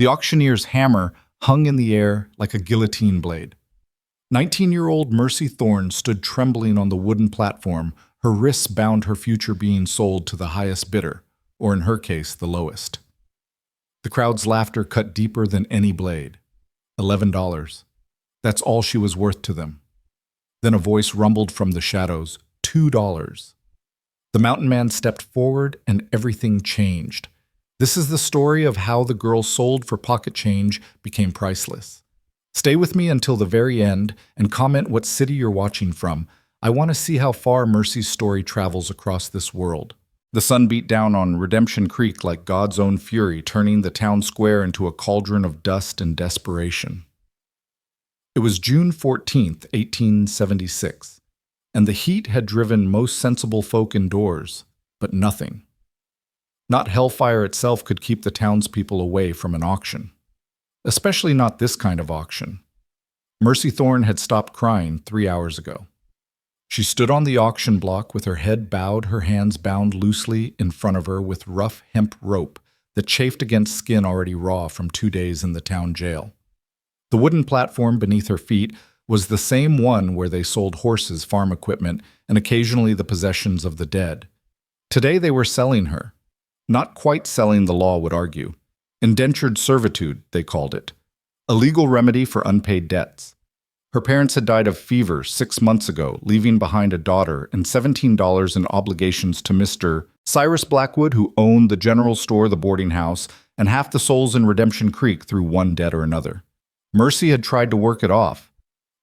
The auctioneer's hammer hung in the air like a guillotine blade. 19-year-old Mercy Thorne stood trembling on the wooden platform, her wrists bound her future being sold to the highest bidder, or in her case, the lowest. The crowd's laughter cut deeper than any blade. $11. That's all she was worth to them. Then a voice rumbled from the shadows, $2. The mountain man stepped forward and everything changed. This is the story of how the girl sold for pocket change became priceless. Stay with me until the very end and comment what city you're watching from. I want to see how far Mercy's story travels across this world. The sun beat down on Redemption Creek like God's own fury, turning the town square into a cauldron of dust and desperation. It was June 14th, 1876, and the heat had driven most sensible folk indoors, but nothing. Not hellfire itself could keep the townspeople away from an auction. Especially not this kind of auction. Mercy Thorne had stopped crying 3 hours ago. She stood on the auction block with her head bowed, her hands bound loosely in front of her with rough hemp rope that chafed against skin already raw from 2 days in the town jail. The wooden platform beneath her feet was the same one where they sold horses, farm equipment, and occasionally the possessions of the dead. Today they were selling her. Not quite selling, the law would argue. Indentured servitude, they called it. A legal remedy for unpaid debts. Her parents had died of fever 6 months ago, leaving behind a daughter and $17 in obligations to Mr. Cyrus Blackwood, who owned the general store, the boarding house, and half the souls in Redemption Creek through one debt or another. Mercy had tried to work it off.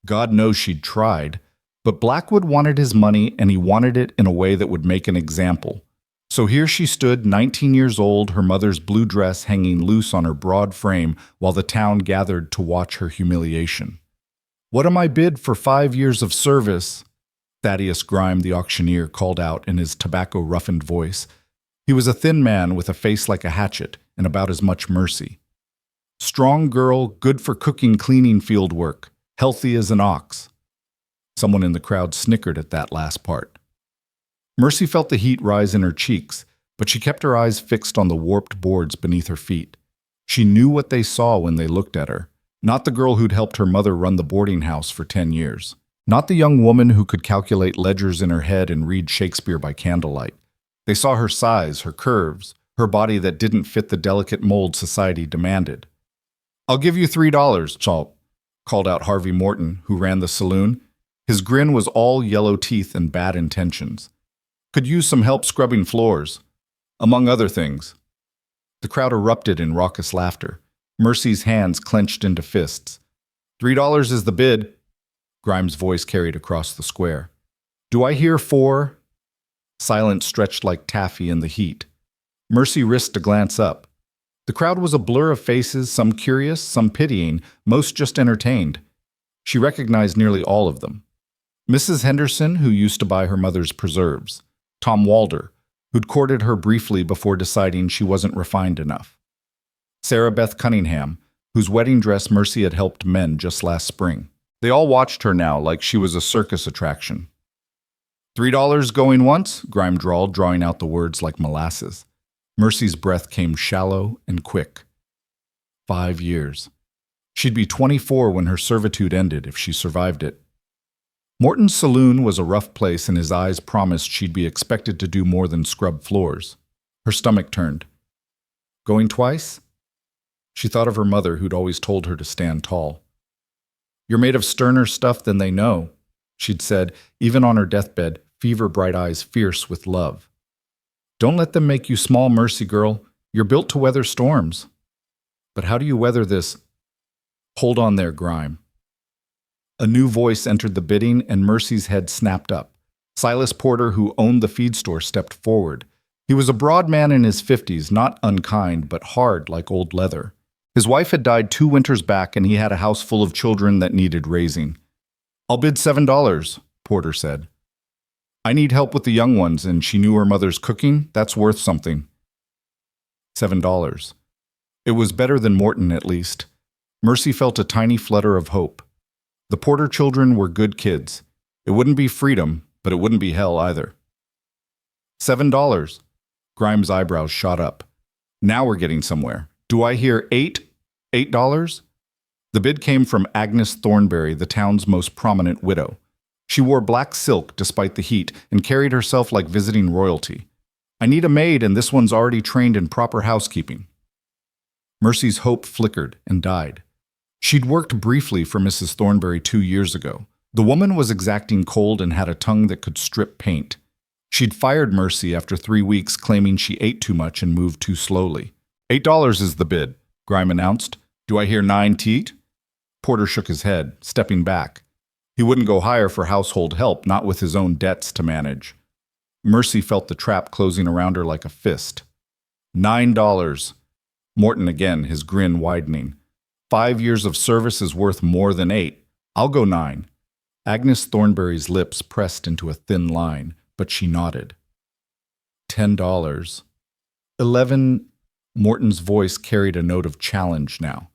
God knows she'd tried. But Blackwood wanted his money, and he wanted it in a way that would make an example. So here she stood, 19 years old, her mother's blue dress hanging loose on her broad frame, while the town gathered to watch her humiliation. "What am I bid for 5 years of service?" Thaddeus Grime, the auctioneer, called out in his tobacco-roughened voice. He was a thin man with a face like a hatchet and about as much mercy. "Strong girl, good for cooking, cleaning, field work, healthy as an ox." Someone in the crowd snickered at that last part. Mercy felt the heat rise in her cheeks, but she kept her eyes fixed on the warped boards beneath her feet. She knew what they saw when they looked at her. Not the girl who'd helped her mother run the boarding house for 10 years. Not the young woman who could calculate ledgers in her head and read Shakespeare by candlelight. They saw her size, her curves, her body that didn't fit the delicate mold society demanded. "I'll give you $3, Chalp," called out Harvey Morton, who ran the saloon. His grin was all yellow teeth and bad intentions. "Could use some help scrubbing floors, among other things." The crowd erupted in raucous laughter. Mercy's hands clenched into fists. $3 is the bid," Grimes' voice carried across the square. "Do I hear 4? Silence stretched like taffy in the heat. Mercy risked a glance up. The crowd was a blur of faces, some curious, some pitying, most just entertained. She recognized nearly all of them. Mrs. Henderson, who used to buy her mother's preserves. Tom Walder, who'd courted her briefly before deciding she wasn't refined enough. Sarah Beth Cunningham, whose wedding dress Mercy had helped mend just last spring. They all watched her now like she was a circus attraction. $3 going once, Grime drawled, drawing out the words like molasses. Mercy's breath came shallow and quick. 5 years. She'd be 24 when her servitude ended if she survived it. Morton's saloon was a rough place, and his eyes promised she'd be expected to do more than scrub floors. Her stomach turned. Going twice? She thought of her mother, who'd always told her to stand tall. "You're made of sterner stuff than they know," she'd said, even on her deathbed, fever-bright eyes fierce with love. "Don't let them make you small, Mercy girl. You're built to weather storms." "But how do you weather this?" "Hold on there, Grime." A new voice entered the bidding, and Mercy's head snapped up. Silas Porter, who owned the feed store, stepped forward. He was a broad man in his 50s, not unkind, but hard like old leather. His wife had died 2 winters back, and he had a house full of children that needed raising. "I'll bid $7, Porter said. "I need help with the young ones, and she knew her mother's cooking. That's worth something." $7. It was better than Morton, at least. Mercy felt a tiny flutter of hope. The Porter children were good kids. It wouldn't be freedom, but it wouldn't be hell either. $7. Grimes' eyebrows shot up. Now we're getting somewhere. Do I hear 8? $8? The bid came from Agnes Thornberry, the town's most prominent widow. She wore black silk despite the heat and carried herself like visiting royalty. I need a maid, and this one's already trained in proper housekeeping. Mercy's hope flickered and died. She'd worked briefly for Mrs. Thornberry 2 years ago. The woman was exacting cold and had a tongue that could strip paint. She'd fired Mercy after 3 weeks, claiming she ate too much and moved too slowly. $8 is the bid, Grime announced. Do I hear 9 teat? Porter shook his head, stepping back. He wouldn't go higher for household help, not with his own debts to manage. Mercy felt the trap closing around her like a fist. $9. Morton again, his grin widening. 5 years of service is worth more than 8. I'll go 9. Agnes Thornberry's lips pressed into a thin line, but she nodded. $10. 11. Morton's voice carried a note of challenge now.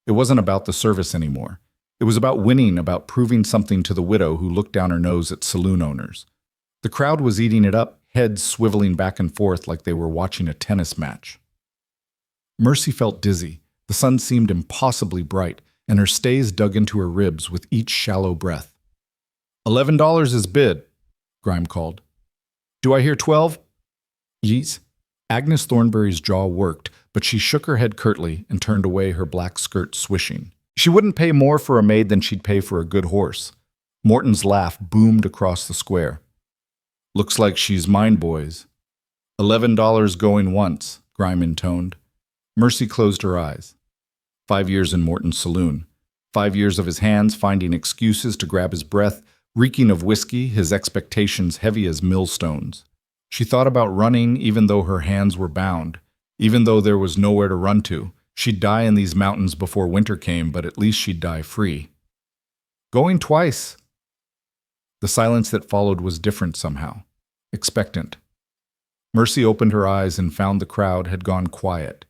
It wasn't about the service anymore. It was about winning, about proving something to the widow who looked down her nose at saloon owners. The crowd was eating it up, heads swiveling back and forth like they were watching a tennis match. Mercy felt dizzy. The sun seemed impossibly bright, and her stays dug into her ribs with each shallow breath. $11 is bid, Grime called. Do I hear 12? Yees. Agnes Thornberry's jaw worked, but she shook her head curtly and turned away, her black skirt swishing. She wouldn't pay more for a maid than she'd pay for a good horse. Morton's laugh boomed across the square. Looks like she's mine, boys. $11 going once, Grime intoned. Mercy closed her eyes. 5 years in Morton's saloon. 5 years of his hands finding excuses to grab his breath, reeking of whiskey, his expectations heavy as millstones. She thought about running even though her hands were bound, even though there was nowhere to run to. She'd die in these mountains before winter came, but at least she'd die free. Going twice. The silence that followed was different somehow, expectant. Mercy opened her eyes and found the crowd had gone quiet,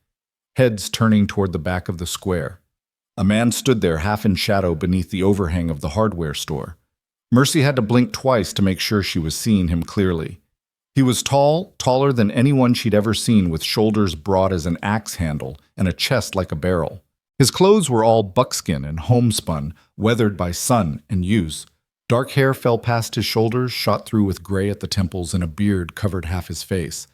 heads turning toward the back of the square. A man stood there half in shadow beneath the overhang of the hardware store. Mercy had to blink twice to make sure she was seeing him clearly. He was tall, taller than anyone she'd ever seen, with shoulders broad as an axe handle and a chest like a barrel. His clothes were all buckskin and homespun, weathered by sun and use. Dark hair fell past his shoulders, shot through with gray at the temples, and a beard covered half his face.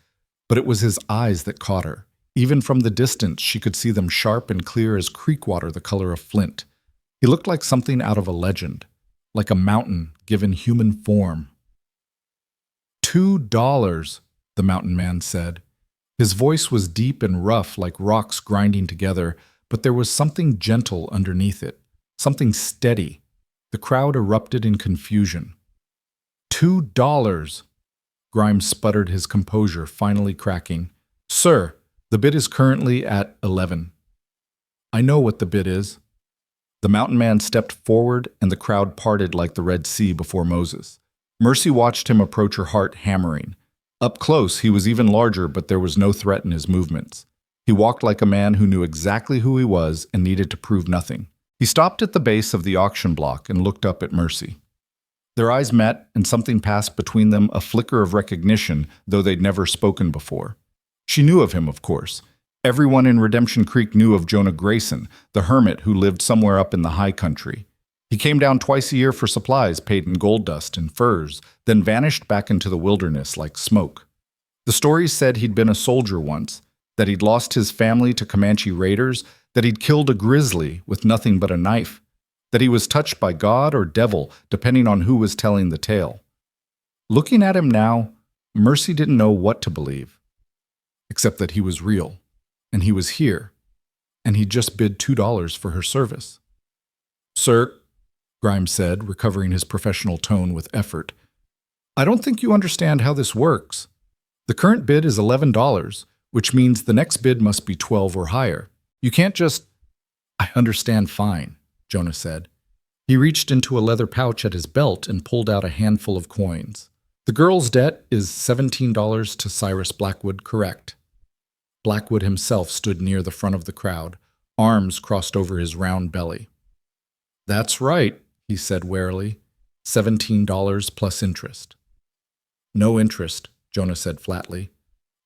But it was his eyes that caught her. Even from the distance, she could see them sharp and clear as creek water, the color of flint. He looked like something out of a legend, like a mountain given human form. $2, the mountain man said. His voice was deep and rough, like rocks grinding together, but there was something gentle underneath it, something steady. The crowd erupted in confusion. $2. Grimes sputtered, his composure finally cracking. Sir, the bid is currently at 11. I know what the bid is. The mountain man stepped forward, and the crowd parted like the Red Sea before Moses. Mercy watched him approach, her heart hammering. Up close, he was even larger, but there was no threat in his movements. He walked like a man who knew exactly who he was and needed to prove nothing. He stopped at the base of the auction block and looked up at Mercy. Their eyes met, and something passed between them, a flicker of recognition, though they'd never spoken before. She knew of him, of course. Everyone in Redemption Creek knew of Jonah Grayson, the hermit who lived somewhere up in the high country. He came down twice a year for supplies paid in gold dust and furs, then vanished back into the wilderness like smoke. The stories said he'd been a soldier once, that he'd lost his family to Comanche raiders, that he'd killed a grizzly with nothing but a knife, that he was touched by God or devil, depending on who was telling the tale. Looking at him now, Mercy didn't know what to believe, except that he was real, and he was here, and he'd just bid $2 for her service. Sir, Grimes said, recovering his professional tone with effort, I don't think you understand how this works. The current bid is $11, which means the next bid must be 12 or higher. You can't just... I understand fine, Jonah said. He reached into a leather pouch at his belt and pulled out a handful of coins. The girl's debt is $17 to Cyrus Blackwood, correct? Blackwood himself stood near the front of the crowd, arms crossed over his round belly. That's right, he said warily. $17 plus interest. No interest, Jonah said flatly.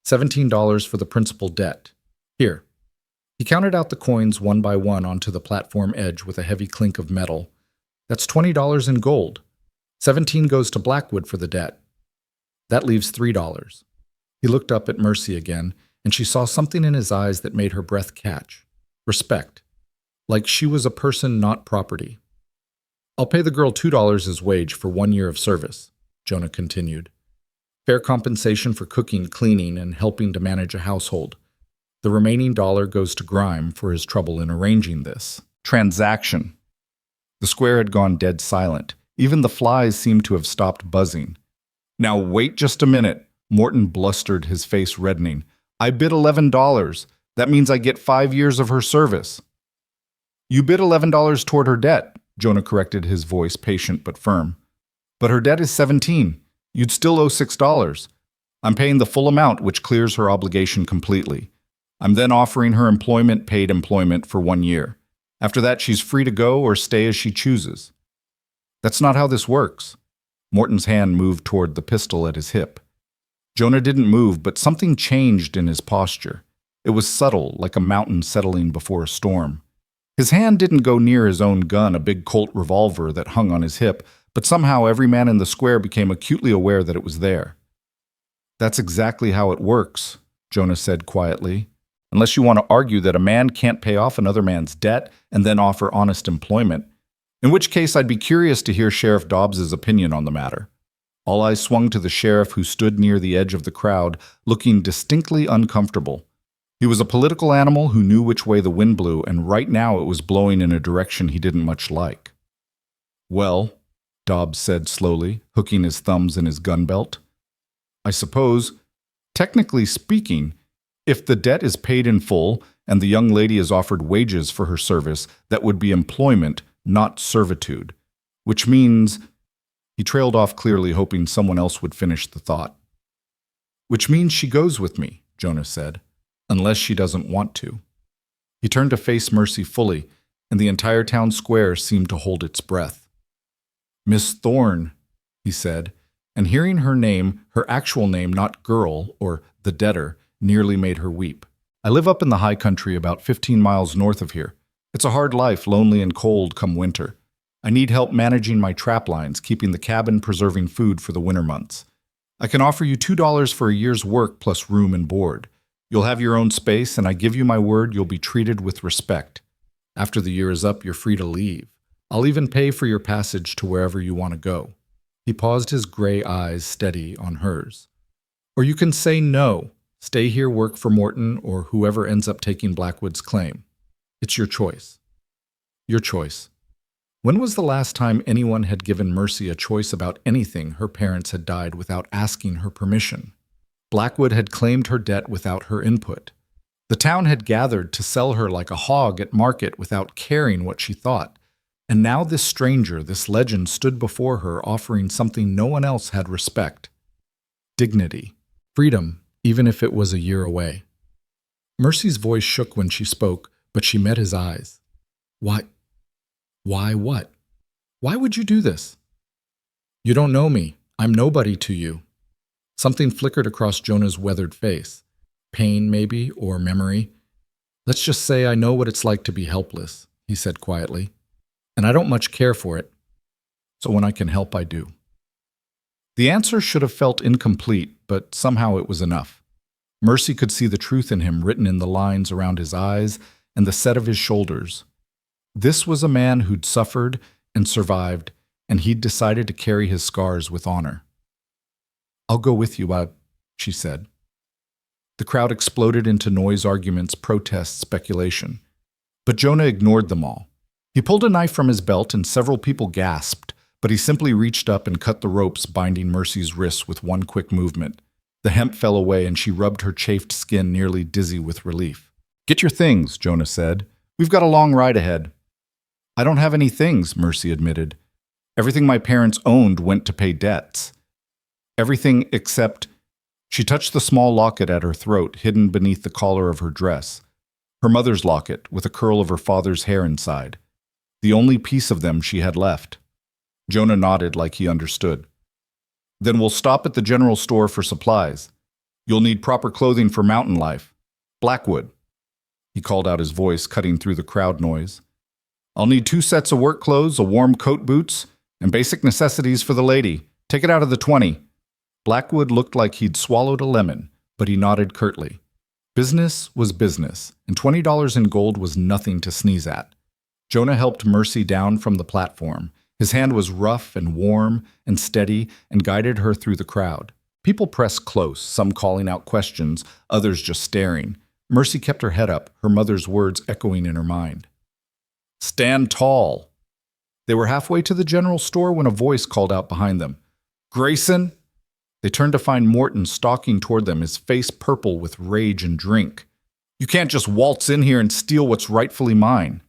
$17 for the principal debt. Here. He counted out the coins one by one onto the platform edge with a heavy clink of metal. That's $20 in gold. 17 goes to Blackwood for the debt. That leaves $3. He looked up at Mercy again, and she saw something in his eyes that made her breath catch. Respect. Like she was a person, not property. I'll pay the girl $2 as wage for 1 year of service, Jonah continued. Fair compensation for cooking, cleaning, and helping to manage a household. The remaining $1 goes to Grime for his trouble in arranging this transaction. The square had gone dead silent. Even the flies seemed to have stopped buzzing. Now wait just a minute, Morton blustered, his face reddening. I bid $11. That means I get 5 years of her service. You bid $11 toward her debt, Jonah corrected, his voice patient but firm. But her debt is 17. You'd still owe $6. I'm paying the full amount, which clears her obligation completely. I'm then offering her employment, paid employment, for 1 year. After that, she's free to go or stay as she chooses. That's not how this works. Morton's hand moved toward the pistol at his hip. Jonah didn't move, but something changed in his posture. It was subtle, like a mountain settling before a storm. His hand didn't go near his own gun, a big Colt revolver that hung on his hip, but somehow every man in the square became acutely aware that it was there. That's exactly how it works, Jonah said quietly. Unless you want to argue that a man can't pay off another man's debt and then offer honest employment, in which case I'd be curious to hear Sheriff Dobbs's opinion on the matter. All eyes swung to the sheriff, who stood near the edge of the crowd, looking distinctly uncomfortable. He was a political animal who knew which way the wind blew, and right now it was blowing in a direction he didn't much like. Well, Dobbs said slowly, hooking his thumbs in his gun belt, I suppose, technically speaking, if the debt is paid in full and the young lady is offered wages for her service, that would be employment, not servitude, which means... He trailed off clearly, hoping someone else would finish the thought. Which means she goes with me, Jonah said, unless she doesn't want to. He turned to face Mercy fully, and the entire town square seemed to hold its breath. Miss Thorne, he said, and hearing her name, her actual name, not girl or the debtor, nearly made her weep. I live up in the high country about 15 miles north of here. It's a hard life, lonely and cold come winter. I need help managing my trap lines, keeping the cabin, preserving food for the winter months. I can offer you $2 for a year's work plus room and board. You'll have your own space, and I give you my word you'll be treated with respect. After the year is up, you're free to leave. I'll even pay for your passage to wherever you want to go. He paused, his gray eyes steady on hers. Or you can say no, stay here, work for Morton or whoever ends up taking Blackwood's claim. It's your choice. Your choice. When was the last time anyone had given Mercy a choice about anything her parents had died without asking her permission? Blackwood had claimed her debt without her input. The town had gathered to sell her like a hog at market without caring what she thought. And now this stranger, this legend, stood before her offering something no one else had: respect, dignity, freedom, even if it was a year away. Mercy's voice shook when she spoke, but she met his eyes. Why what? Why would you do this? You don't know me. I'm nobody to you. Something flickered across Jonah's weathered face. Pain, maybe, or memory. Let's just say I know what it's like to be helpless, he said quietly. And I don't much care for it. So when I can help, I do. The answer should have felt incomplete, but somehow it was enough. Mercy could see the truth in him written in the lines around his eyes and the set of his shoulders. This was a man who'd suffered and survived, and he'd decided to carry his scars with honor. I'll go with you, she said. The crowd exploded into noise, arguments, protests, speculation. But Jonah ignored them all. He pulled a knife from his belt and several people gasped, but he simply reached up and cut the ropes binding Mercy's wrists with one quick movement. The hemp fell away and she rubbed her chafed skin, nearly dizzy with relief. Get your things, Jonah said. We've got a long ride ahead. I don't have any things, Mercy admitted. Everything my parents owned went to pay debts. Everything except... She touched the small locket at her throat, hidden beneath the collar of her dress. Her mother's locket, with a curl of her father's hair inside. The only piece of them she had left. Jonah nodded like he understood. Then we'll stop at the general store for supplies. You'll need proper clothing for mountain life. Blackwood. he called out, his voice cutting through the crowd noise. I'll need 2 sets of work clothes, a warm coat, boots, and basic necessities for the lady. Take it out of the 20. Blackwood looked like he'd swallowed a lemon, but he nodded curtly. Business was business, and $20 in gold was nothing to sneeze at. Jonah helped Mercy down from the platform. His hand was rough and warm and steady and guided her through the crowd. People pressed close, some calling out questions, others just staring. Mercy kept her head up, her mother's words echoing in her mind. Stand tall. They were halfway to the general store when a voice called out behind them. Grayson? They turned to find Morton stalking toward them, his face purple with rage and drink. You can't just waltz in here and steal what's rightfully mine.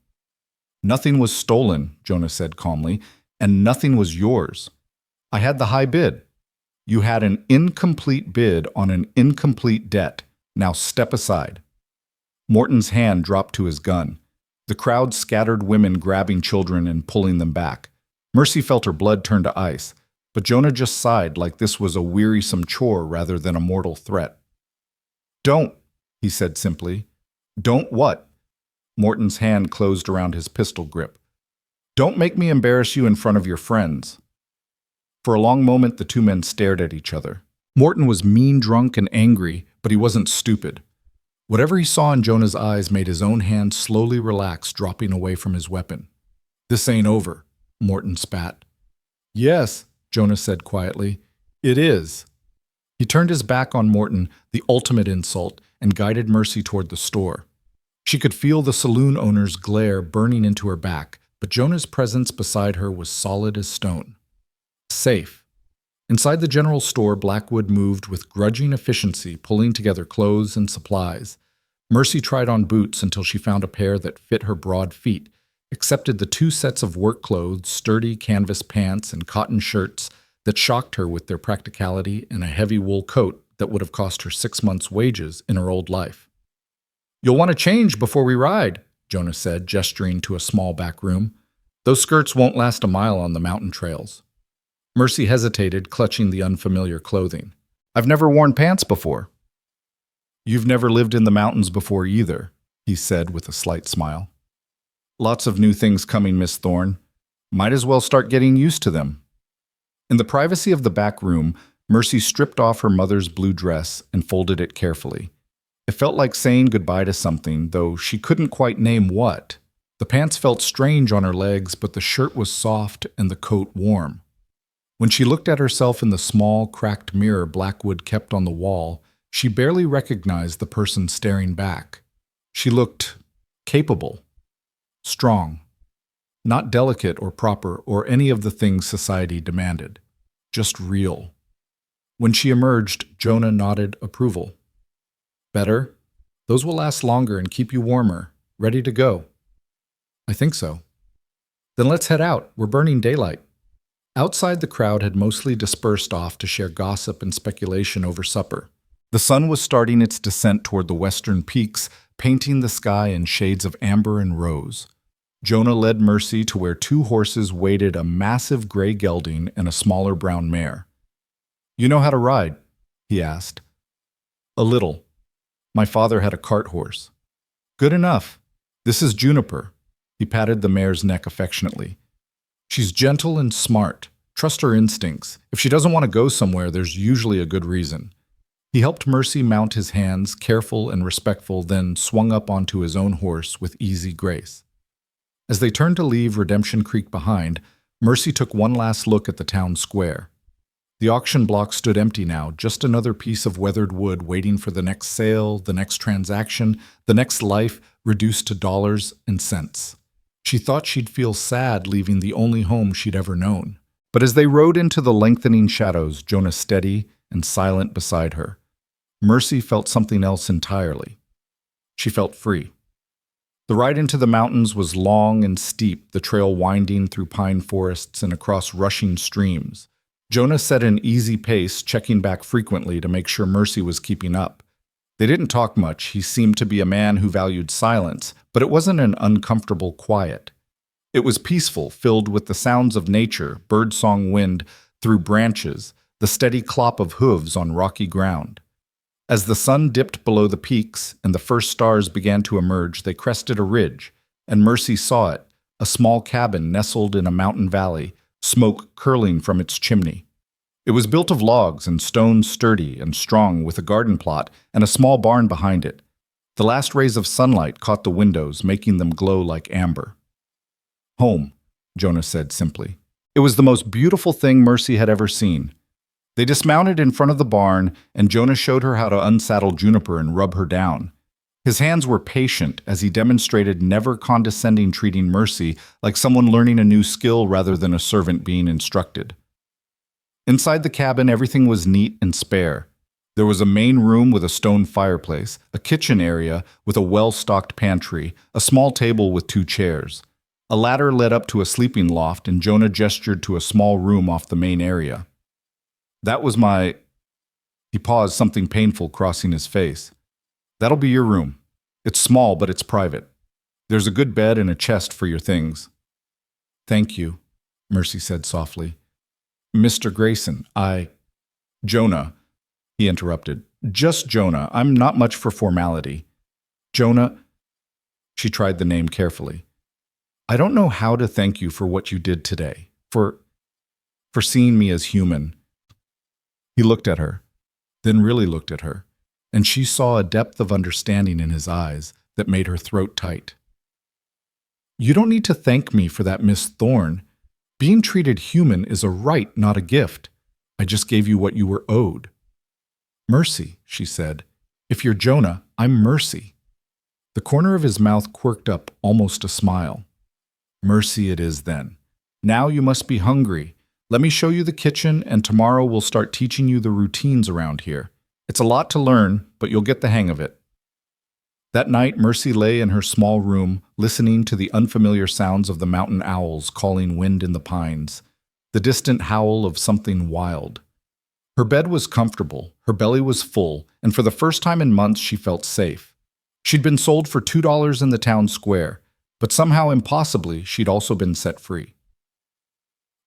Nothing was stolen, Jonah said calmly, and nothing was yours. I had the high bid. You had an incomplete bid on an incomplete debt. Now step aside. Morton's hand dropped to his gun. The crowd scattered, women grabbing children and pulling them back. Mercy felt her blood turn to ice, but Jonah just sighed like this was a wearisome chore rather than a mortal threat. Don't, he said simply. Don't what? Morton's hand closed around his pistol grip. Don't make me embarrass you in front of your friends. For a long moment, the two men stared at each other. Morton was mean, drunk, and angry, but he wasn't stupid. Whatever he saw in Jonah's eyes made his own hand slowly relax, dropping away from his weapon. This ain't over, Morton spat. Yes, Jonah said quietly. It is. He turned his back on Morton, the ultimate insult, and guided Mercy toward the store. She could feel the saloon owner's glare burning into her back, but Jonah's presence beside her was solid as stone. Safe. Inside the general store, Blackwood moved with grudging efficiency, pulling together clothes and supplies. Mercy tried on boots until she found a pair that fit her broad feet, accepted the 2 sets of work clothes, sturdy canvas pants and cotton shirts that shocked her with their practicality, and a heavy wool coat that would have cost her 6 months' wages in her old life. You'll want to change before we ride, Jonah said, gesturing to a small back room. Those skirts won't last a mile on the mountain trails. Mercy hesitated, clutching the unfamiliar clothing. I've never worn pants before. You've never lived in the mountains before either, he said with a slight smile. Lots of new things coming, Miss Thorne. Might as well start getting used to them. In the privacy of the back room, Mercy stripped off her mother's blue dress and folded it carefully. It felt like saying goodbye to something, though she couldn't quite name what. The pants felt strange on her legs, but the shirt was soft and the coat warm. When she looked at herself in the small, cracked mirror Blackwood kept on the wall, she barely recognized the person staring back. She looked capable, strong, not delicate or proper or any of the things society demanded, just real. When she emerged, Jonah nodded approval. Better? Those will last longer and keep you warmer, ready to go. I think so. Then let's head out. We're burning daylight. Outside, the crowd had mostly dispersed off to share gossip and speculation over supper. The sun was starting its descent toward the western peaks, painting the sky in shades of amber and rose. Jonah led Mercy to where 2 horses waited, a massive gray gelding and a smaller brown mare. You know how to ride? He asked. A little. My father had a cart horse. Good enough. This is Juniper. He patted the mare's neck affectionately. She's gentle and smart. Trust her instincts. If she doesn't want to go somewhere, there's usually a good reason. He helped Mercy mount his hands, careful and respectful, then swung up onto his own horse with easy grace. As they turned to leave Redemption Creek behind, Mercy took one last look at the town square. The auction block stood empty now, just another piece of weathered wood waiting for the next sale, the next transaction, the next life reduced to dollars and cents. She thought she'd feel sad leaving the only home she'd ever known. But as they rode into the lengthening shadows, Jonah steady and silent beside her, Mercy felt something else entirely. She felt free. The ride into the mountains was long and steep, the trail winding through pine forests and across rushing streams. Jonah set an easy pace, checking back frequently to make sure Mercy was keeping up. They didn't talk much. He seemed to be a man who valued silence, but it wasn't an uncomfortable quiet. It was peaceful, filled with the sounds of nature, birdsong wind through branches, the steady clop of hooves on rocky ground. As the sun dipped below the peaks and the first stars began to emerge, they crested a ridge, and Mercy saw it, a small cabin nestled in a mountain valley, smoke curling from its chimney. It was built of logs and stones sturdy and strong, with a garden plot and a small barn behind it. The last rays of sunlight caught the windows, making them glow like amber. "Home," Jonah said simply. It was the most beautiful thing Mercy had ever seen. They dismounted in front of the barn, and Jonah showed her how to unsaddle Juniper and rub her down. His hands were patient as he demonstrated never condescending, treating Mercy like someone learning a new skill rather than a servant being instructed. Inside the cabin, everything was neat and spare. There was a main room with a stone fireplace, a kitchen area with a well-stocked pantry, a small table with 2 chairs. A ladder led up to a sleeping loft, and Jonah gestured to a small room off the main area. "That was my—" He paused, something painful crossing his face. "That'll be your room. It's small, but it's private. There's a good bed and a chest for your things." "Thank you," Mercy said softly. "Mr. Grayson, Jonah," he interrupted. "Just Jonah. I'm not much for formality. Jonah," she tried the name carefully. "I don't know how to thank you for what you did today, for seeing me as human." He looked at her, then really looked at her, and she saw a depth of understanding in his eyes that made her throat tight. "You don't need to thank me for that, Miss Thorne. Being treated human is a right, not a gift. I just gave you what you were owed." "Mercy," she said. "If you're Jonah, I'm Mercy." The corner of his mouth quirked up, almost a smile. "Mercy it is then. Now you must be hungry. Let me show you the kitchen, and tomorrow we'll start teaching you the routines around here. It's a lot to learn, but you'll get the hang of it." That night, Mercy lay in her small room, listening to the unfamiliar sounds of the mountain owls calling wind in the pines, the distant howl of something wild. Her bed was comfortable, her belly was full, and for the first time in months she felt safe. She'd been sold for $2 in the town square, but somehow impossibly she'd also been set free.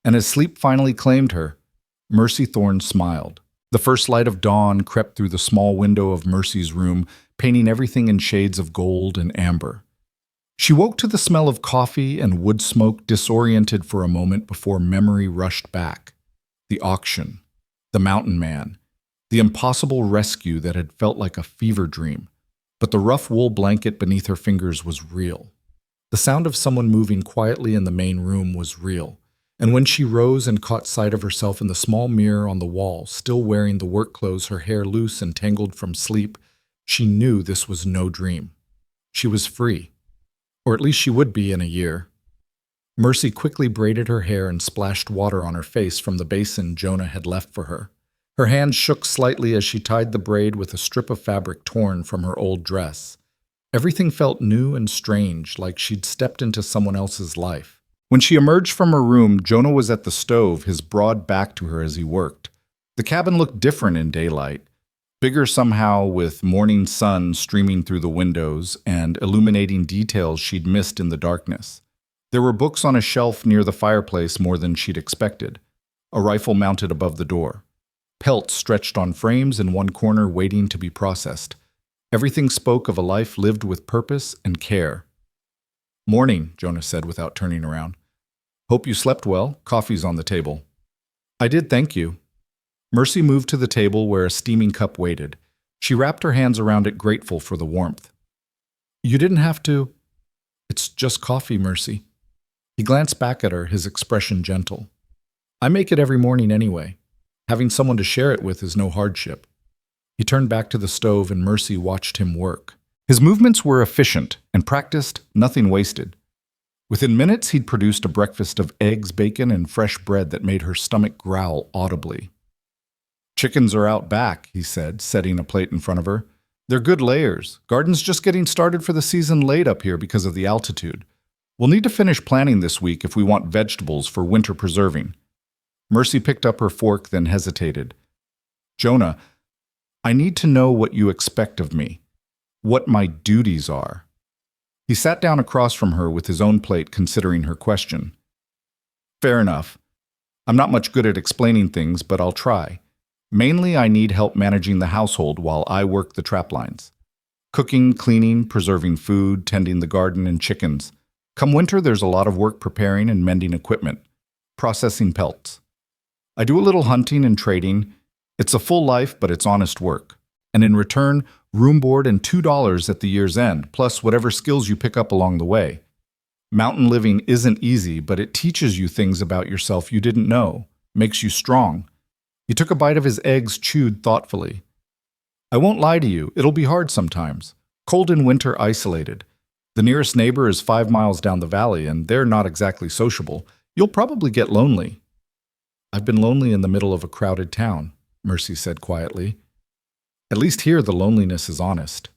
And as sleep finally claimed her, Mercy Thorne smiled. The first light of dawn crept through the small window of Mercy's room, painting everything in shades of gold and amber. She woke to the smell of coffee and wood smoke, disoriented for a moment before memory rushed back. The auction, the mountain man, the impossible rescue that had felt like a fever dream. But the rough wool blanket beneath her fingers was real. The sound of someone moving quietly in the main room was real. And when she rose and caught sight of herself in the small mirror on the wall, still wearing the work clothes, her hair loose and tangled from sleep, she knew this was no dream. She was free. Or at least she would be in a year. Mercy quickly braided her hair and splashed water on her face from the basin Jonah had left for her. Her hand shook slightly as she tied the braid with a strip of fabric torn from her old dress. Everything felt new and strange, like she'd stepped into someone else's life. When she emerged from her room, Jonah was at the stove, his broad back to her as he worked. The cabin looked different in daylight, bigger somehow, with morning sun streaming through the windows and illuminating details she'd missed in the darkness. There were books on a shelf near the fireplace, more than she'd expected. A rifle mounted above the door. Pelts stretched on frames in one corner waiting to be processed. Everything spoke of a life lived with purpose and care. "Morning," Jonah said without turning around. "Hope you slept well. Coffee's on the table." "I did, thank you." Mercy moved to the table where a steaming cup waited. She wrapped her hands around it, grateful for the warmth. "You didn't have to." "It's just coffee, Mercy." He glanced back at her, his expression gentle. "I make it every morning anyway. Having someone to share it with is no hardship." He turned back to the stove, and Mercy watched him work. His movements were efficient and practiced, nothing wasted. Within minutes, he'd produced a breakfast of eggs, bacon, and fresh bread that made her stomach growl audibly. "Chickens are out back," he said, setting a plate in front of her. "They're good layers. Garden's just getting started for the season late up here because of the altitude. We'll need to finish planting this week if we want vegetables for winter preserving." Mercy picked up her fork, then hesitated. "Jonah, I need to know what you expect of me. What my duties are." He sat down across from her with his own plate, considering her question. "Fair enough. I'm not much good at explaining things, but I'll try. Mainly, I need help managing the household while I work the trap lines. Cooking, cleaning, preserving food, tending the garden and chickens. Come winter, there's a lot of work preparing and mending equipment, processing pelts. I do a little hunting and trading. It's a full life, but it's honest work. And in return, room board and $2 at the year's end, plus whatever skills you pick up along the way. Mountain living isn't easy, but it teaches you things about yourself you didn't know, makes you strong. He took a bite of his eggs, chewed thoughtfully. I won't lie to you, it'll be hard sometimes. Cold in winter, isolated. The nearest neighbor is 5 miles down the valley, and they're not exactly sociable. You'll probably get lonely. I've been lonely in the middle of a crowded town, Mercy said quietly. At least here the loneliness is honest.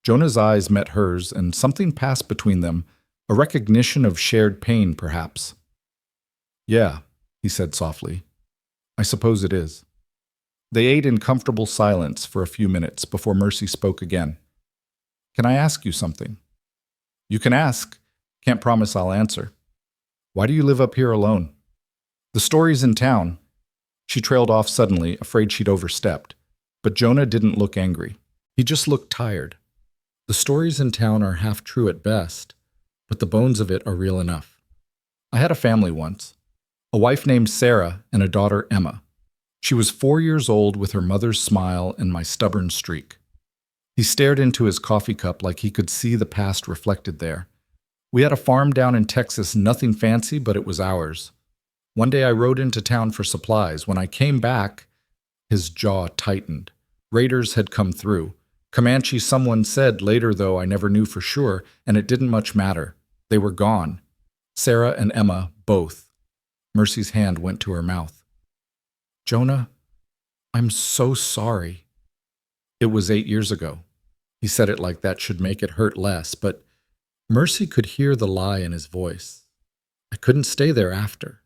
Jonah's eyes met hers, and something passed between them, a recognition of shared pain, perhaps. Yeah, he said softly. I suppose it is. They ate in comfortable silence for a few minutes before Mercy spoke again. Can I ask you something? You can ask. Can't promise I'll answer. Why do you live up here alone? The story's in town. She trailed off suddenly, afraid she'd overstepped. But Jonah didn't look angry. He just looked tired. The stories in town are half true at best, but the bones of it are real enough. I had a family once. A wife named Sarah and a daughter, Emma. She was 4 years old with her mother's smile and my stubborn streak. He stared into his coffee cup like he could see the past reflected there. We had a farm down in Texas, nothing fancy, but it was ours. One day I rode into town for supplies. When I came back, his jaw tightened. Raiders had come through. Comanche, someone said later, though I never knew for sure, and it didn't much matter. They were gone. Sarah and Emma, both. Mercy's hand went to her mouth. Jonah, I'm so sorry. It was 8 years ago. He said it like that should make it hurt less, but Mercy could hear the lie in his voice. I couldn't stay there after.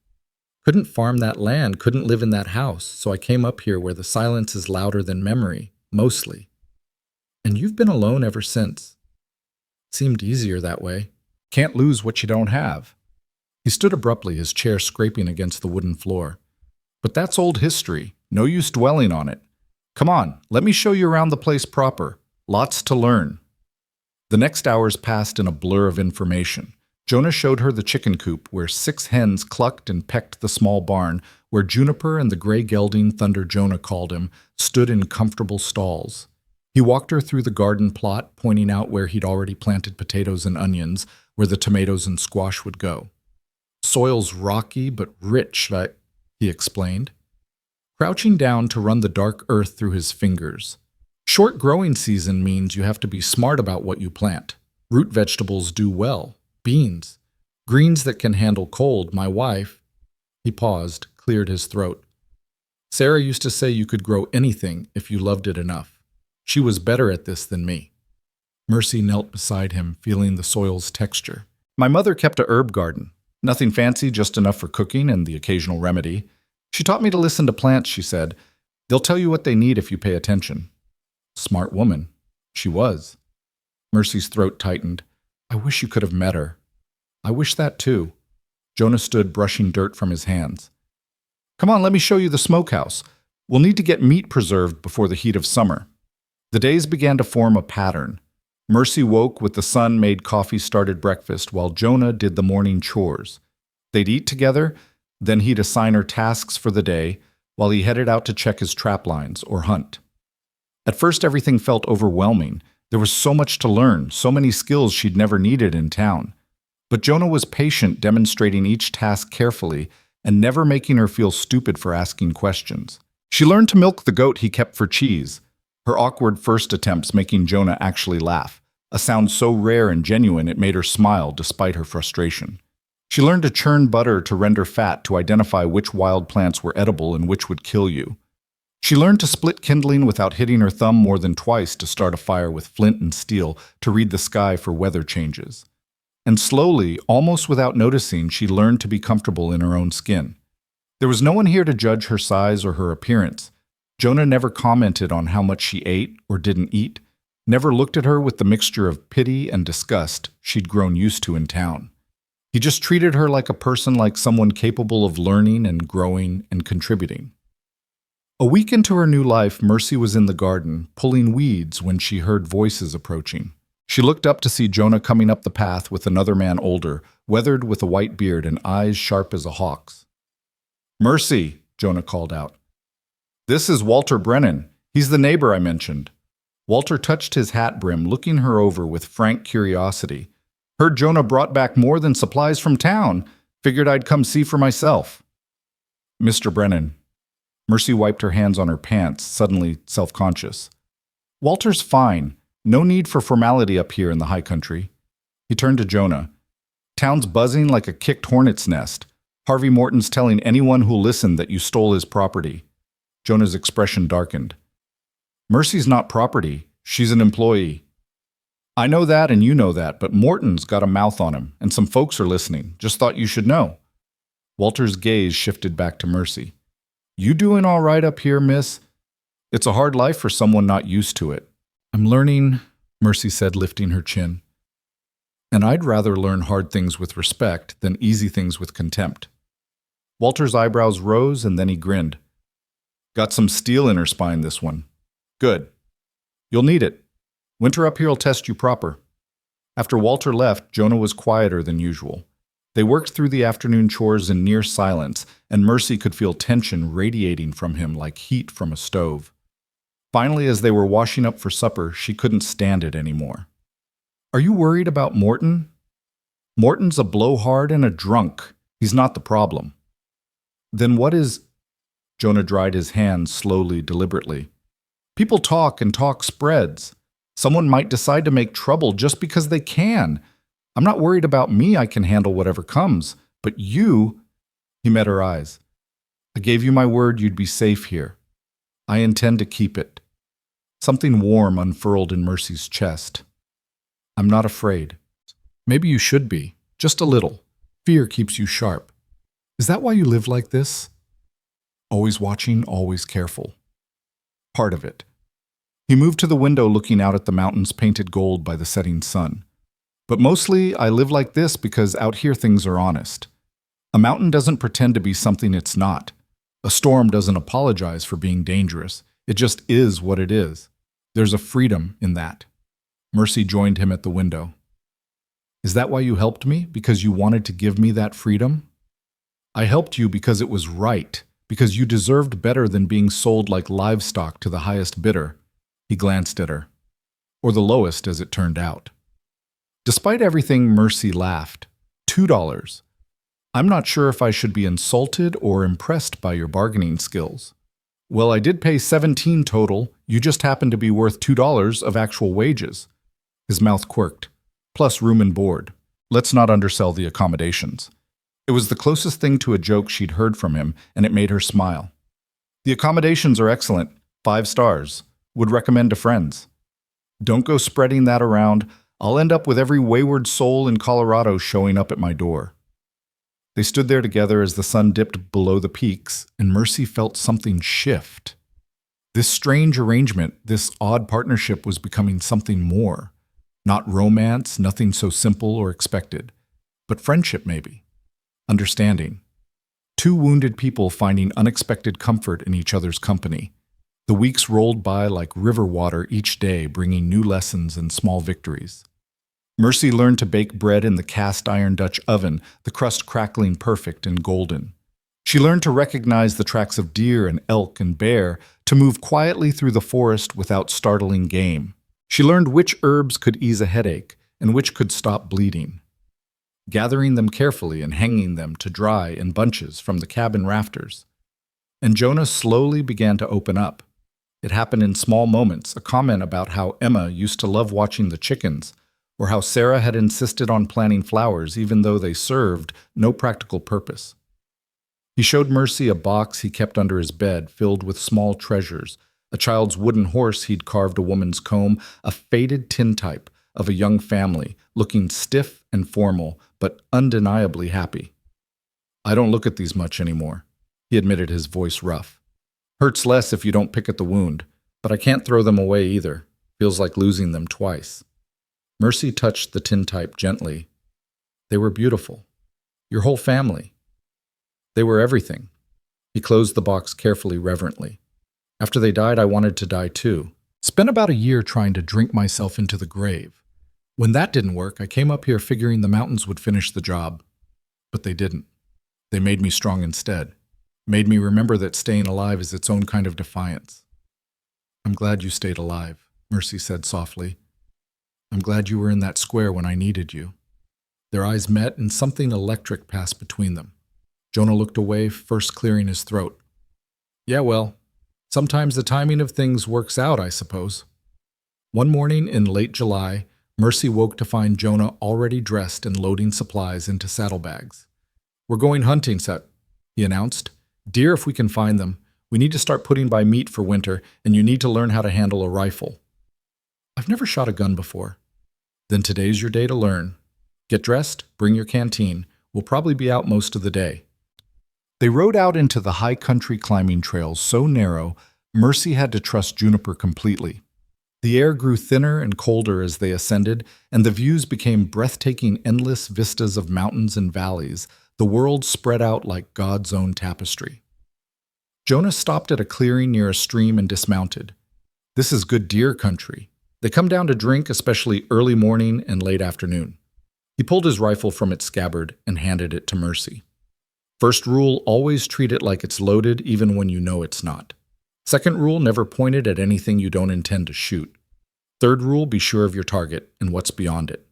Couldn't farm that land, couldn't live in that house, so I came up here where the silence is louder than memory, mostly. And you've been alone ever since. Seemed easier that way. Can't lose what you don't have. He stood abruptly, his chair scraping against the wooden floor. But that's old history. No use dwelling on it. Come on, let me show you around the place proper. Lots to learn. The next hours passed in a blur of information. Jonah showed her the chicken coop, where 6 hens clucked and pecked the small barn, where Juniper and the gray gelding, Thunder Jonah called him, stood in comfortable stalls. He walked her through the garden plot, pointing out where he'd already planted potatoes and onions, where the tomatoes and squash would go. Soil's rocky but rich, he explained, crouching down to run the dark earth through his fingers. Short growing season means you have to be smart about what you plant. Root vegetables do well. Beans. Greens that can handle cold. My wife, he paused, cleared his throat. Sarah used to say you could grow anything if you loved it enough. She was better at this than me. Mercy knelt beside him, feeling the soil's texture. My mother kept a herb garden. Nothing fancy, just enough for cooking and the occasional remedy. She taught me to listen to plants, she said. They'll tell you what they need if you pay attention. Smart woman. She was. Mercy's throat tightened. I wish you could have met her. I wish that too. Jonah stood brushing dirt from his hands. Come on, let me show you the smokehouse. We'll need to get meat preserved before the heat of summer. The days began to form a pattern. Mercy woke with the sun, made coffee, started breakfast, while Jonah did the morning chores. They'd eat together, then he'd assign her tasks for the day, while he headed out to check his trap lines or hunt. At first, everything felt overwhelming. There was so much to learn, so many skills she'd never needed in town. But Jonah was patient, demonstrating each task carefully and never making her feel stupid for asking questions. She learned to milk the goat he kept for cheese, her awkward first attempts making Jonah actually laugh, a sound so rare and genuine it made her smile despite her frustration. She learned to churn butter to render fat to identify which wild plants were edible and which would kill you. She learned to split kindling without hitting her thumb more than twice to start a fire with flint and steel to read the sky for weather changes. And slowly, almost without noticing, she learned to be comfortable in her own skin. There was no one here to judge her size or her appearance. Jonah never commented on how much she ate or didn't eat, never looked at her with the mixture of pity and disgust she'd grown used to in town. He just treated her like a person, like someone capable of learning and growing and contributing. A week into her new life, Mercy was in the garden, pulling weeds when she heard voices approaching. She looked up to see Jonah coming up the path with another man older, weathered with a white beard and eyes sharp as a hawk's. "Mercy," Jonah called out. "This is Walter Brennan. He's the neighbor I mentioned." Walter touched his hat brim, looking her over with frank curiosity. "Heard Jonah brought back more than supplies from town. Figured I'd come see for myself." "Mr. Brennan." Mercy wiped her hands on her pants, suddenly self-conscious. "Walter's fine. No need for formality up here in the high country." He turned to Jonah. "Town's buzzing like a kicked hornet's nest. Harvey Morton's telling anyone who'll listen that you stole his property." Jonah's expression darkened. "Mercy's not property. She's an employee." "I know that and you know that, but Morton's got a mouth on him, and some folks are listening. Just thought you should know." Walter's gaze shifted back to Mercy. "You doing all right up here, miss? It's a hard life for someone not used to it." "I'm learning," Mercy said, lifting her chin. "And I'd rather learn hard things with respect than easy things with contempt." Walter's eyebrows rose and then he grinned. "Got some steel in her spine, this one. Good. You'll need it. Winter up here'll test you proper." After Walter left, Jonah was quieter than usual. They worked through the afternoon chores in near silence, and Mercy could feel tension radiating from him like heat from a stove. Finally, as they were washing up for supper, she couldn't stand it anymore. "Are you worried about Morton?" "Morton's a blowhard and a drunk. He's not the problem." "Then what is—" Jonah dried his hands slowly, deliberately. "People talk and talk spreads. Someone might decide to make trouble just because they can. I'm not worried about me. I can handle whatever comes. But you—" He met her eyes. "I gave you my word you'd be safe here. I intend to keep it." Something warm unfurled in Mercy's chest. "I'm not afraid." "Maybe you should be. Just a little. Fear keeps you sharp. Is that why you live like this? Always watching, always careful." "Part of it." He moved to the window, looking out at the mountains painted gold by the setting sun. "But mostly, I live like this because out here things are honest. A mountain doesn't pretend to be something it's not. A storm doesn't apologize for being dangerous. It just is what it is. There's a freedom in that." Mercy joined him at the window. "Is that why you helped me? Because you wanted to give me that freedom?" "I helped you because it was right, because you deserved better than being sold like livestock to the highest bidder." He glanced at her. "Or the lowest, as it turned out." Despite everything, Mercy laughed. $2. "I'm not sure if I should be insulted or impressed by your bargaining skills." "Well, I did pay $17 total. You just happen to be worth $2 of actual wages." His mouth quirked. "Plus room and board. Let's not undersell the accommodations." It was the closest thing to a joke she'd heard from him, and it made her smile. "The accommodations are excellent. 5 stars. Would recommend to friends." "Don't go spreading that around. I'll end up with every wayward soul in Colorado showing up at my door." They stood there together as the sun dipped below the peaks, and Mercy felt something shift. This strange arrangement, this odd partnership was becoming something more. Not romance, nothing so simple or expected, but friendship maybe. Understanding. Two wounded people finding unexpected comfort in each other's company. The weeks rolled by like river water each day, bringing new lessons and small victories. Mercy learned to bake bread in the cast-iron Dutch oven, the crust crackling perfect and golden. She learned to recognize the tracks of deer and elk and bear, to move quietly through the forest without startling game. She learned which herbs could ease a headache and which could stop bleeding. Gathering them carefully and hanging them to dry in bunches from the cabin rafters. And Jonah slowly began to open up. It happened in small moments, a comment about how Emma used to love watching the chickens, or how Sarah had insisted on planting flowers even though they served no practical purpose. He showed Mercy a box he kept under his bed filled with small treasures, a child's wooden horse he'd carved a woman's comb, a faded tintype of a young family, looking stiff and formal, but undeniably happy. "I don't look at these much anymore," he admitted, his voice rough. "Hurts less if you don't pick at the wound, but I can't throw them away either. Feels like losing them twice." Mercy touched the tintype gently. "They were beautiful. Your whole family. They were everything." He closed the box carefully, reverently. After they died, I wanted to die too. Spent about a year trying to drink myself into the grave. When that didn't work, I came up here figuring the mountains would finish the job. But they didn't. They made me strong instead. Made me remember that staying alive is its own kind of defiance. I'm glad you stayed alive, Mercy said softly. I'm glad you were in that square when I needed you. Their eyes met and something electric passed between them. Jonah looked away, first clearing his throat. Yeah, well, sometimes the timing of things works out, I suppose. One morning in late July, Mercy woke to find Jonah already dressed and loading supplies into saddlebags. We're going hunting, he announced. Deer if we can find them. We need to start putting by meat for winter, and you need to learn how to handle a rifle. I've never shot a gun before. Then today's your day to learn. Get dressed, bring your canteen. We'll probably be out most of the day. They rode out into the high country climbing trails so narrow, Mercy had to trust Juniper completely. The air grew thinner and colder as they ascended, and the views became breathtaking endless vistas of mountains and valleys, the world spread out like God's own tapestry. Jonah stopped at a clearing near a stream and dismounted. This is good deer country. They come down to drink, especially early morning and late afternoon. He pulled his rifle from its scabbard and handed it to Mercy. First rule, always treat it like it's loaded even when you know it's not. Second rule, never point it at anything you don't intend to shoot. Third rule, be sure of your target and what's beyond it.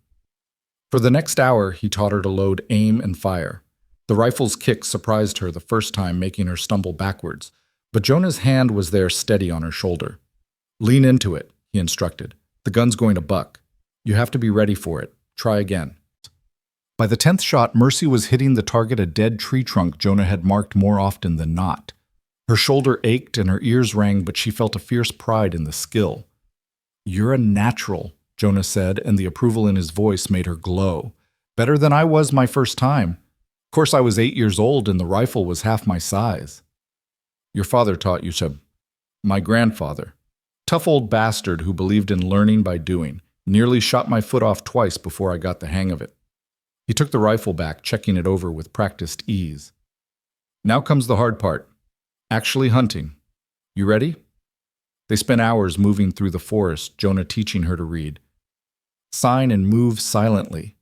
For the next hour, he taught her to load, aim, and fire. The rifle's kick surprised her the first time, making her stumble backwards, but Jonah's hand was there steady on her shoulder. Lean into it, he instructed. The gun's going to buck. You have to be ready for it. Try again. By the 10th shot, Mercy was hitting the target a dead tree trunk Jonah had marked more often than not. Her shoulder ached and her ears rang, but she felt a fierce pride in the skill. You're a natural, Jonah said, and the approval in his voice made her glow. Better than I was my first time. Of course, I was 8 years old and the rifle was half my size. Your father taught you, Shab. My grandfather. Tough old bastard who believed in learning by doing. Nearly shot my foot off twice before I got the hang of it. He took the rifle back, checking it over with practiced ease. Now comes the hard part. Actually hunting. You ready? They spent hours moving through the forest, Jonah teaching her to read. Sign and move silently.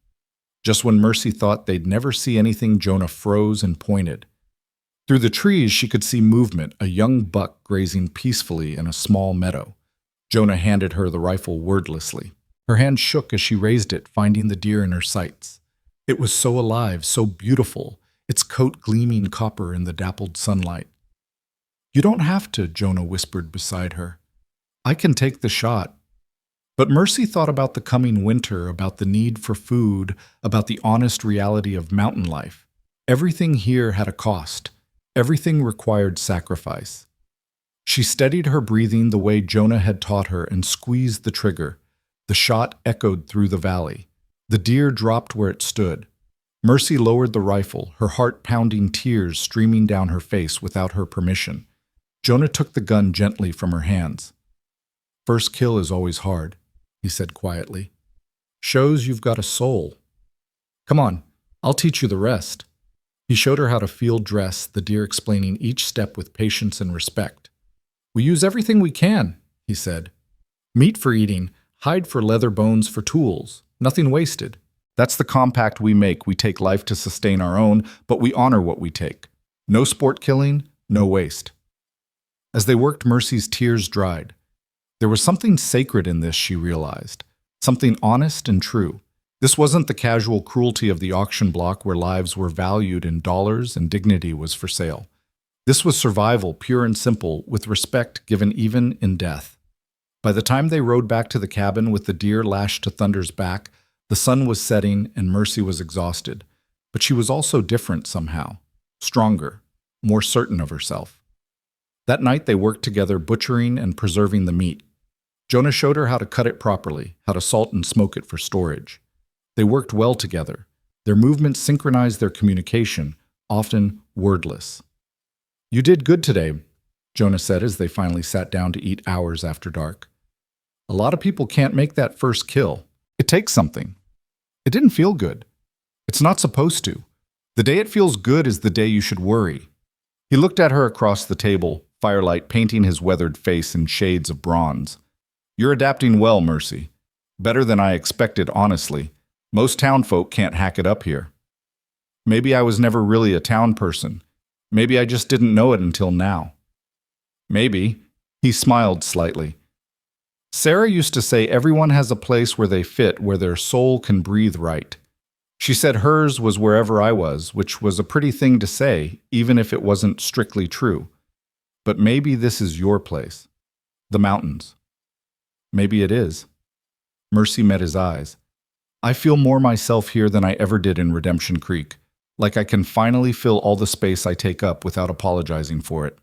Just when Mercy thought they'd never see anything, Jonah froze and pointed. Through the trees, she could see movement, a young buck grazing peacefully in a small meadow. Jonah handed her the rifle wordlessly. Her hand shook as she raised it, finding the deer in her sights. It was so alive, so beautiful, its coat gleaming copper in the dappled sunlight. You don't have to, Jonah whispered beside her. I can take the shot. But Mercy thought about the coming winter, about the need for food, about the honest reality of mountain life. Everything here had a cost. Everything required sacrifice. She steadied her breathing the way Jonah had taught her and squeezed the trigger. The shot echoed through the valley. The deer dropped where it stood. Mercy lowered the rifle, her heart pounding, tears streaming down her face without her permission. Jonah took the gun gently from her hands. First kill is always hard, he said quietly. Shows you've got a soul. Come on, I'll teach you the rest. He showed her how to field dress, the deer explaining each step with patience and respect. We use everything we can, he said. Meat for eating, hide for leather, bones for tools. Nothing wasted. That's the compact we make. We take life to sustain our own, but we honor what we take. No sport killing, no waste. As they worked, Mercy's tears dried. There was something sacred in this, she realized. Something honest and true. This wasn't the casual cruelty of the auction block where lives were valued in dollars and dignity was for sale. This was survival, pure and simple, with respect given even in death. By the time they rode back to the cabin with the deer lashed to Thunder's back, the sun was setting and Mercy was exhausted. But she was also different somehow. Stronger, more certain of herself. That night they worked together, butchering and preserving the meat. Jonah showed her how to cut it properly, how to salt and smoke it for storage. They worked well together. Their movements synchronized their communication, often wordless. You did good today, Jonah said as they finally sat down to eat hours after dark. A lot of people can't make that first kill. It takes something. It didn't feel good. It's not supposed to. The day it feels good is the day you should worry. He looked at her across the table, firelight painting his weathered face in shades of bronze. "You're adapting well, Mercy. Better than I expected, honestly. Most townfolk can't hack it up here." "Maybe I was never really a town person. Maybe I just didn't know it until now." "Maybe." He smiled slightly. "Sarah used to say everyone has a place where they fit, where their soul can breathe right. She said hers was wherever I was, which was a pretty thing to say, even if it wasn't strictly true. But maybe this is your place. The mountains." "Maybe it is." Mercy met his eyes. "I feel more myself here than I ever did in Redemption Creek, like I can finally fill all the space I take up without apologizing for it."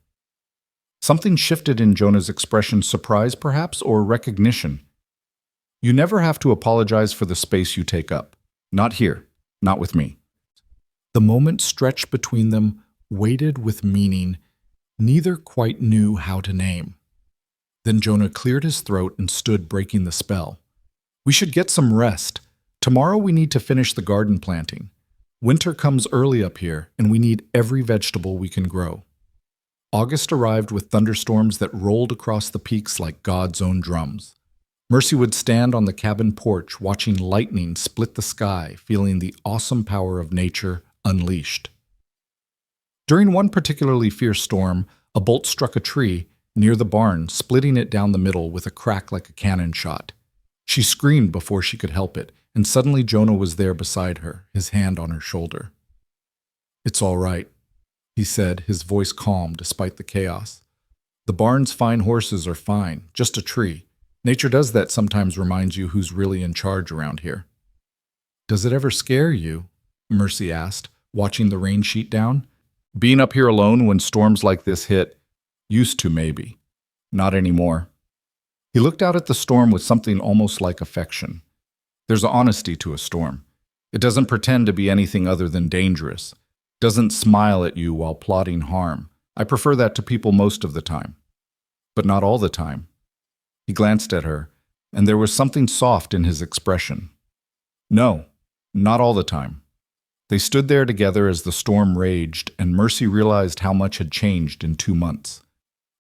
Something shifted in Jonah's expression, surprise perhaps, or recognition. "You never have to apologize for the space you take up. Not here. Not with me." The moment stretched between them, weighted with meaning neither quite knew how to name. Then Jonah cleared his throat and stood, breaking the spell. "We should get some rest. Tomorrow we need to finish the garden planting. Winter comes early up here, and we need every vegetable we can grow." August arrived with thunderstorms that rolled across the peaks like God's own drums. Mercy would stand on the cabin porch, watching lightning split the sky, feeling the awesome power of nature unleashed. During one particularly fierce storm, a bolt struck a tree near the barn, splitting it down the middle with a crack like a cannon shot. She screamed before she could help it, and suddenly Jonah was there beside her, his hand on her shoulder. "It's all right," he said, his voice calm despite the chaos. "The barn's fine horses are fine, just a tree. Nature does that sometimes, reminds you who's really in charge around here." "Does it ever scare you?" Mercy asked, watching the rain sheet down. "Being up here alone when storms like this hit? Used to, maybe. Not anymore." He looked out at the storm with something almost like affection. There's honesty to a storm. It doesn't pretend to be anything other than dangerous. Doesn't smile at you while plotting harm. I prefer that to people most of the time. But not all the time. He glanced at her, and there was something soft in his expression. "No, not all the time." They stood there together as the storm raged, and Mercy realized how much had changed in 2 months.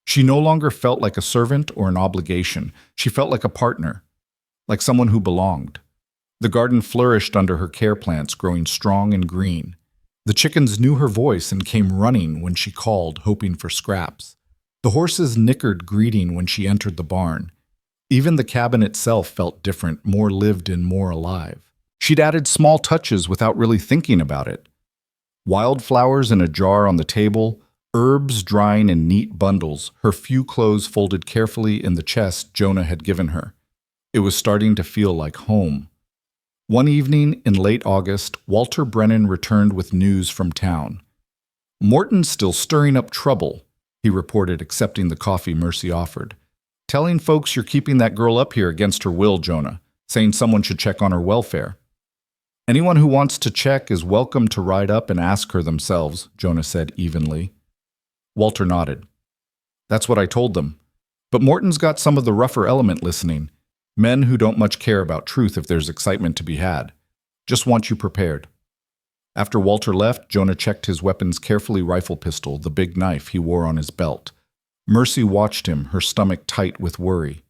She no longer felt like a servant or an obligation. She felt like a partner, like someone who belonged. The garden flourished under her care plants, growing strong and green. The chickens knew her voice and came running when she called, hoping for scraps. The horses nickered, greeting when she entered the barn. Even the cabin itself felt different, more lived in, more alive. She'd added small touches without really thinking about it. Wildflowers in a jar on the table, herbs drying in neat bundles, her few clothes folded carefully in the chest Jonah had given her. It was starting to feel like home. One evening in late August, Walter Brennan returned with news from town. "Morton's still stirring up trouble," he reported, accepting the coffee Mercy offered. "Telling folks you're keeping that girl up here against her will, Jonah, saying someone should check on her welfare." "Anyone who wants to check is welcome to ride up and ask her themselves," Jonah said evenly. Walter nodded. "That's what I told them. But Morton's got some of the rougher element listening. Men who don't much care about truth if there's excitement to be had. Just want you prepared." After Walter left, Jonah checked his weapon's carefully rifle pistol, the big knife he wore on his belt. Mercy watched him, her stomach tight with worry.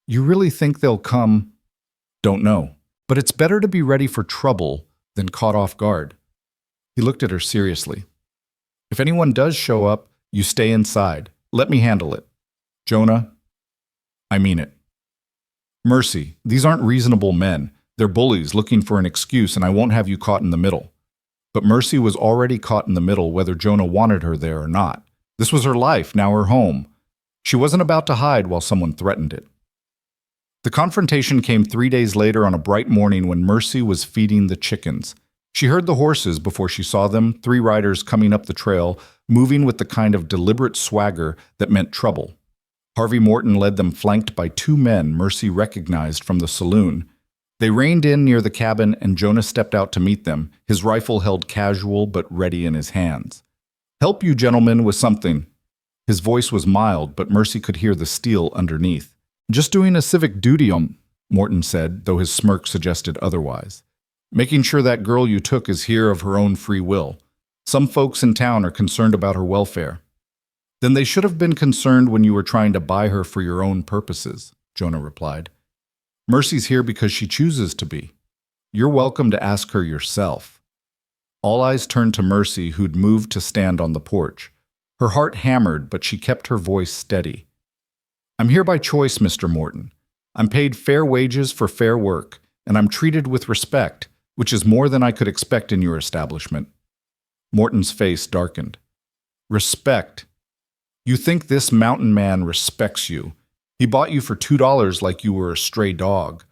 "You really think they'll come?" "Don't know. But it's better to be ready for trouble than caught off guard." He looked at her seriously. "If anyone does show up, you stay inside. Let me handle it." "Jonah, I mean it." "Mercy, these aren't reasonable men. They're bullies looking for an excuse, and I won't have you caught in the middle." But Mercy was already caught in the middle, whether Jonah wanted her there or not. This was her life, now her home. She wasn't about to hide while someone threatened it. The confrontation came 3 days later on a bright morning when Mercy was feeding the chickens. She heard the horses before she saw them, 3 riders coming up the trail, moving with the kind of deliberate swagger that meant trouble. Harvey Morton led them, flanked by 2 men Mercy recognized from the saloon. They reined in near the cabin, and Jonah stepped out to meet them, his rifle held casual but ready in his hands. "Help you gentlemen with something." His voice was mild, but Mercy could hear the steel underneath. "Just doing a civic duty, Morton said, though his smirk suggested otherwise. "Making sure that girl you took is here of her own free will. Some folks in town are concerned about her welfare." Then they should have been concerned when you were trying to buy her for your own purposes, Jonah replied. Mercy's here because she chooses to be. You're welcome to ask her yourself. All eyes turned to Mercy, who'd moved to stand on the porch. Her heart hammered, but she kept her voice steady. I'm here by choice, Mr. Morton. I'm paid fair wages for fair work, and I'm treated with respect, which is more than I could expect in your establishment. Morton's face darkened. Respect? You think this mountain man respects you? He bought you for $2 like you were a stray dog.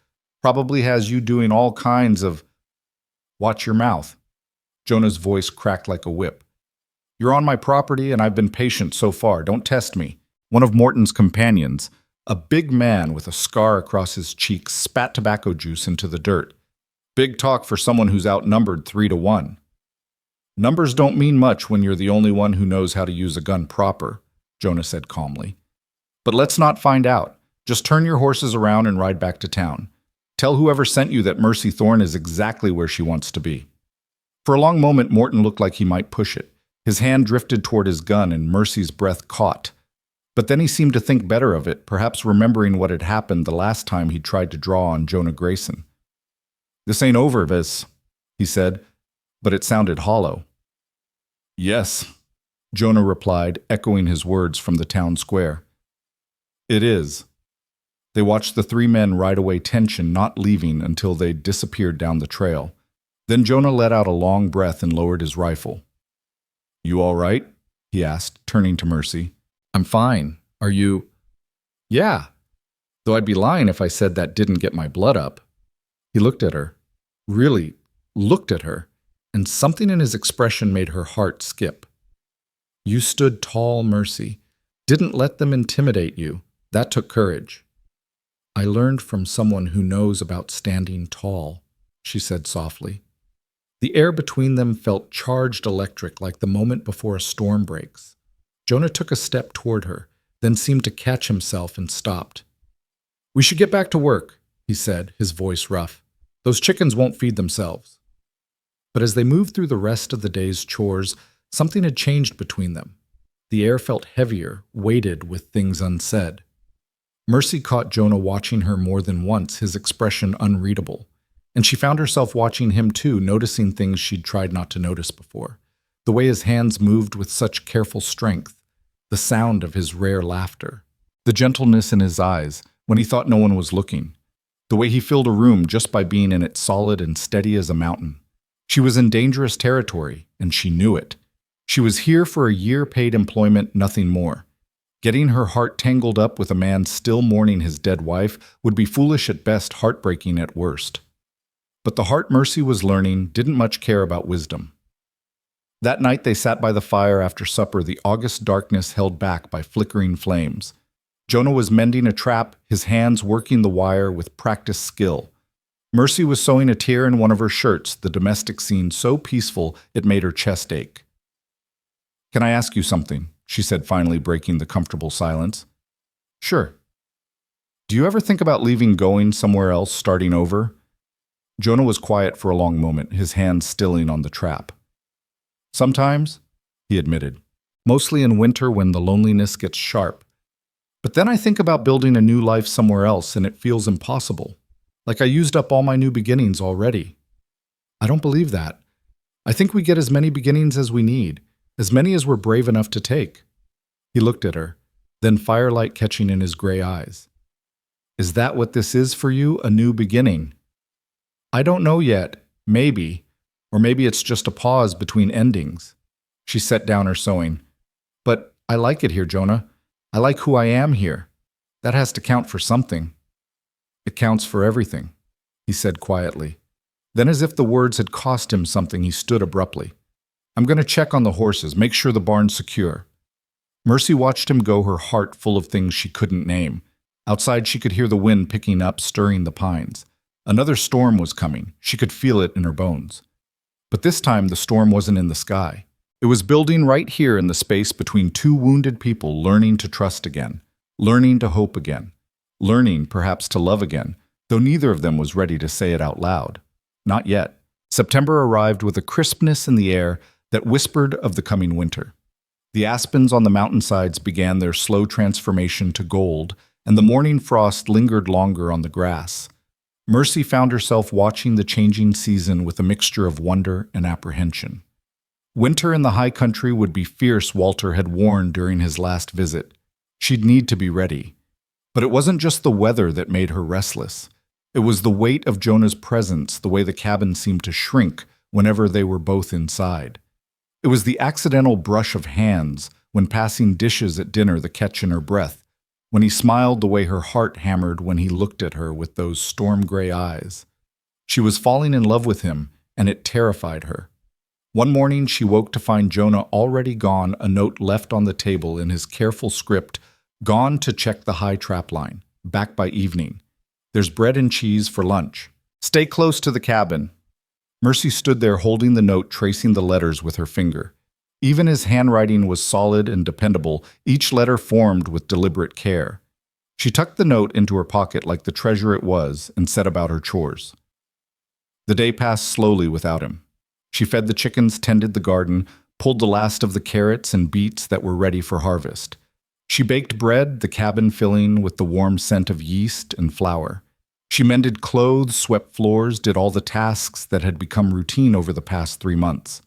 Probably has you doing all kinds of... Watch your mouth. Jonah's voice cracked like a whip. You're on my property and I've been patient so far. Don't test me. One of Morton's companions, a big man with a scar across his cheek, spat tobacco juice into the dirt. Big talk for someone who's outnumbered 3-1. Numbers don't mean much when you're the only one who knows how to use a gun proper, Jonah said calmly. But let's not find out. Just turn your horses around and ride back to town. Tell whoever sent you that Mercy Thorne is exactly where she wants to be. For a long moment, Morton looked like he might push it. His hand drifted toward his gun and Mercy's breath caught. But then he seemed to think better of it, perhaps remembering what had happened the last time he tried to draw on Jonah Grayson. This ain't over, Vis, he said, but it sounded hollow. Yes, Jonah replied, echoing his words from the town square. It is. They watched the three men ride away, tension not leaving until they disappeared down the trail. Then Jonah let out a long breath and lowered his rifle. You all right? He asked, turning to Mercy. I'm fine. Are you? Yeah. Though I'd be lying if I said that didn't get my blood up. He looked at her. Really looked at her. And something in his expression made her heart skip. You stood tall, Mercy. Didn't let them intimidate you. That took courage. I learned from someone who knows about standing tall, she said softly. The air between them felt charged electric like the moment before a storm breaks. Jonah took a step toward her, then seemed to catch himself and stopped. We should get back to work, he said, his voice rough. Those chickens won't feed themselves. But as they moved through the rest of the day's chores, something had changed between them. The air felt heavier, weighted with things unsaid. Mercy caught Jonah watching her more than once, his expression unreadable. And she found herself watching him too, noticing things she'd tried not to notice before. The way his hands moved with such careful strength, the sound of his rare laughter, the gentleness in his eyes when he thought no one was looking, the way he filled a room just by being in it solid and steady as a mountain. She was in dangerous territory, and she knew it. She was here for a year paid employment, nothing more. Getting her heart tangled up with a man still mourning his dead wife would be foolish at best, heartbreaking at worst. But the heart Mercy was learning didn't much care about wisdom. That night they sat by the fire after supper, the August darkness held back by flickering flames. Jonah was mending a trap, his hands working the wire with practiced skill. Mercy was sewing a tear in one of her shirts, the domestic scene so peaceful it made her chest ache. Can I ask you something? She said, finally breaking the comfortable silence. Sure. Do you ever think about leaving, going somewhere else, starting over? Jonah was quiet for a long moment, his hands stilling on the trap. Sometimes, he admitted, mostly in winter when the loneliness gets sharp. But then I think about building a new life somewhere else and it feels impossible, like I used up all my new beginnings already. I don't believe that. I think we get as many beginnings as we need, as many as we're brave enough to take. He looked at her, then firelight catching in his gray eyes. Is that what this is for you, a new beginning? I don't know yet, maybe, or maybe it's just a pause between endings. She set down her sewing. But I like it here, Jonah. I like who I am here. That has to count for something. It counts for everything, he said quietly. Then, as if the words had cost him something, he stood abruptly. I'm going to check on the horses, make sure the barn's secure. Mercy watched him go, her heart full of things she couldn't name. Outside she could hear the wind picking up, stirring the pines. Another storm was coming. She could feel it in her bones. But this time the storm wasn't in the sky. It was building right here in the space between two wounded people, learning to trust again, learning to hope again, learning perhaps to love again, though neither of them was ready to say it out loud. Not yet. September arrived with a crispness in the air that whispered of the coming winter. The aspens on the mountainsides began their slow transformation to gold, and the morning frost lingered longer on the grass. Mercy found herself watching the changing season with a mixture of wonder and apprehension. Winter in the high country would be fierce, Walter had warned during his last visit. She'd need to be ready. But it wasn't just the weather that made her restless. It was the weight of Jonah's presence, the way the cabin seemed to shrink whenever they were both inside. It was the accidental brush of hands when passing dishes at dinner, the catch in her breath, when he smiled, the way her heart hammered when he looked at her with those storm-gray eyes. She was falling in love with him, and it terrified her. One morning she woke to find Jonah already gone, a note left on the table in his careful script, gone to check the high trap line, back by evening. There's bread and cheese for lunch. Stay close to the cabin. Mercy stood there holding the note, tracing the letters with her finger. Even his handwriting was solid and dependable, each letter formed with deliberate care. She tucked the note into her pocket like the treasure it was and set about her chores. The day passed slowly without him. She fed the chickens, tended the garden, pulled the last of the carrots and beets that were ready for harvest. She baked bread, the cabin filling with the warm scent of yeast and flour. She mended clothes, swept floors, did all the tasks that had become routine over the past 3 months.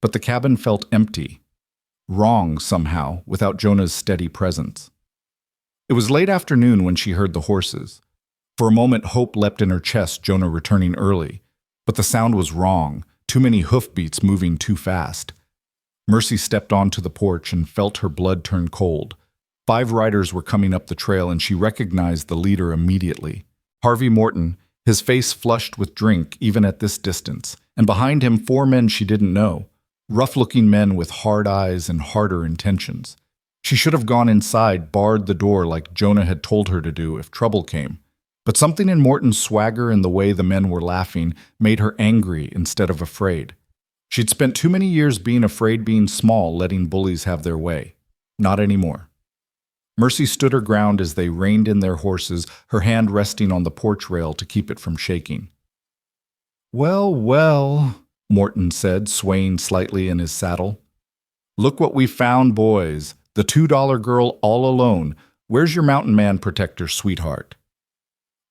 But the cabin felt empty, wrong somehow, without Jonah's steady presence. It was late afternoon when she heard the horses. For a moment, hope leapt in her chest, Jonah returning early. But the sound was wrong, too many hoofbeats moving too fast. Mercy stepped onto the porch and felt her blood turn cold. 5 riders were coming up the trail, and she recognized the leader immediately. Harvey Morton, his face flushed with drink even at this distance, and behind him 4 men she didn't know, rough-looking men with hard eyes and harder intentions. She should have gone inside, barred the door like Jonah had told her to do if trouble came. But something in Morton's swagger and the way the men were laughing made her angry instead of afraid. She'd spent too many years being afraid, being small, letting bullies have their way. Not anymore. Mercy stood her ground as they reined in their horses, her hand resting on the porch rail to keep it from shaking. "Well, well," Morton said, swaying slightly in his saddle. "Look what we found, boys. The $2 girl all alone. Where's your mountain man protector, sweetheart?"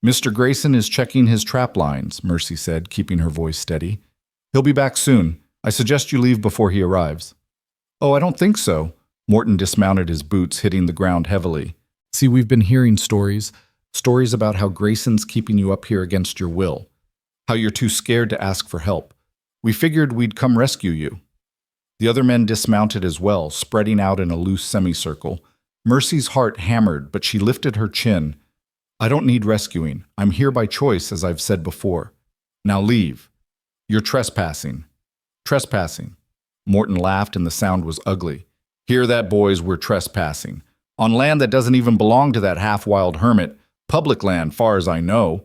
"Mr. Grayson is checking his trap lines," Mercy said, keeping her voice steady. "He'll be back soon. I suggest you leave before he arrives." "Oh, I don't think so." Morton dismounted, his boots hitting the ground heavily. "See, we've been hearing stories about how Grayson's keeping you up here against your will, how you're too scared to ask for help. We figured we'd come rescue you." The other men dismounted as well, spreading out in a loose semicircle. Mercy's heart hammered, but she lifted her chin. "I don't need rescuing. I'm here by choice, as I've said before. Now leave. You're trespassing." "Trespassing." Morton laughed, and the sound was ugly. "Hear that, boys? We're trespassing. On land that doesn't even belong to that half-wild hermit. Public land, far as I know."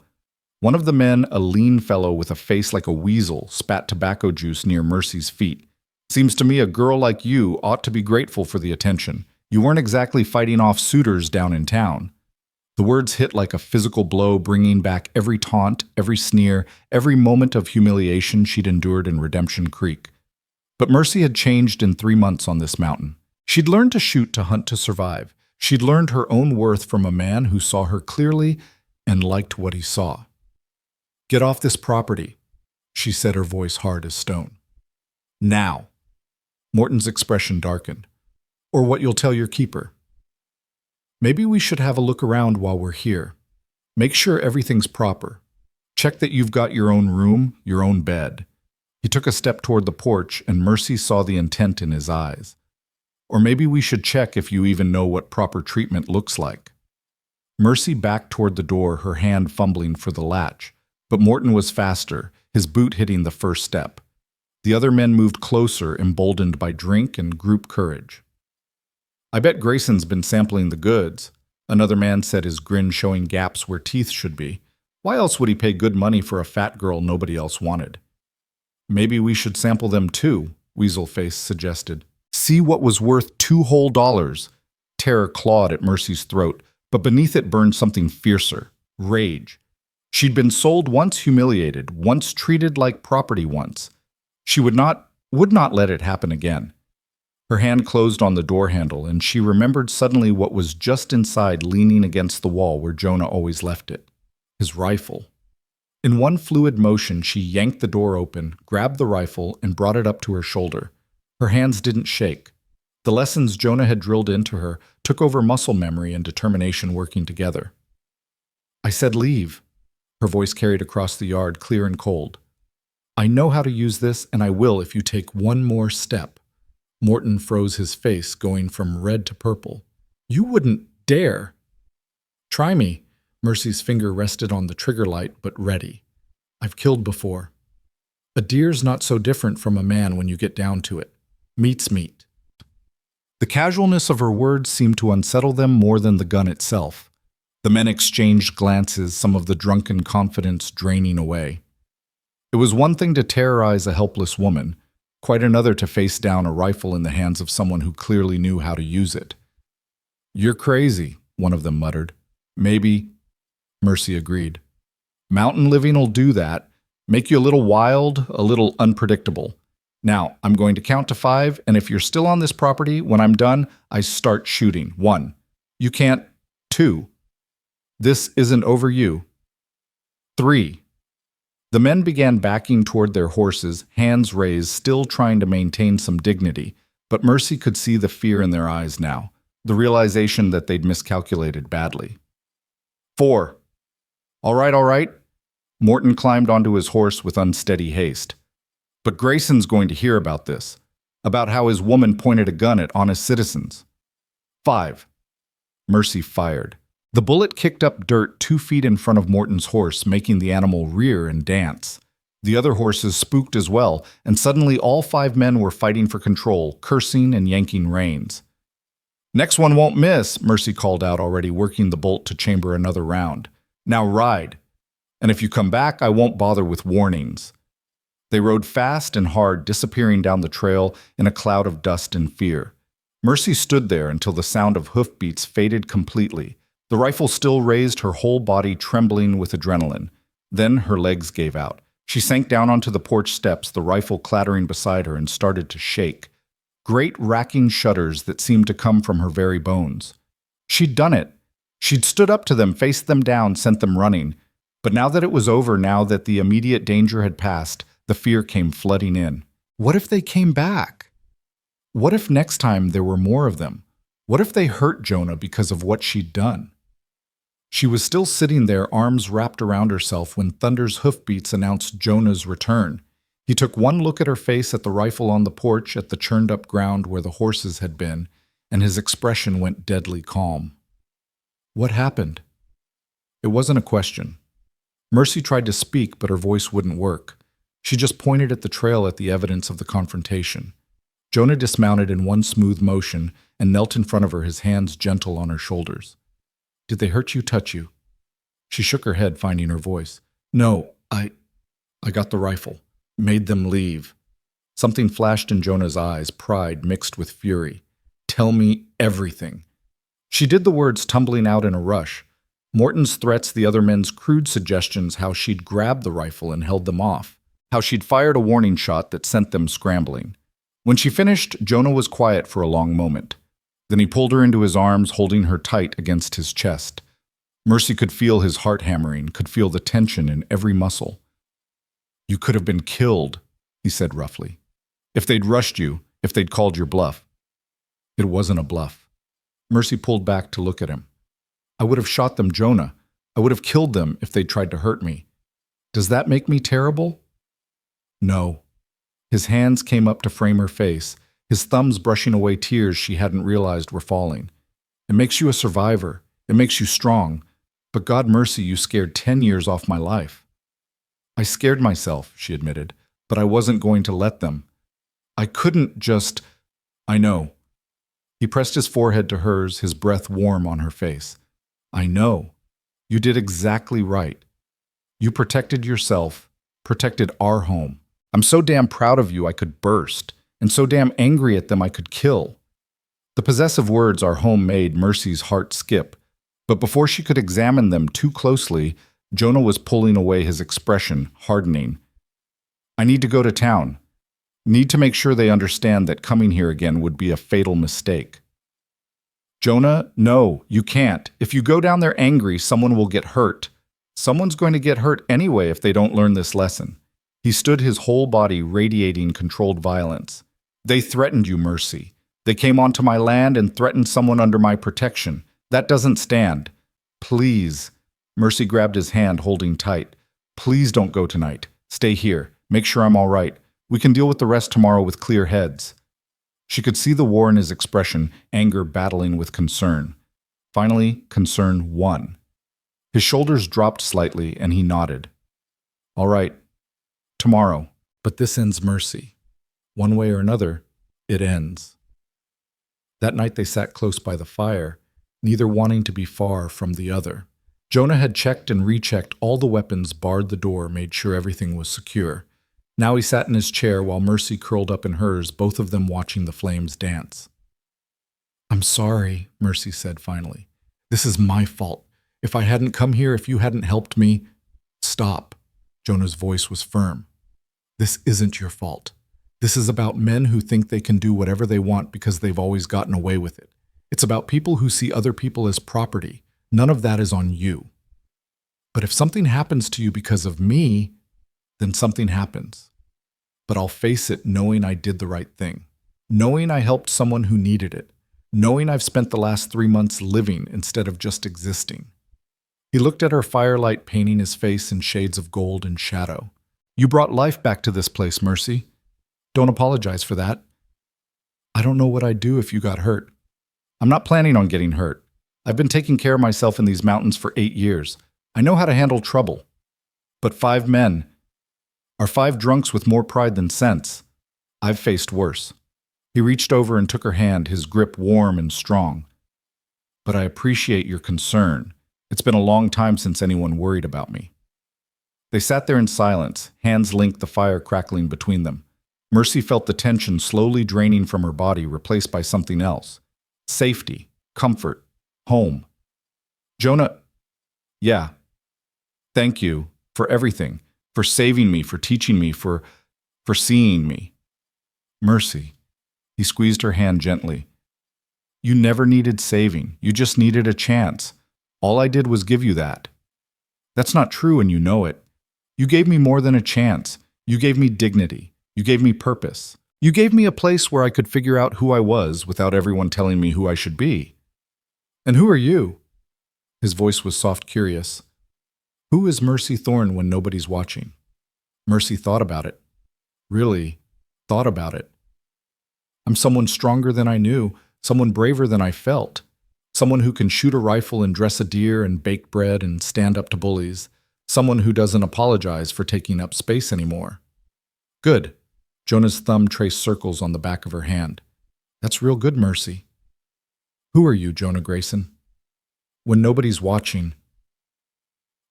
One of the men, a lean fellow with a face like a weasel, spat tobacco juice near Mercy's feet. "Seems to me a girl like you ought to be grateful for the attention. You weren't exactly fighting off suitors down in town." The words hit like a physical blow, bringing back every taunt, every sneer, every moment of humiliation she'd endured in Redemption Creek. But Mercy had changed in 3 months on this mountain. She'd learned to shoot, to hunt, to survive. She'd learned her own worth from a man who saw her clearly and liked what he saw. "Get off this property," she said, her voice hard as stone. "Now." Morton's expression darkened. "Or what you'll tell your keeper." "Maybe we should have a look around while we're here. Make sure everything's proper. Check that you've got your own room, your own bed." He took a step toward the porch, and Mercy saw the intent in his eyes. "Or maybe we should check if you even know what proper treatment looks like." Mercy backed toward the door, her hand fumbling for the latch. But Morton was faster, his boot hitting the first step. The other men moved closer, emboldened by drink and group courage. "I bet Grayson's been sampling the goods," another man said, his grin showing gaps where teeth should be. "Why else would he pay good money for a fat girl nobody else wanted?" "Maybe we should sample them too," Weaselface suggested. "See what was worth $2 whole." Terror clawed at Mercy's throat, but beneath it burned something fiercer, rage. She'd been sold once, humiliated, once treated like property once. She would not let it happen again. Her hand closed on the door handle, and she remembered suddenly what was just inside, leaning against the wall where Jonah always left it. His rifle. In one fluid motion, she yanked the door open, grabbed the rifle, and brought it up to her shoulder. Her hands didn't shake. The lessons Jonah had drilled into her took over muscle memory and determination working together. "I said leave." Her voice carried across the yard, clear and cold. "I know how to use this, and I will if you take one more step." Morton froze his face, going from red to purple. "You wouldn't dare." "Try me." Mercy's finger rested on the trigger light, but ready. "I've killed before. A deer's not so different from a man when you get down to it. Meat's meat." The casualness of her words seemed to unsettle them more than the gun itself. The men exchanged glances, some of the drunken confidence draining away. It was one thing to terrorize a helpless woman, quite another to face down a rifle in the hands of someone who clearly knew how to use it. "You're crazy," one of them muttered. "Maybe," Mercy agreed. "Mountain living'll do that. Make you a little wild, a little unpredictable. Now, I'm going to count to 5, and if you're still on this property, when I'm done, I start shooting. 1. You can't. 2. This isn't over you. 3. The men began backing toward their horses, hands raised, still trying to maintain some dignity, but Mercy could see the fear in their eyes now, the realization that they'd miscalculated badly. 4. All right. Morton climbed onto his horse with unsteady haste. "But Grayson's going to hear about this, about how his woman pointed a gun at honest citizens." 5. Mercy fired. The bullet kicked up dirt 2 feet in front of Morton's horse, making the animal rear and dance. The other horses spooked as well, and suddenly all 5 men were fighting for control, cursing and yanking reins. "Next one won't miss," Mercy called out, already working the bolt to chamber another round. "Now ride. And if you come back, I won't bother with warnings." They rode fast and hard, disappearing down the trail in a cloud of dust and fear. Mercy stood there until the sound of hoofbeats faded completely. The rifle still raised, her whole body trembling with adrenaline. Then her legs gave out. She sank down onto the porch steps, the rifle clattering beside her, and started to shake. Great racking shudders that seemed to come from her very bones. She'd done it. She'd stood up to them, faced them down, sent them running. But now that it was over, now that the immediate danger had passed, the fear came flooding in. What if they came back? What if next time there were more of them? What if they hurt Jonah because of what she'd done? She was still sitting there, arms wrapped around herself, when Thunder's hoofbeats announced Jonah's return. He took one look at her face, at the rifle on the porch, at the churned-up ground where the horses had been, and his expression went deadly calm. What happened? It wasn't a question. Mercy tried to speak, but her voice wouldn't work. She just pointed at the trail, at the evidence of the confrontation. Jonah dismounted in one smooth motion and knelt in front of her, his hands gentle on her shoulders. "Did they hurt you, touch you?" She shook her head, finding her voice. "No, I got the rifle. Made them leave." Something flashed in Jonah's eyes, pride mixed with fury. "Tell me everything." She did the words tumbling out in a rush. Morton's threats, the other men's crude suggestions, how she'd grabbed the rifle and held them off, how she'd fired a warning shot that sent them scrambling. When she finished, Jonah was quiet for a long moment. Then he pulled her into his arms, holding her tight against his chest. Mercy could feel his heart hammering, could feel the tension in every muscle. "You could have been killed," he said roughly. "If they'd rushed you, if they'd called your bluff." It wasn't a bluff. Mercy pulled back to look at him. "I would have shot them, Jonah. I would have killed them if they'd tried to hurt me. Does that make me terrible?" "No." His hands came up to frame her face, his thumbs brushing away tears she hadn't realized were falling. "It makes you a survivor. It makes you strong. But God mercy, you scared 10 years off my life." "I scared myself," she admitted, "but I wasn't going to let them. I couldn't just—" "I know." He pressed his forehead to hers, his breath warm on her face. "I know. You did exactly right. You protected yourself, protected our home. I'm so damn proud of you I could burst, and so damn angry at them I could kill." The possessive words "our home" made Mercy's heart skip, but before she could examine them too closely, Jonah was pulling away, his expression hardening. "I need to go to town. Need to make sure they understand that coming here again would be a fatal mistake. Jonah, no, you can't. If you go down there angry, someone will get hurt. Someone's going to get hurt anyway if they don't learn this lesson. He stood, his whole body radiating controlled violence. They threatened you, Mercy. They came onto my land and threatened someone under my protection. That doesn't stand. Please. Mercy grabbed his hand, holding tight. Please don't go tonight. Stay here. Make sure I'm all right. We can deal with the rest tomorrow with clear heads. She could see the war in his expression, anger battling with concern. Finally, concern won. His shoulders dropped slightly, and he nodded. All right. Tomorrow. But this ends, Mercy. One way or another, it ends. That night they sat close by the fire, neither wanting to be far from the other. Jonah had checked and rechecked all the weapons, barred the door, made sure everything was secure. Now he sat in his chair while Mercy curled up in hers, both of them watching the flames dance. I'm sorry, Mercy said finally. This is my fault. If I hadn't come here, if you hadn't helped me... Stop. Jonah's voice was firm. This isn't your fault. This is about men who think they can do whatever they want because they've always gotten away with it. It's about people who see other people as property. None of that is on you. But if something happens to you because of me, then something happens. But I'll face it knowing I did the right thing, knowing I helped someone who needed it, knowing I've spent the last 3 months living instead of just existing. He looked at her firelight, painting his face in shades of gold and shadow. You brought life back to this place, Mercy. Don't apologize for that. I don't know what I'd do if you got hurt. I'm not planning on getting hurt. I've been taking care of myself in these mountains for 8 years. I know how to handle trouble. But 5 men are 5 drunks with more pride than sense. I've faced worse. He reached over and took her hand, his grip warm and strong. But I appreciate your concern. It's been a long time since anyone worried about me. They sat there in silence, hands linked, the fire crackling between them. Mercy felt the tension slowly draining from her body, replaced by something else. Safety, comfort, home. Jonah, yeah. Thank you for everything, for saving me, for teaching me, for seeing me. Mercy. He squeezed her hand gently. You never needed saving. You just needed a chance. All I did was give you that. That's not true, and you know it. You gave me more than a chance. You gave me dignity. You gave me purpose. You gave me a place where I could figure out who I was without everyone telling me who I should be. And who are you? His voice was soft, curious. Who is Mercy Thorne when nobody's watching? Mercy thought about it. Really thought about it. I'm someone stronger than I knew, someone braver than I felt. Someone who can shoot a rifle and dress a deer and bake bread and stand up to bullies. Someone who doesn't apologize for taking up space anymore. Good. Jonah's thumb traced circles on the back of her hand. That's real good, Mercy. Who are you, Jonah Grayson? When nobody's watching.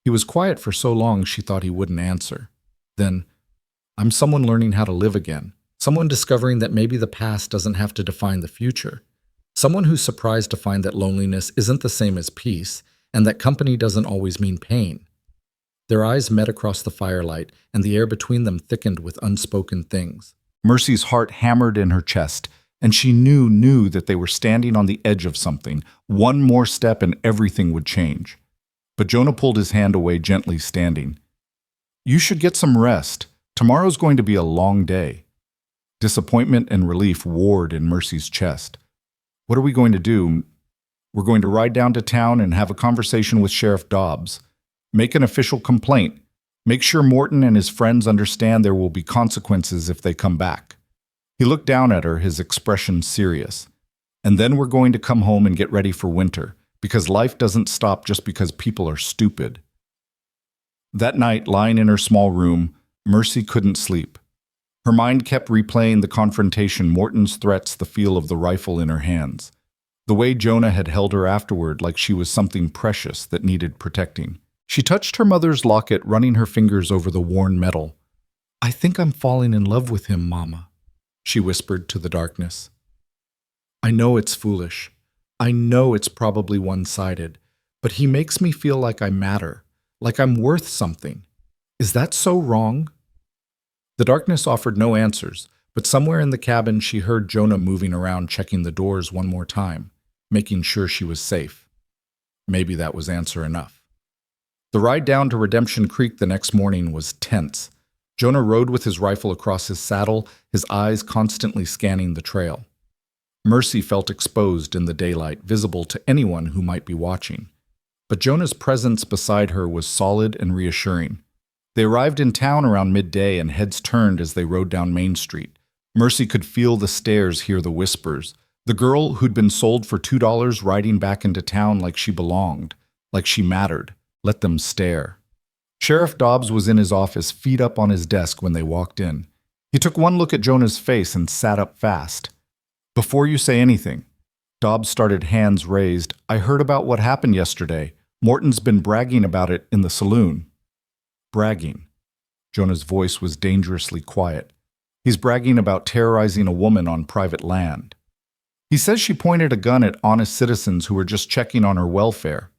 He was quiet for so long she thought he wouldn't answer. Then, I'm someone learning how to live again. Someone discovering that maybe the past doesn't have to define the future. Someone who's surprised to find that loneliness isn't the same as peace, and that company doesn't always mean pain. Their eyes met across the firelight, and the air between them thickened with unspoken things. Mercy's heart hammered in her chest, and she knew that they were standing on the edge of something. One more step and everything would change. But Jonah pulled his hand away, gently, standing. You should get some rest. Tomorrow's going to be a long day. Disappointment and relief warred in Mercy's chest. What are we going to do? We're going to ride down to town and have a conversation with Sheriff Dobbs. Make an official complaint. Make sure Morton and his friends understand there will be consequences if they come back. He looked down at her, his expression serious. And then we're going to come home and get ready for winter, because life doesn't stop just because people are stupid. That night, lying in her small room, Mercy couldn't sleep. Her mind kept replaying the confrontation, Morton's threats, the feel of the rifle in her hands. The way Jonah had held her afterward, like she was something precious that needed protecting. She touched her mother's locket, running her fingers over the worn metal. I think I'm falling in love with him, Mama, she whispered to the darkness. I know it's foolish. I know it's probably one-sided, but he makes me feel like I matter, like I'm worth something. Is that so wrong? The darkness offered no answers, But somewhere in the cabin, she heard Jonah moving around, checking the doors one more time, making sure she was safe. Maybe that was answer enough. The ride down to Redemption Creek the next morning was tense. Jonah rode with his rifle across his saddle, his eyes constantly scanning the trail. Mercy felt exposed in the daylight, visible to anyone who might be watching. But Jonah's presence beside her was solid and reassuring. They arrived in town around midday and heads turned as they rode down Main Street. Mercy could feel the stares, hear the whispers. The girl who'd been sold for $2 riding back into town like she belonged, like she mattered. Let them stare. Sheriff Dobbs was in his office, feet up on his desk when they walked in. He took one look at Jonah's face and sat up fast. "Before you say anything," Dobbs started, hands raised, "I heard about what happened yesterday. Morton's been bragging about it in the saloon." Bragging. Jonah's voice was dangerously quiet. He's bragging about terrorizing a woman on private land. He says she pointed a gun at honest citizens who were just checking on her welfare.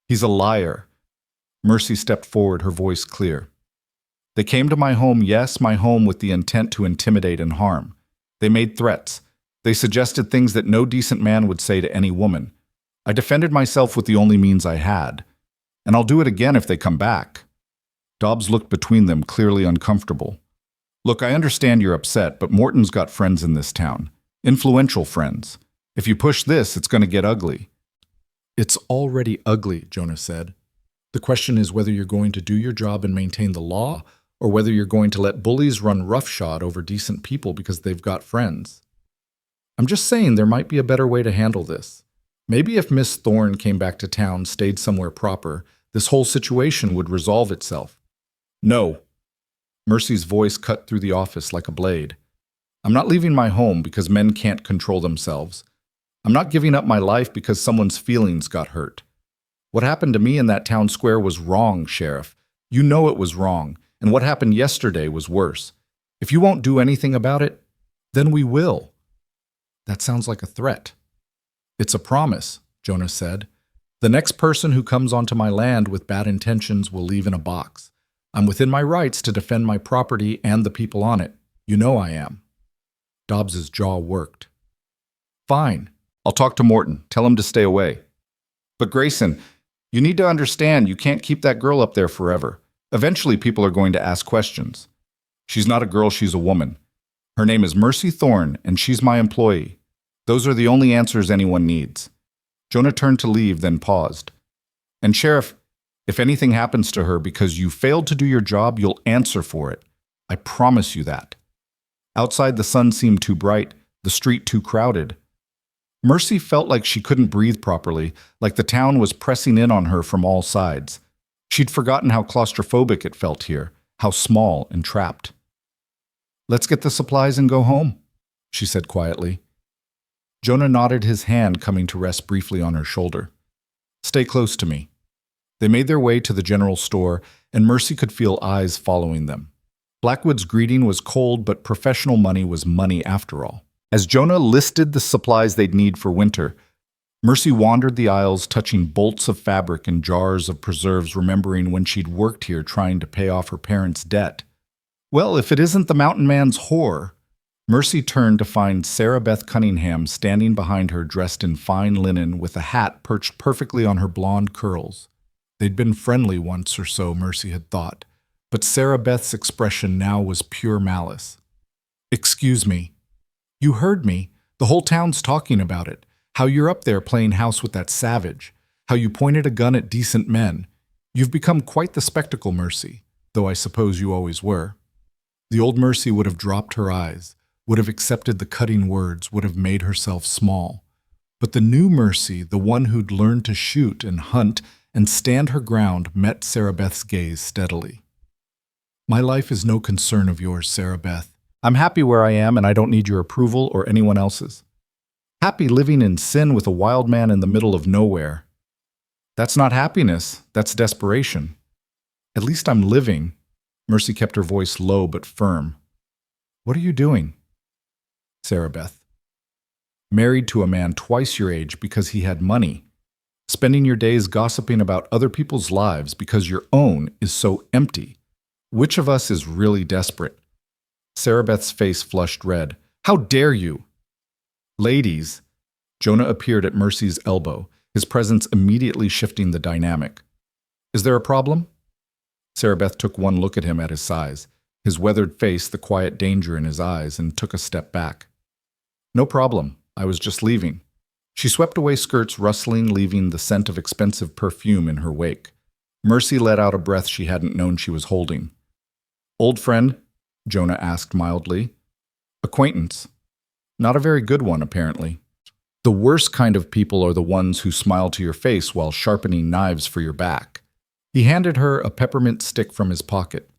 He's a liar. Mercy stepped forward, her voice clear. "They came to my home, yes, my home, with the intent to intimidate and harm. They made threats. They suggested things that no decent man would say to any woman. I defended myself with the only means I had. And I'll do it again if they come back." Dobbs looked between them, clearly uncomfortable. "Look, I understand you're upset, but Morton's got friends in this town. Influential friends. If you push this, it's going to get ugly." "It's already ugly," Jonah said. "The question is whether you're going to do your job and maintain the law, or whether you're going to let bullies run roughshod over decent people because they've got friends. I'm just saying there might be a better way to handle this. Maybe if Miss Thorne came back to town, stayed somewhere proper, this whole situation would resolve itself." "No." Mercy's voice cut through the office like a blade. "I'm not leaving my home because men can't control themselves. I'm not giving up my life because someone's feelings got hurt. What happened to me in that town square was wrong, Sheriff. You know it was wrong, and what happened yesterday was worse. If you won't do anything about it, then we will." "That sounds like a threat." "It's a promise," Jonah said. "The next person who comes onto my land with bad intentions will leave in a box. I'm within my rights to defend my property and the people on it. You know I am." Dobbs's jaw worked. "Fine. I'll talk to Morton. Tell him to stay away. But Grayson, you need to understand you can't keep that girl up there forever. Eventually people are going to ask questions. She's not a girl, she's a woman. Her name is Mercy Thorne, and she's my employee. Those are the only answers anyone needs." Jonah turned to leave, then paused. "And Sheriff, if anything happens to her because you failed to do your job, you'll answer for it. I promise you that." Outside, the sun seemed too bright, the street too crowded. Mercy felt like she couldn't breathe properly, like the town was pressing in on her from all sides. She'd forgotten how claustrophobic it felt here, how small and trapped. "Let's get the supplies and go home," she said quietly. Jonah nodded, his hand coming to rest briefly on her shoulder. "Stay close to me." They made their way to the general store, and Mercy could feel eyes following them. Blackwood's greeting was cold, but professional money was money after all. As Jonah listed the supplies they'd need for winter, Mercy wandered the aisles, touching bolts of fabric and jars of preserves, remembering when she'd worked here trying to pay off her parents' debt. Well, if it isn't the mountain man's whore. Mercy turned to find Sarah Beth Cunningham standing behind her, dressed in fine linen with a hat perched perfectly on her blonde curls. They'd been friendly once or so, Mercy had thought, but Sarah Beth's expression now was pure malice. "Excuse me. You heard me. The whole town's talking about it. How you're up there playing house with that savage. How you pointed a gun at decent men. You've become quite the spectacle, Mercy, though I suppose you always were." The old Mercy would have dropped her eyes, would have accepted the cutting words, would have made herself small. But the new Mercy, the one who'd learned to shoot and hunt and stand her ground, met Sarah Beth's gaze steadily. "My life is no concern of yours, Sarah Beth. I'm happy where I am, and I don't need your approval or anyone else's. Happy living in sin with a wild man in the middle of nowhere. That's not happiness, that's desperation. At least I'm living." Mercy kept her voice low but firm. "What are you doing?" "Sarah Beth. Married to a man twice your age because he had money. Spending your days gossiping about other people's lives because your own is so empty. Which of us is really desperate? Sarah Beth's face flushed red. How dare you? Ladies, Jonah appeared at Mercy's elbow, his presence immediately shifting the dynamic. Is there a problem? Sarah Beth took one look at him at his size, his weathered face, the quiet danger in his eyes, and took a step back. No problem. I was just leaving. She swept away skirts rustling, leaving the scent of expensive perfume in her wake. Mercy let out a breath she hadn't known she was holding. Old friend? Jonah asked mildly. Acquaintance. Not a very good one, apparently. The worst kind of people are the ones who smile to your face while sharpening knives for your back. He handed her a peppermint stick from his pocket.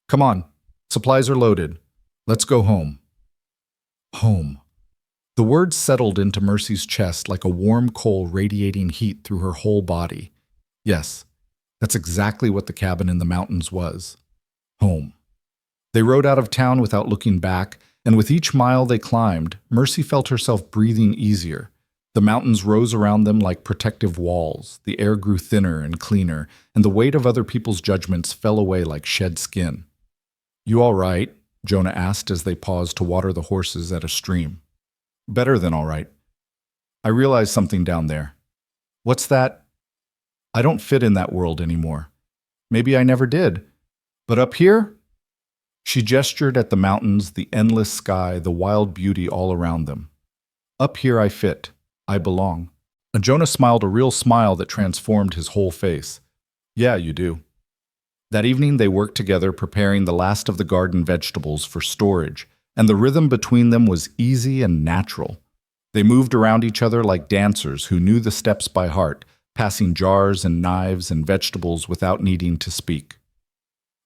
Come on, supplies are loaded. Let's go home. Home. The words settled into Mercy's chest like a warm coal radiating heat through her whole body. Yes, that's exactly what the cabin in the mountains was. Home. They rode out of town without looking back, and with each mile they climbed, Mercy felt herself breathing easier. The mountains rose around them like protective walls, the air grew thinner and cleaner, and the weight of other people's judgments fell away like shed skin. You all right? Jonah asked as they paused to water the horses at a stream. Better than all right. I realized something down there. What's that? I don't fit in that world anymore. Maybe I never did. But up here? She gestured at the mountains, the endless sky, the wild beauty all around them. Up here I fit. I belong. And Jonah smiled a real smile that transformed his whole face. Yeah, you do. That evening they worked together preparing the last of the garden vegetables for storage, and the rhythm between them was easy and natural. They moved around each other like dancers who knew the steps by heart, passing jars and knives and vegetables without needing to speak.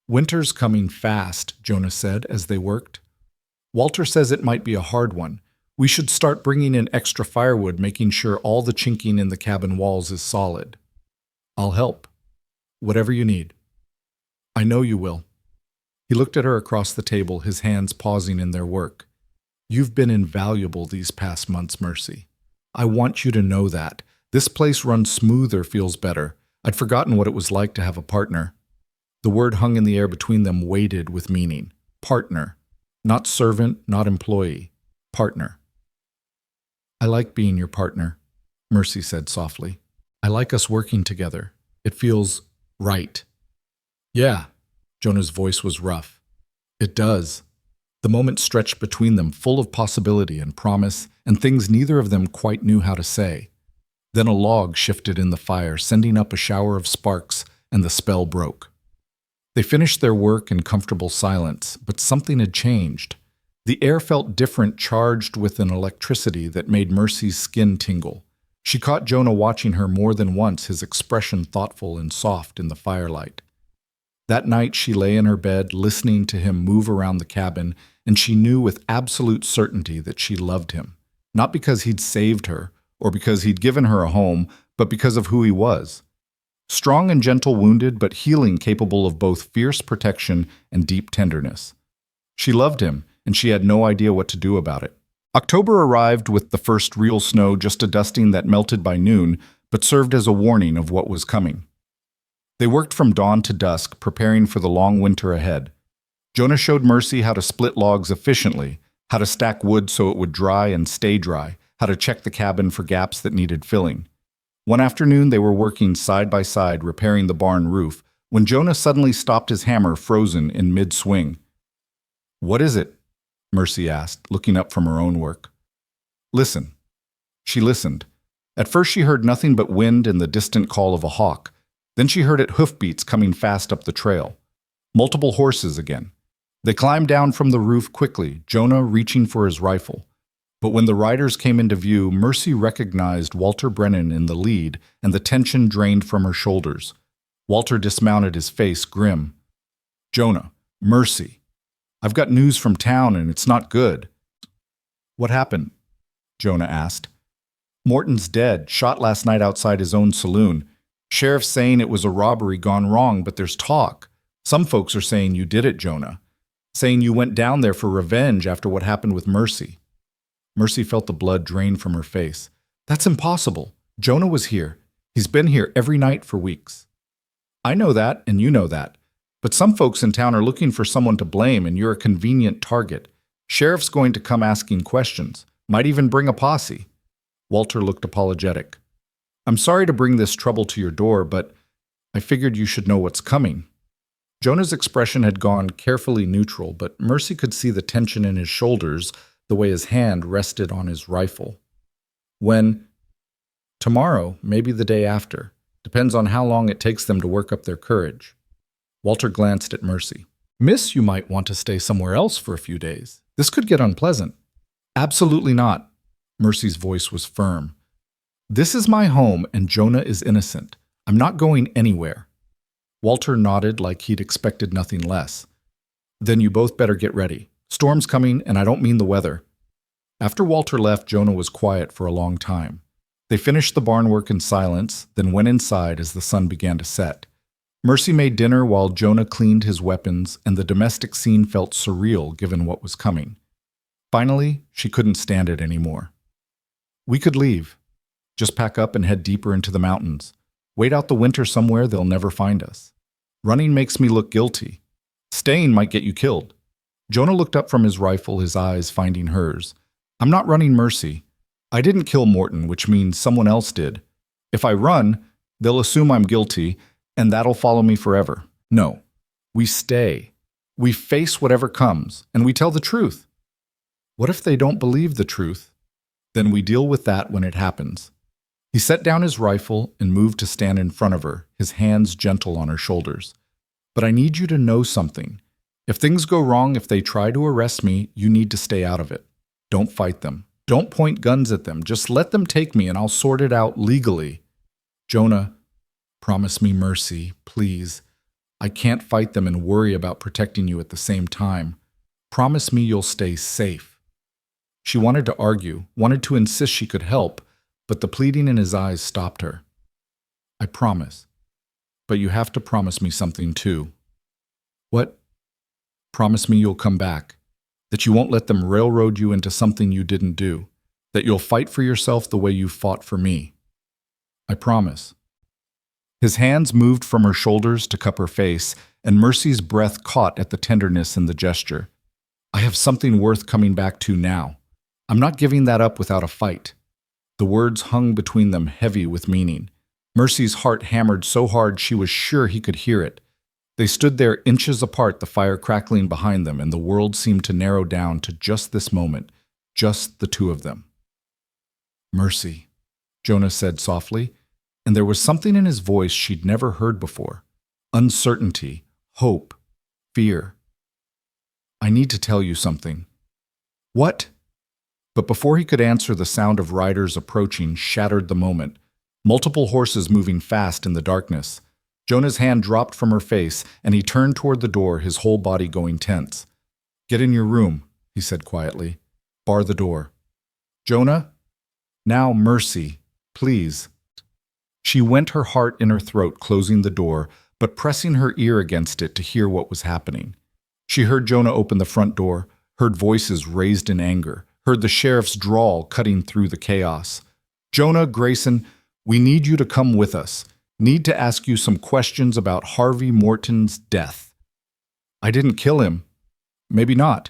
Winter's coming fast, Jonah said as they worked. Walter says it might be a hard one. We should start bringing in extra firewood, making sure all the chinking in the cabin walls is solid. I'll help. Whatever you need. I know you will. He looked at her across the table, his hands pausing in their work. You've been invaluable these past months, Mercy. I want you to know that. This place runs smoother, feels better. I'd forgotten what it was like to have a partner. The word hung in the air between them, weighted with meaning. Partner. Not servant, not employee. Partner. I like being your partner, Mercy said softly. I like us working together. It feels right. Yeah, Jonah's voice was rough. It does. The moment stretched between them, full of possibility and promise, and things neither of them quite knew how to say. Then a log shifted in the fire, sending up a shower of sparks, and the spell broke. They finished their work in comfortable silence, but something had changed. The air felt different, charged with an electricity that made Mercy's skin tingle. She caught Jonah watching her more than once, his expression thoughtful and soft in the firelight. That night she lay in her bed, listening to him move around the cabin, and she knew with absolute certainty that she loved him. Not because he'd saved her, or because he'd given her a home, but because of who he was. Strong and gentle, wounded, but healing, capable of both fierce protection and deep tenderness. She loved him, and she had no idea what to do about it. October arrived with the first real snow, just a dusting that melted by noon, but served as a warning of what was coming. They worked from dawn to dusk, preparing for the long winter ahead. Jonah showed Mercy how to split logs efficiently, how to stack wood so it would dry and stay dry, how to check the cabin for gaps that needed filling. One afternoon they were working side by side, repairing the barn roof, when Jonah suddenly stopped his hammer, frozen in mid-swing. What is it? Mercy asked, looking up from her own work. Listen. She listened. At first she heard nothing but wind and the distant call of a hawk. Then she heard it hoofbeats coming fast up the trail. Multiple horses again. They climbed down from the roof quickly, Jonah reaching for his rifle. But when the riders came into view, Mercy recognized Walter Brennan in the lead, and the tension drained from her shoulders. Walter dismounted, his face grim. Jonah, Mercy. I've got news from town and it's not good. What happened? Jonah asked. Morton's dead, shot last night outside his own saloon. Sheriff's saying it was a robbery gone wrong, but there's talk. Some folks are saying you did it, Jonah. Saying you went down there for revenge after what happened with Mercy. Mercy felt the blood drain from her face. That's impossible. Jonah was here. He's been here every night for weeks. I know that, and you know that. But some folks in town are looking for someone to blame, and you're a convenient target. Sheriff's going to come asking questions. Might even bring a posse. Walter looked apologetic. I'm sorry to bring this trouble to your door, but I figured you should know what's coming. Jonah's expression had gone carefully neutral, but Mercy could see the tension in his shoulders, the way his hand rested on his rifle. When? Tomorrow, maybe the day after. Depends on how long it takes them to work up their courage. Walter glanced at Mercy. Miss, you might want to stay somewhere else for a few days. This could get unpleasant. Absolutely not. Mercy's voice was firm. This is my home, and Jonah is innocent. I'm not going anywhere. Walter nodded like he'd expected nothing less. Then you both better get ready. Storm's coming, and I don't mean the weather. After Walter left, Jonah was quiet for a long time. They finished the barn work in silence, then went inside as the sun began to set. Mercy made dinner while Jonah cleaned his weapons, and the domestic scene felt surreal given what was coming. Finally, she couldn't stand it anymore. We could leave. Just pack up and head deeper into the mountains. Wait out the winter somewhere they'll never find us. Running makes me look guilty. Staying might get you killed. Jonah looked up from his rifle, his eyes finding hers. I'm not running, Mercy. I didn't kill Morton, which means someone else did. If I run, they'll assume I'm guilty, and that'll follow me forever. No. We stay. We face whatever comes, and we tell the truth. What if they don't believe the truth? Then we deal with that when it happens. He set down his rifle and moved to stand in front of her, his hands gentle on her shoulders. But I need you to know something. If things go wrong, if they try to arrest me, you need to stay out of it. Don't fight them. Don't point guns at them. Just let them take me and I'll sort it out legally. Jonah, promise me, Mercy, please. I can't fight them and worry about protecting you at the same time. Promise me you'll stay safe. She wanted to argue, wanted to insist she could help, but the pleading in his eyes stopped her. I promise. But you have to promise me something too. What? Promise me you'll come back. That you won't let them railroad you into something you didn't do. That you'll fight for yourself the way you fought for me. I promise. His hands moved from her shoulders to cup her face, and Mercy's breath caught at the tenderness in the gesture. I have something worth coming back to now. I'm not giving that up without a fight. The words hung between them heavy with meaning. Mercy's heart hammered so hard she was sure he could hear it. They stood there inches apart, the fire crackling behind them, and the world seemed to narrow down to just this moment, just the two of them. Mercy, Jonah said softly, and there was something in his voice she'd never heard before. Uncertainty, hope, fear. I need to tell you something. What? But before he could answer, the sound of riders approaching shattered the moment. Multiple horses moving fast in the darkness. Jonah's hand dropped from her face, and he turned toward the door, his whole body going tense. Get in your room, he said quietly. Bar the door. Jonah? Now, Mercy, please. She went her heart in her throat, closing the door, but pressing her ear against it to hear what was happening. She heard Jonah open the front door, heard voices raised in anger, heard the sheriff's drawl cutting through the chaos. Jonah, Grayson, we need you to come with us. Need to ask you some questions about Harvey Morton's death. I didn't kill him. Maybe not.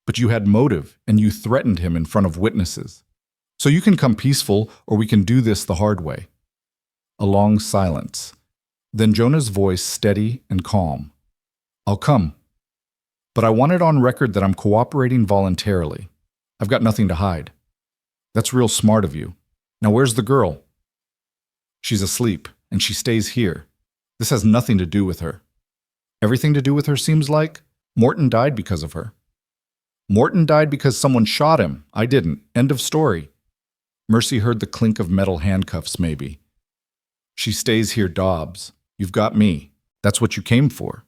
But you had motive, and you threatened him in front of witnesses. So you can come peaceful, or we can do this the hard way. A long silence. Then Jonah's voice steady and calm. I'll come. But I want it on record that I'm cooperating voluntarily. I've got nothing to hide. That's real smart of you. Now where's the girl? She's asleep, and she stays here. This has nothing to do with her. Everything to do with her seems like Morton died because of her. Morton died because someone shot him. I didn't. End of story. Mercy heard the clink of metal handcuffs, maybe. She stays here, Dobbs. You've got me. That's what you came for.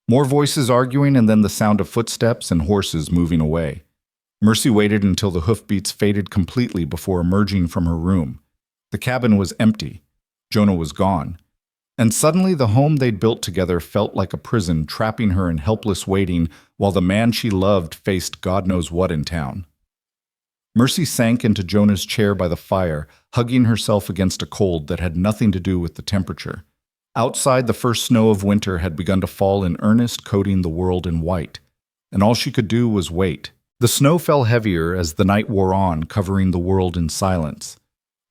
More voices arguing, and then the sound of footsteps and horses moving away. Mercy waited until the hoofbeats faded completely before emerging from her room. The cabin was empty. Jonah was gone. And suddenly the home they'd built together felt like a prison, trapping her in helpless waiting while the man she loved faced God knows what in town. Mercy sank into Jonah's chair by the fire, hugging herself against a cold that had nothing to do with the temperature. Outside, the first snow of winter had begun to fall in earnest, coating the world in white, and all she could do was wait. The snow fell heavier as the night wore on, covering the world in silence.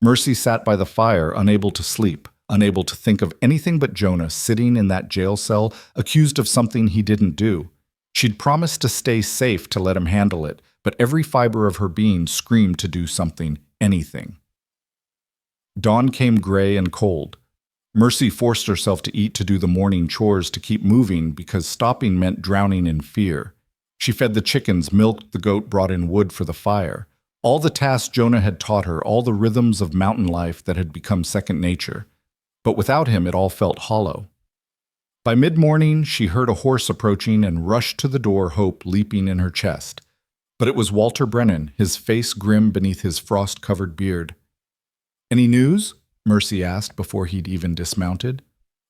Mercy sat by the fire, unable to sleep, unable to think of anything but Jonah sitting in that jail cell, accused of something he didn't do. She'd promised to stay safe to let him handle it, but every fiber of her being screamed to do something, anything. Dawn came gray and cold. Mercy forced herself to eat, to do the morning chores, to keep moving, because stopping meant drowning in fear. She fed the chickens, milked the goat, brought in wood for the fire. All the tasks Jonah had taught her, all the rhythms of mountain life that had become second nature. But without him, it all felt hollow. By mid-morning, she heard a horse approaching and rushed to the door, hope leaping in her chest. But it was Walter Brennan, his face grim beneath his frost-covered beard. "Any news?" Mercy asked before he'd even dismounted.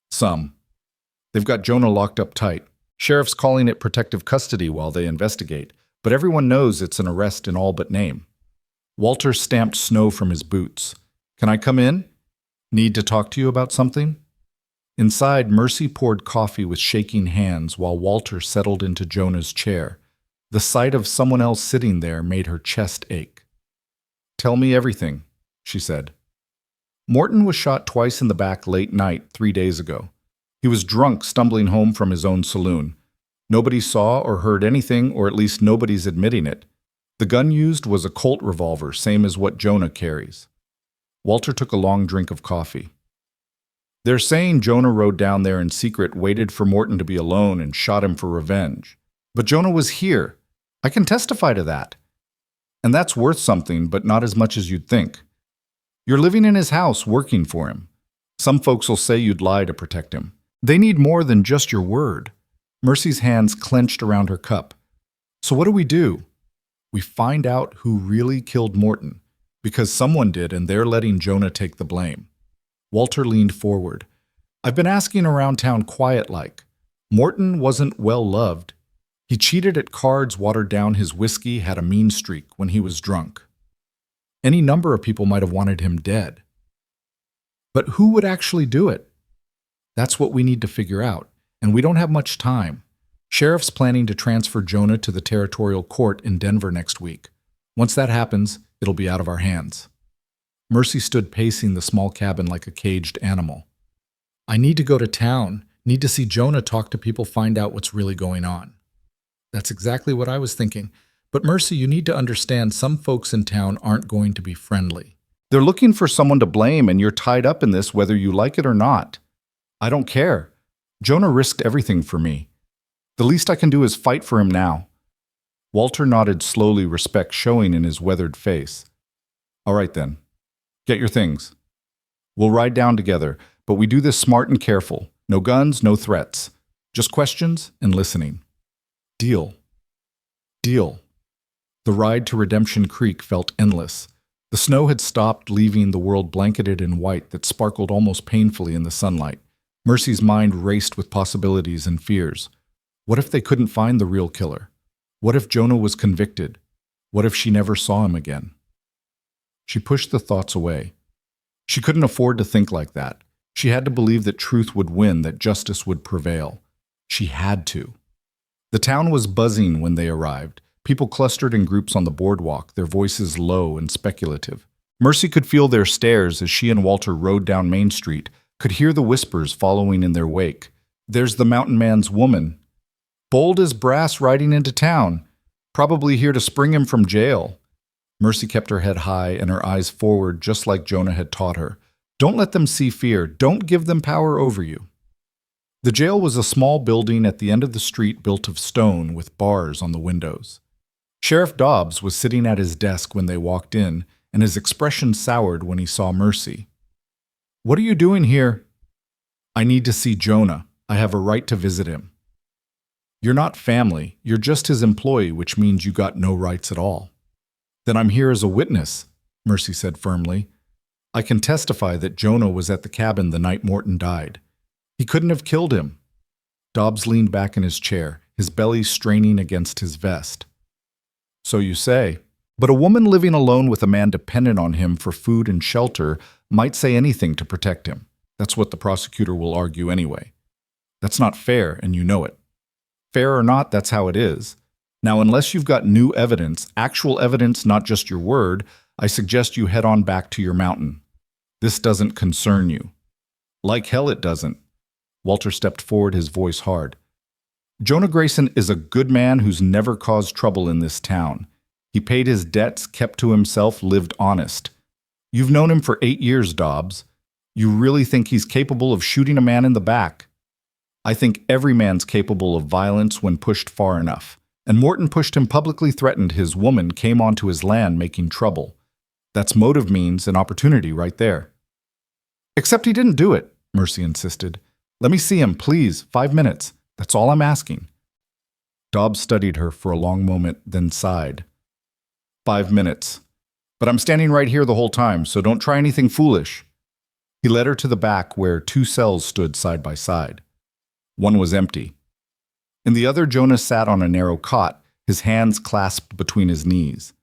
"Some. They've got Jonah locked up tight. Sheriff's calling it protective custody while they investigate, but everyone knows it's an arrest in all but name." Walter stamped snow from his boots. "Can I come in? Need to talk to you about something?" Inside, Mercy poured coffee with shaking hands while Walter settled into Jonah's chair. The sight of someone else sitting there made her chest ache. "Tell me everything," she said. Morton was shot twice in the back late night 3 days ago. He was drunk, stumbling home from his own saloon. Nobody saw or heard anything, or at least nobody's admitting it. The gun used was a Colt revolver, same as what Jonah carries. Walter took a long drink of coffee. "They're saying Jonah rode down there in secret, waited for Morton to be alone, and shot him for revenge. But Jonah was here. I can testify to that. And that's worth something, but not as much as you'd think. You're living in his house, working for him. Some folks will say you'd lie to protect him. They need more than just your word." Mercy's hands clenched around her cup. "So what do? We find out who really killed Morton, because someone did, and they're letting Jonah take the blame." Walter leaned forward. "I've been asking around town quiet-like. Morton wasn't well loved. He cheated at cards, watered down his whiskey, had a mean streak when he was drunk. Any number of people might have wanted him dead. But who would actually do it? That's what we need to figure out, and we don't have much time. Sheriff's planning to transfer Jonah to the territorial court in Denver next week. Once that happens, it'll be out of our hands." Mercy stood pacing the small cabin like a caged animal. "I need to go to town, need to see Jonah, talk to people, find out what's really going on." "That's exactly what I was thinking. But Mercy, you need to understand, some folks in town aren't going to be friendly. They're looking for someone to blame, and you're tied up in this whether you like it or not. I don't care. Jonah risked everything for me. The least I can do is fight for him now." Walter nodded slowly, respect showing in his weathered face. "All right then. Get your things. We'll ride down together, but we do this smart and careful. No guns, no threats. Just questions and listening." "Deal." "Deal." The ride to Redemption Creek felt endless. The snow had stopped, leaving the world blanketed in white that sparkled almost painfully in the sunlight. Mercy's mind raced with possibilities and fears. What if they couldn't find the real killer? What if Jonah was convicted? What if she never saw him again? She pushed the thoughts away. She couldn't afford to think like that. She had to believe that truth would win, that justice would prevail. She had to. The town was buzzing when they arrived. People clustered in groups on the boardwalk, their voices low and speculative. Mercy could feel their stares as she and Walter rode down Main Street, could hear the whispers following in their wake. "There's the mountain man's woman. Bold as brass riding into town. Probably here to spring him from jail." Mercy kept her head high and her eyes forward, just like Jonah had taught her. Don't let them see fear. Don't give them power over you. The jail was a small building at the end of the street, built of stone with bars on the windows. Sheriff Dobbs was sitting at his desk when they walked in, and his expression soured when he saw Mercy. "What are you doing here?" "I need to see Jonah. I have a right to visit him." "You're not family. You're just his employee, which means you got no rights at all." "Then I'm here as a witness," Mercy said firmly. "I can testify that Jonah was at the cabin the night Morton died. He couldn't have killed him." Dobbs leaned back in his chair, his belly straining against his vest. "So you say. But a woman living alone with a man dependent on him for food and shelter might say anything to protect him. That's what the prosecutor will argue anyway. That's not fair, and you know it. Fair or not, that's how it is. Now, unless you've got new evidence, actual evidence, not just your word, I suggest you head on back to your mountain. This doesn't concern you. Like hell it doesn't. Walter stepped forward, his voice hard. Jonah Grayson is a good man who's never caused trouble in this town. He paid his debts, kept to himself, lived honest. You've known him for 8 years, Dobbs. You really think he's capable of shooting a man in the back? I think every man's capable of violence when pushed far enough. And Morton pushed him, publicly threatened his woman, came onto his land making trouble. That's motive means an opportunity right there. Except he didn't do it, Mercy insisted. Let me see him, please, 5 minutes. That's all I'm asking. Dobbs studied her for a long moment, then sighed. 5 minutes. But I'm standing right here the whole time, so don't try anything foolish. He led her to the back where 2 cells stood side by side. One was empty. In the other, Jonah sat on a narrow cot, his hands clasped between his knees.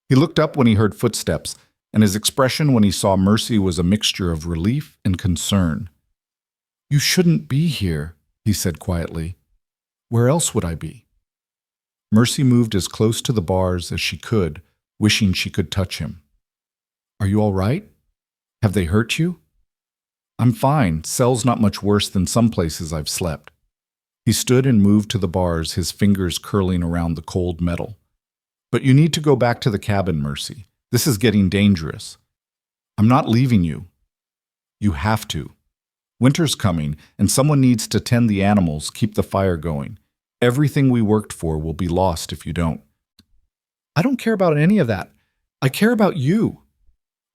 He looked up when he heard footsteps, and his expression when he saw Mercy was a mixture of relief and concern. You shouldn't be here, he said quietly. Where else would I be? Mercy moved as close to the bars as she could, wishing she could touch him. Are you all right? Have they hurt you? I'm fine. Cell's not much worse than some places I've slept. He stood and moved to the bars, his fingers curling around the cold metal. But you need to go back to the cabin, Mercy. This is getting dangerous. I'm not leaving you. You have to. Winter's coming, and someone needs to tend the animals, keep the fire going. Everything we worked for will be lost if you don't. I don't care about any of that. I care about you.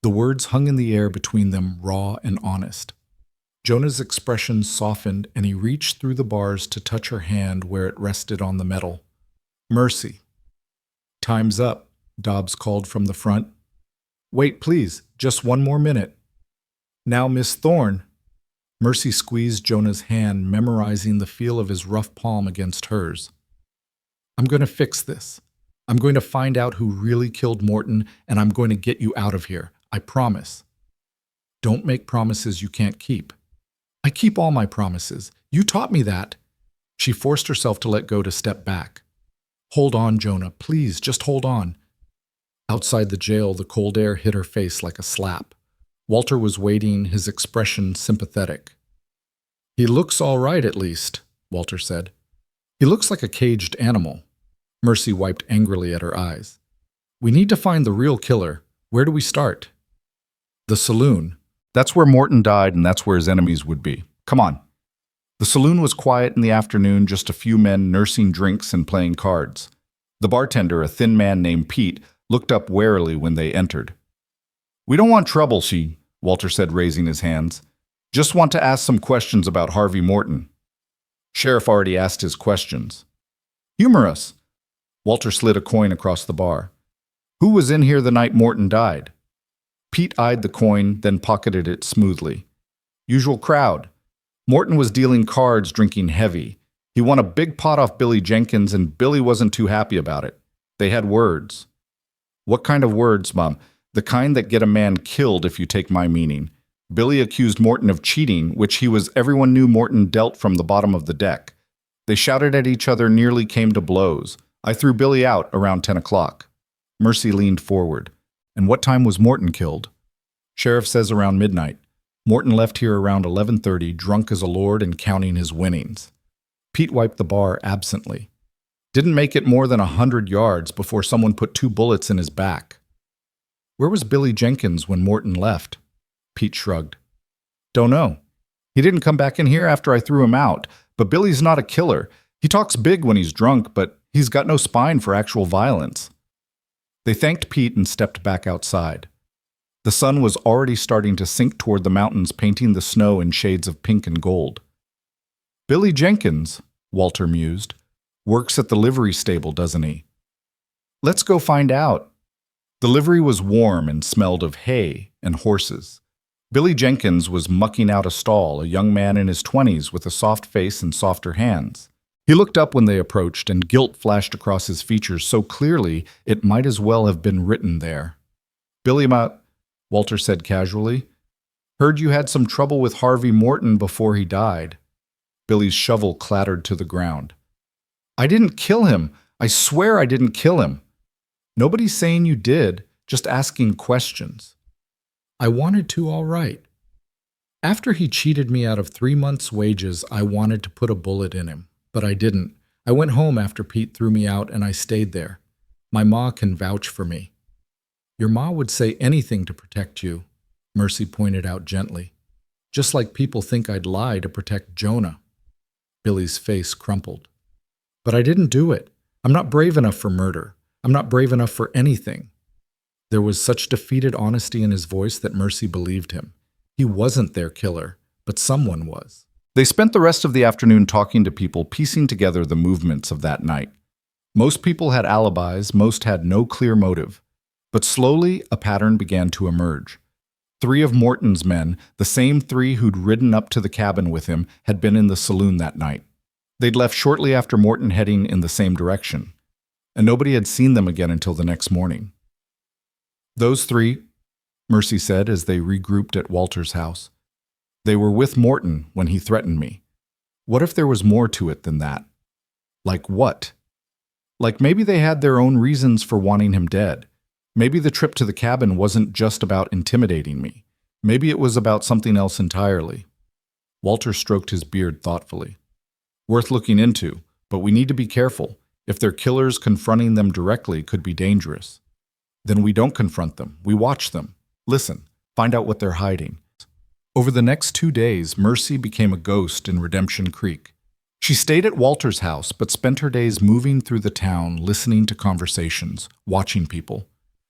The words hung in the air between them, raw and honest. Jonah's expression softened, and he reached through the bars to touch her hand where it rested on the metal. Mercy. Time's up, Dobbs called from the front. Wait, please, just 1 more minute. Now, Miss Thorne. Mercy squeezed Jonah's hand, memorizing the feel of his rough palm against hers. I'm going to fix this. I'm going to find out who really killed Morton, and I'm going to get you out of here. I promise. Don't make promises you can't keep. I keep all my promises. You taught me that. She forced herself to let go, to step back. Hold on, Jonah. Please, just hold on. Outside the jail, the cold air hit her face like a slap. Walter was waiting, his expression sympathetic. He looks all right, at least, Walter said. He looks like a caged animal. Mercy wiped angrily at her eyes. We need to find the real killer. Where do we start? The saloon. That's where Morton died, and that's where his enemies would be. Come on. The saloon was quiet in the afternoon, just a few men nursing drinks and playing cards. The bartender, a thin man named Pete, looked up warily when they entered. We don't want trouble, Walter said, raising his hands. Just want to ask some questions about Harvey Morton. Sheriff already asked his questions. Humor us. Walter slid a coin across the bar. Who was in here the night Morton died? Pete eyed the coin, then pocketed it smoothly. Usual crowd. Morton was dealing cards, drinking heavy. He won a big pot off Billy Jenkins, and Billy wasn't too happy about it. They had words. What kind of words, Mom? The kind that get a man killed, if you take my meaning. Billy accused Morton of cheating, which everyone knew Morton dealt from the bottom of the deck. They shouted at each other, nearly came to blows. I threw Billy out around 10 o'clock. Mercy leaned forward. And what time was Morton killed? Sheriff says around midnight. Morton left here around 11:30, drunk as a lord and counting his winnings. Pete wiped the bar absently. Didn't make it more than 100 yards before someone put 2 bullets in his back. Where was Billy Jenkins when Morton left? Pete shrugged. Don't know. He didn't come back in here after I threw him out, but Billy's not a killer. He talks big when he's drunk, but he's got no spine for actual violence. They thanked Pete and stepped back outside. The sun was already starting to sink toward the mountains, painting the snow in shades of pink and gold. Billy Jenkins, Walter mused, works at the livery stable, doesn't he? Let's go find out. The livery was warm and smelled of hay and horses. Billy Jenkins was mucking out a stall, a young man in his 20s with a soft face and softer hands. He looked up when they approached, and guilt flashed across his features so clearly it might as well have been written there. Billy Walter said casually. Heard you had some trouble with Harvey Morton before he died. Billy's shovel clattered to the ground. I didn't kill him. I swear I didn't kill him. Nobody's saying you did, just asking questions. I wanted to, all right. After he cheated me out of 3 months' wages, I wanted to put a bullet in him, but I didn't. I went home after Pete threw me out and I stayed there. My ma can vouch for me. Your ma would say anything to protect you, Mercy pointed out gently. Just like people think I'd lie to protect Jonah. Billy's face crumpled. But I didn't do it. I'm not brave enough for murder. I'm not brave enough for anything. There was such defeated honesty in his voice that Mercy believed him. He wasn't their killer, but someone was. They spent the rest of the afternoon talking to people, piecing together the movements of that night. Most people had alibis, most had no clear motive. But slowly, a pattern began to emerge. 3 of Morton's men, the same 3 who'd ridden up to the cabin with him, had been in the saloon that night. They'd left shortly after Morton heading in the same direction, and nobody had seen them again until the next morning. Those 3, Mercy said as they regrouped at Walter's house. They were with Morton when he threatened me. What if there was more to it than that? Like what? Like maybe they had their own reasons for wanting him dead. Maybe the trip to the cabin wasn't just about intimidating me. Maybe it was about something else entirely. Walter stroked his beard thoughtfully. Worth looking into, but we need to be careful. If they're killers, confronting them directly could be dangerous. Then we don't confront them. We watch them. Listen. Find out what they're hiding. Over the next 2 days, Mercy became a ghost in Redemption Creek. She stayed at Walter's house, but spent her days moving through the town, listening to conversations, watching people.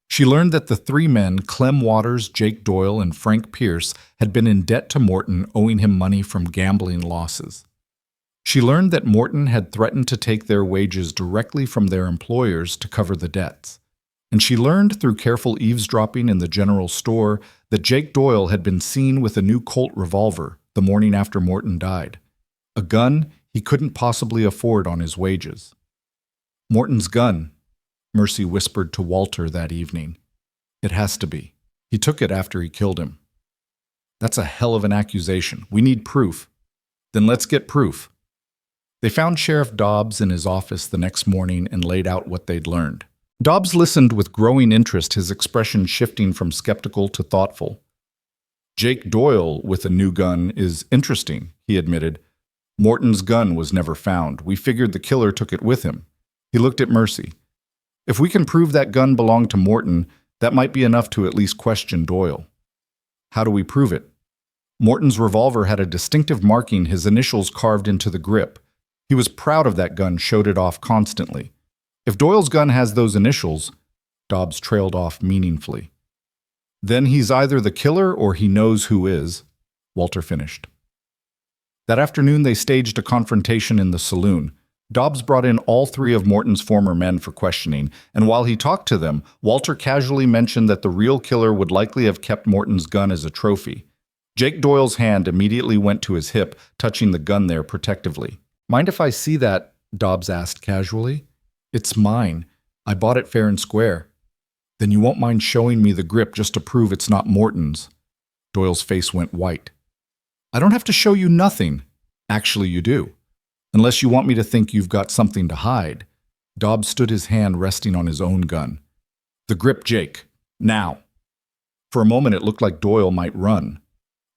She learned that the 3 men, Clem Waters, Jake Doyle, and Frank Pierce, had been in debt to Morton, owing him money from gambling losses. She learned that Morton had threatened to take their wages directly from their employers to cover the debts. And she learned through careful eavesdropping in the general store that Jake Doyle had been seen with a new Colt revolver the morning after Morton died, a gun he couldn't possibly afford on his wages. Morton's gun, Mercy whispered to Walter that evening. It has to be. He took it after he killed him. That's a hell of an accusation. We need proof. Then let's get proof. They found Sheriff Dobbs in his office the next morning and laid out what they'd learned. Dobbs listened with growing interest, his expression shifting from skeptical to thoughtful. Jake Doyle with a new gun is interesting, he admitted. Morton's gun was never found. We figured the killer took it with him. He looked at Mercy. If we can prove that gun belonged to Morton, that might be enough to at least question Doyle. How do we prove it? Morton's revolver had a distinctive marking, his initials carved into the grip. He was proud of that gun, showed it off constantly. If Doyle's gun has those initials, Dobbs trailed off meaningfully. Then he's either the killer or he knows who is, Walter finished. That afternoon they staged a confrontation in the saloon. Dobbs brought in all 3 of Morton's former men for questioning, and while he talked to them, Walter casually mentioned that the real killer would likely have kept Morton's gun as a trophy. Jake Doyle's hand immediately went to his hip, touching the gun there protectively. Mind if I see that? Dobbs asked casually. It's mine. I bought it fair and square. Then you won't mind showing me the grip just to prove it's not Morton's. Doyle's face went white. I don't have to show you nothing. Actually, you do. Unless you want me to think you've got something to hide. Dobbs stood his hand resting on his own gun. The grip, Jake. Now. For a moment it looked like Doyle might run.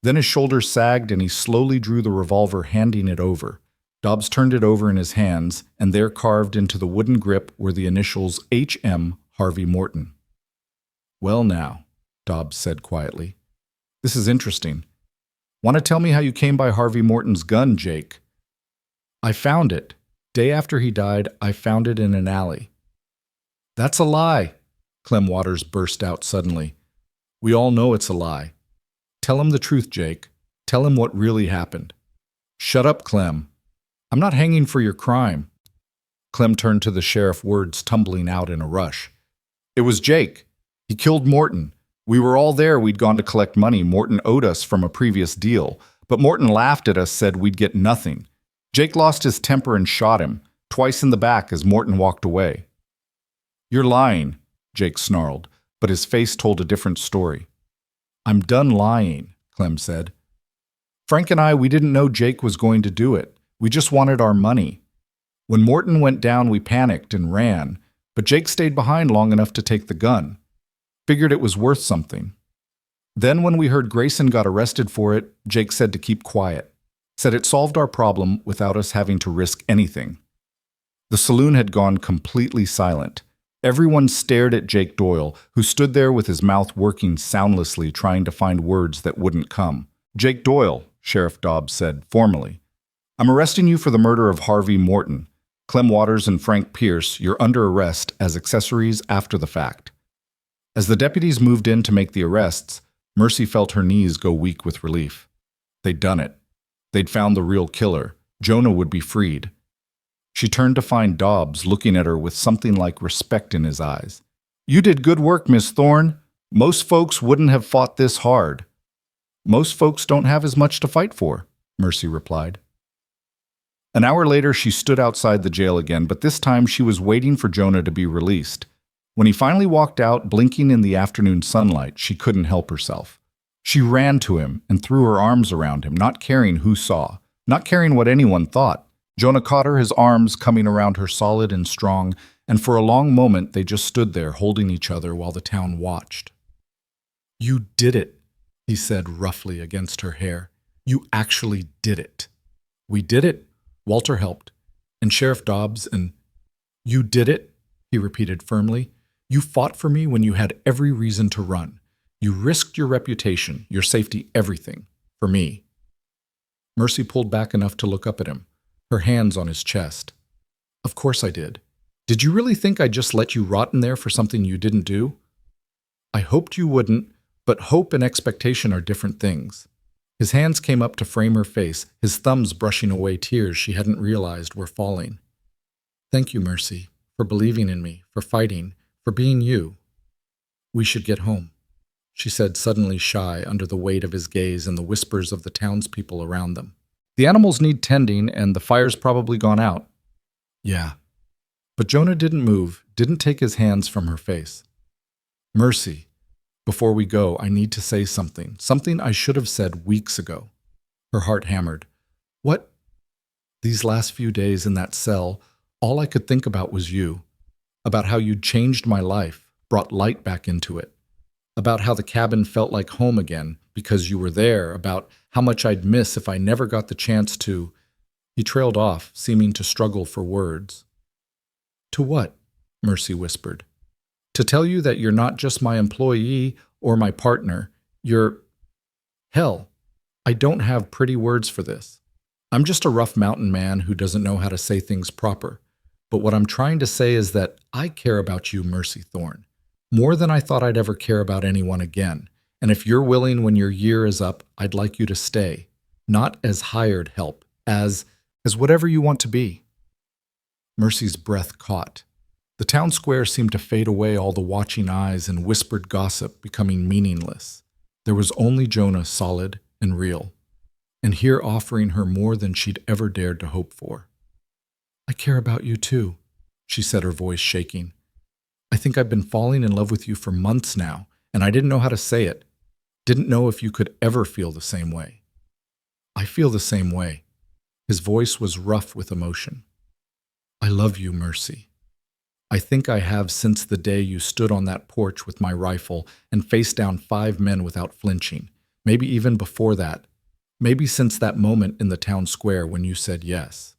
Then his shoulders sagged and he slowly drew the revolver, handing it over. Dobbs turned it over in his hands, and there carved into the wooden grip were the initials H.M. Harvey Morton. Well now, Dobbs said quietly. This is interesting. Want to tell me how you came by Harvey Morton's gun, Jake? I found it. Day after he died, I found it in an alley. That's a lie, Clem Waters burst out suddenly. We all know it's a lie. Tell him the truth, Jake. Tell him what really happened. Shut up, Clem. I'm not hanging for your crime. Clem turned to the sheriff, words tumbling out in a rush. It was Jake. He killed Morton. We were all there. We'd gone to collect money Morton owed us from a previous deal. But Morton laughed at us, said we'd get nothing. Jake lost his temper and shot him, twice in the back as Morton walked away. You're lying, Jake snarled, but his face told a different story. I'm done lying, Clem said. Frank and we didn't know Jake was going to do it. We just wanted our money. When Morton went down, we panicked and ran, but Jake stayed behind long enough to take the gun. Figured it was worth something. Then when we heard Grayson got arrested for it, Jake said to keep quiet. Said it solved our problem without us having to risk anything. The saloon had gone completely silent. Everyone stared at Jake Doyle, who stood there with his mouth working soundlessly trying to find words that wouldn't come. Jake Doyle, Sheriff Dobbs said, formally. I'm arresting you for the murder of Harvey Morton. Clem Waters and Frank Pierce, you're under arrest as accessories after the fact. As the deputies moved in to make the arrests, Mercy felt her knees go weak with relief. They'd done it. They'd found the real killer. Jonah would be freed. She turned to find Dobbs looking at her with something like respect in his eyes. You did good work, Miss Thorne. Most folks wouldn't have fought this hard. Most folks don't have as much to fight for, Mercy replied. An hour later, she stood outside the jail again, but this time she was waiting for Jonah to be released. When he finally walked out, blinking in the afternoon sunlight, she couldn't help herself. She ran to him and threw her arms around him, not caring who saw, not caring what anyone thought. Jonah caught her, his arms coming around her solid and strong, and for a long moment they just stood there holding each other while the town watched. You did it, he said roughly against her hair. You actually did it. We did it. Walter helped, and Sheriff Dobbs, and you did it, he repeated firmly. You fought for me when you had every reason to run. You risked your reputation, your safety, everything, for me. Mercy pulled back enough to look up at him, her hands on his chest. Of course I did. Did you really think I'd just let you rot in there for something you didn't do? I hoped you wouldn't, but hope and expectation are different things. His hands came up to frame her face, his thumbs brushing away tears she hadn't realized were falling. Thank you, Mercy, for believing in me, for fighting, for being you. We should get home, she said, suddenly shy under the weight of his gaze and the whispers of the townspeople around them. The animals need tending, and the fire's probably gone out. Yeah. But Jonah didn't move, didn't take his hands from her face. Mercy, before we go, I need to say something I should have said weeks ago. Her heart hammered. What? These last few days in that cell, all I could think about was you. About how you'd changed my life, brought light back into it. About how the cabin felt like home again because you were there, about how much I'd miss if I never got the chance to. He trailed off, seeming to struggle for words. To what? Mercy whispered. To tell you that you're not just my employee or my partner. You're... Hell, I don't have pretty words for this. I'm just a rough mountain man who doesn't know how to say things proper. But what I'm trying to say is that I care about you, Mercy Thorne, more than I thought I'd ever care about anyone again. And if you're willing when your year is up, I'd like you to stay. Not as hired help, as whatever you want to be. Mercy's breath caught. The town square seemed to fade away, all the watching eyes and whispered gossip becoming meaningless. There was only Jonah, solid and real, and here offering her more than she'd ever dared to hope for. I care about you too, she said, her voice shaking. I think I've been falling in love with you for months now, and I didn't know how to say it. Didn't know if you could ever feel the same way. I feel the same way. His voice was rough with emotion. I love you, Mercy. I think I have since the day you stood on that porch with my rifle and faced down 5 men without flinching. Maybe even before that. Maybe since that moment in the town square when you said yes.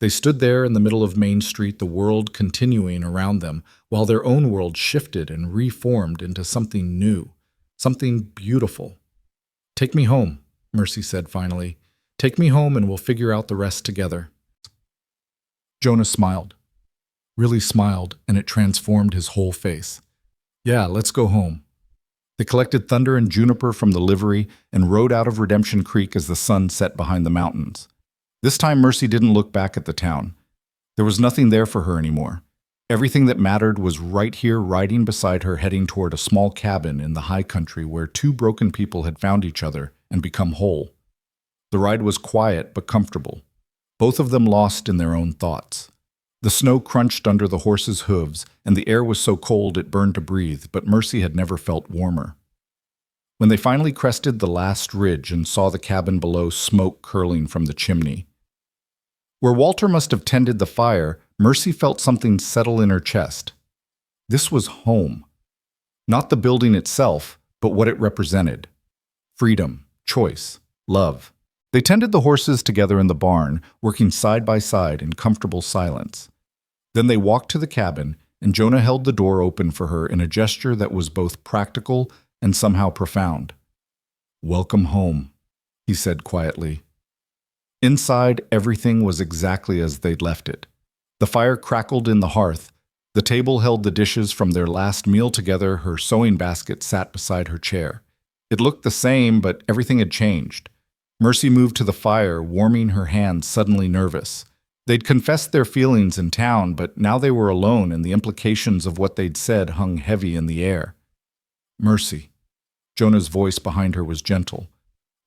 They stood there in the middle of Main Street, the world continuing around them, while their own world shifted and reformed into something new, something beautiful. Take me home, Mercy said finally. Take me home and we'll figure out the rest together. Jonah smiled. Really smiled, and it transformed his whole face. Yeah, let's go home. They collected Thunder and Juniper from the livery and rode out of Redemption Creek as the sun set behind the mountains. This time Mercy didn't look back at the town. There was nothing there for her anymore. Everything that mattered was right here riding beside her, heading toward a small cabin in the high country where 2 broken people had found each other and become whole. The ride was quiet but comfortable, both of them lost in their own thoughts. The snow crunched under the horses' hooves, and the air was so cold it burned to breathe, but Mercy had never felt warmer. When they finally crested the last ridge and saw the cabin below, smoke curling from the chimney. Where Walter must have tended the fire, Mercy felt something settle in her chest. This was home. Not the building itself, but what it represented. Freedom, choice, love. They tended the horses together in the barn, working side by side in comfortable silence. Then they walked to the cabin, and Jonah held the door open for her in a gesture that was both practical and somehow profound. "Welcome home," he said quietly. Inside, everything was exactly as they'd left it. The fire crackled in the hearth. The table held the dishes from their last meal together. Her sewing basket sat beside her chair. It looked the same, but everything had changed. Mercy moved to the fire, warming her hands, suddenly nervous. They'd confessed their feelings in town, but now they were alone, and the implications of what they'd said hung heavy in the air. "Mercy." Jonah's voice behind her was gentle.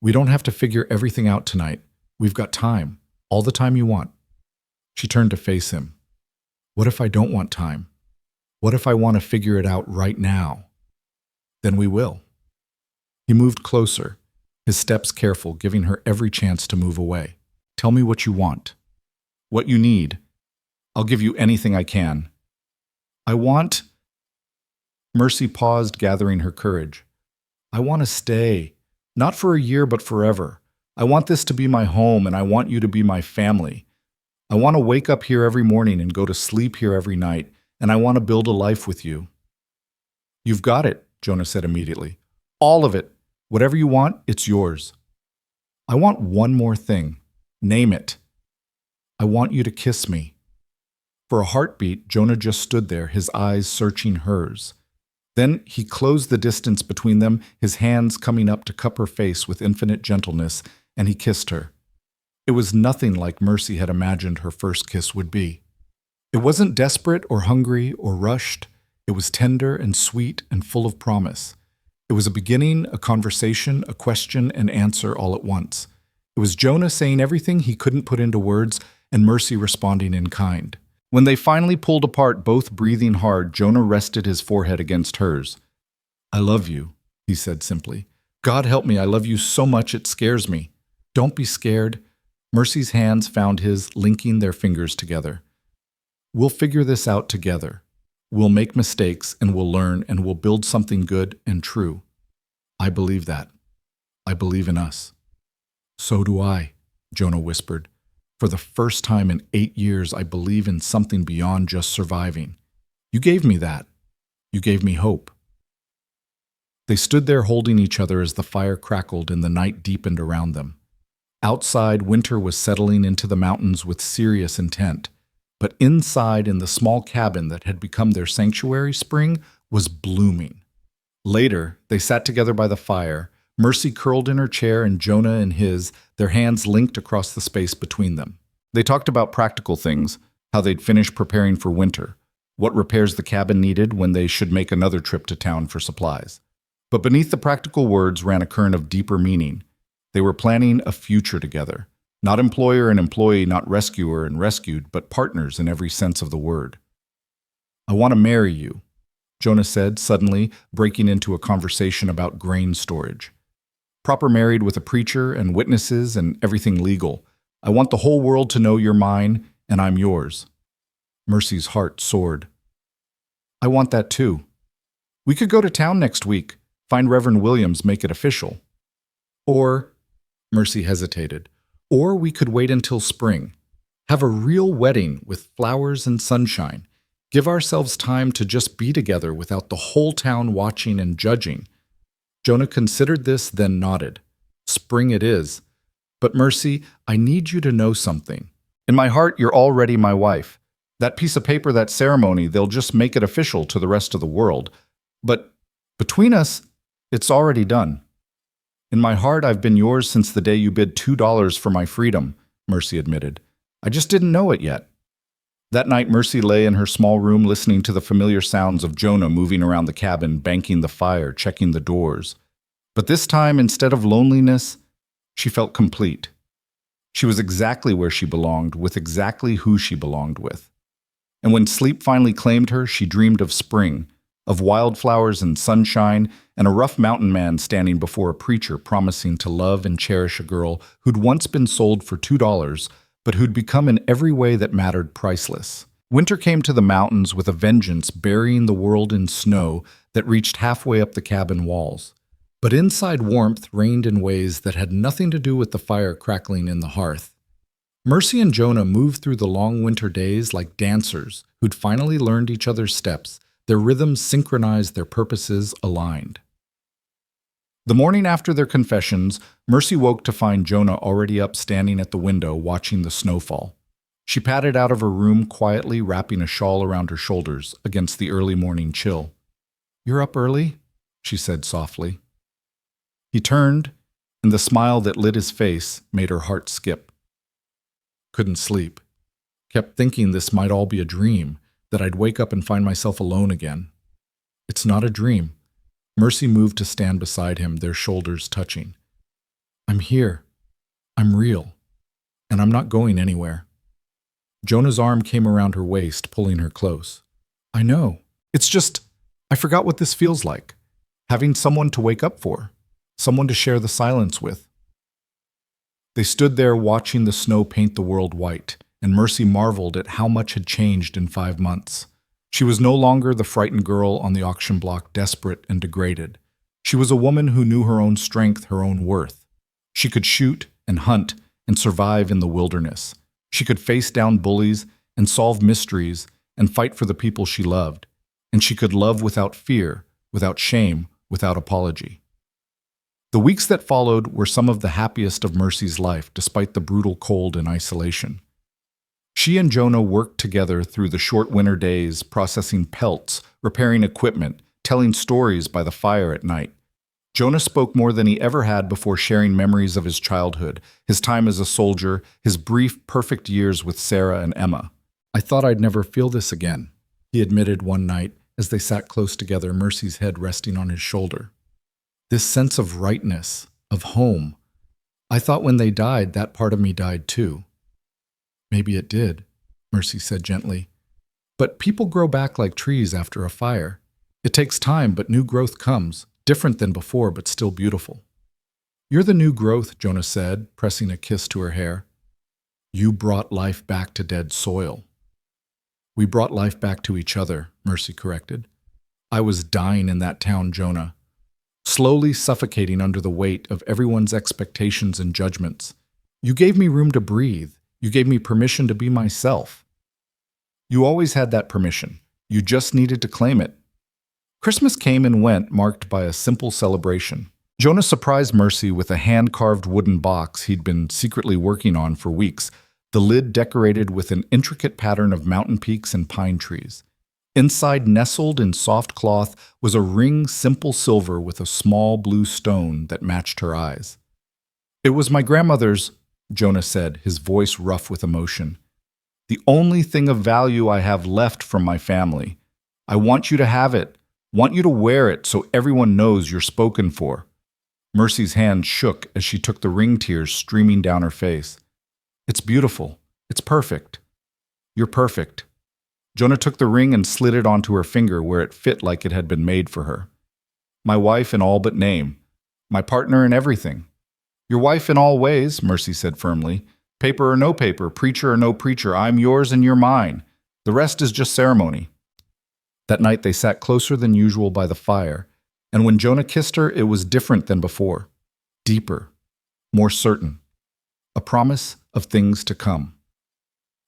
"We don't have to figure everything out tonight. We've got time, all the time you want." She turned to face him. "What if I don't want time? What if I want to figure it out right now?" "Then we will." He moved closer, his steps careful, giving her every chance to move away. "Tell me what you want. What you need. I'll give you anything I can." "I want—" Mercy paused, gathering her courage. "I want to stay. Not for a year, but forever. I want this to be my home, and I want you to be my family. I want to wake up here every morning and go to sleep here every night, and I want to build a life with you." "You've got it," Jonah said immediately. "All of it. Whatever you want, it's yours." "I want one more thing. Name it." "I want you to kiss me." For a heartbeat, Jonah just stood there, his eyes searching hers. Then he closed the distance between them, his hands coming up to cup her face with infinite gentleness, and he kissed her. It was nothing like Mercy had imagined her first kiss would be. It wasn't desperate or hungry or rushed. It was tender and sweet and full of promise. It was a beginning, a conversation, a question and answer all at once. It was Jonah saying everything he couldn't put into words, and Mercy responding in kind. When they finally pulled apart, both breathing hard, Jonah rested his forehead against hers. "I love you," he said simply. "God help me, I love you so much it scares me." "Don't be scared." Mercy's hands found his, linking their fingers together. "We'll figure this out together. We'll make mistakes, and we'll learn, and we'll build something good and true. I believe that. I believe in us." "So do I," Jonah whispered. "For the first time in 8 years, I believe in something beyond just surviving. You gave me that. You gave me hope." They stood there holding each other as the fire crackled and the night deepened around them. Outside, winter was settling into the mountains with serious intent. But inside, in the small cabin that had become their sanctuary, spring was blooming. Later, they sat together by the fire, Mercy curled in her chair and Jonah in his, their hands linked across the space between them. They talked about practical things, how they'd finished preparing for winter, what repairs the cabin needed when they should make another trip to town for supplies. But beneath the practical words ran a current of deeper meaning. They were planning a future together. Not employer and employee, not rescuer and rescued, but partners in every sense of the word. "I want to marry you," Jonah said, suddenly breaking into a conversation about grain storage. "Proper married with a preacher and witnesses and everything legal. I want the whole world to know you're mine and I'm yours." Mercy's heart soared. "I want that too. We could go to town next week, find Reverend Williams, make it official. Or," Mercy hesitated, "or we could wait until spring. Have a real wedding with flowers and sunshine. Give ourselves time to just be together without the whole town watching and judging." Jonah considered this, then nodded. "Spring it is. But Mercy, I need you to know something. In my heart, you're already my wife. That piece of paper, that ceremony, they'll just make it official to the rest of the world. But between us, it's already done. In my heart, I've been yours since the day you bid $2 for my freedom," Mercy admitted. "I just didn't know it yet." That night, Mercy lay in her small room listening to the familiar sounds of Jonah moving around the cabin, banking the fire, checking the doors. But this time, instead of loneliness, she felt complete. She was exactly where she belonged, with exactly who she belonged with. And when sleep finally claimed her, she dreamed of spring, of wildflowers and sunshine, and a rough mountain man standing before a preacher promising to love and cherish a girl who'd once been sold for $2, but who'd become in every way that mattered priceless. Winter came to the mountains with a vengeance, burying the world in snow that reached halfway up the cabin walls. But inside, warmth reigned in ways that had nothing to do with the fire crackling in the hearth. Mercy and Jonah moved through the long winter days like dancers who'd finally learned each other's steps, their rhythms synchronized, their purposes aligned. The morning after their confessions, Mercy woke to find Jonah already up standing at the window watching the snowfall. She padded out of her room quietly, wrapping a shawl around her shoulders against the early morning chill. "You're up early?" she said softly. He turned, and the smile that lit his face made her heart skip. "Couldn't sleep. Kept thinking this might all be a dream, that I'd wake up and find myself alone again." "It's not a dream." Mercy moved to stand beside him, their shoulders touching. "I'm here. I'm real. And I'm not going anywhere." Jonah's arm came around her waist, pulling her close. "I know. It's just, I forgot what this feels like. Having someone to wake up for. Someone to share the silence with." They stood there watching the snow paint the world white, and Mercy marveled at how much had changed in 5 months. She was no longer the frightened girl on the auction block, desperate and degraded. She was a woman who knew her own strength, her own worth. She could shoot and hunt and survive in the wilderness. She could face down bullies and solve mysteries and fight for the people she loved. And she could love without fear, without shame, without apology. The weeks that followed were some of the happiest of Mercy's life, despite the brutal cold and isolation. She and Jonah worked together through the short winter days, processing pelts, repairing equipment, telling stories by the fire at night. Jonah spoke more than he ever had before, sharing memories of his childhood, his time as a soldier, his brief, perfect years with Sarah and Emma. "I thought I'd never feel this again," he admitted one night as they sat close together, Mercy's head resting on his shoulder. "This sense of rightness, of home. I thought when they died, that part of me died too." "Maybe it did," Mercy said gently. "But people grow back like trees after a fire. It takes time, but new growth comes. Different than before, but still beautiful." "You're the new growth," Jonah said, pressing a kiss to her hair. "You brought life back to dead soil." "We brought life back to each other," Mercy corrected. "I was dying in that town, Jonah. Slowly suffocating under the weight of everyone's expectations and judgments. You gave me room to breathe. You gave me permission to be myself." "You always had that permission. You just needed to claim it." Christmas came and went, marked by a simple celebration. Jonah surprised Mercy with a hand-carved wooden box he'd been secretly working on for weeks, the lid decorated with an intricate pattern of mountain peaks and pine trees. Inside, nestled in soft cloth, was a ring, simple silver with a small blue stone that matched her eyes. "It was my grandmother's," Jonah said, his voice rough with emotion. "The only thing of value I have left from my family. I want you to have it. Want you to wear it so everyone knows you're spoken for." Mercy's hand shook as she took the ring, tears streaming down her face. "It's beautiful. It's perfect. You're perfect." Jonah took the ring and slid it onto her finger where it fit like it had been made for her. "My wife in all but name. My partner in everything." "Your wife in all ways," Mercy said firmly. "Paper or no paper, preacher or no preacher, I'm yours and you're mine. The rest is just ceremony." That night they sat closer than usual by the fire, and when Jonah kissed her, it was different than before. Deeper, more certain. A promise of things to come.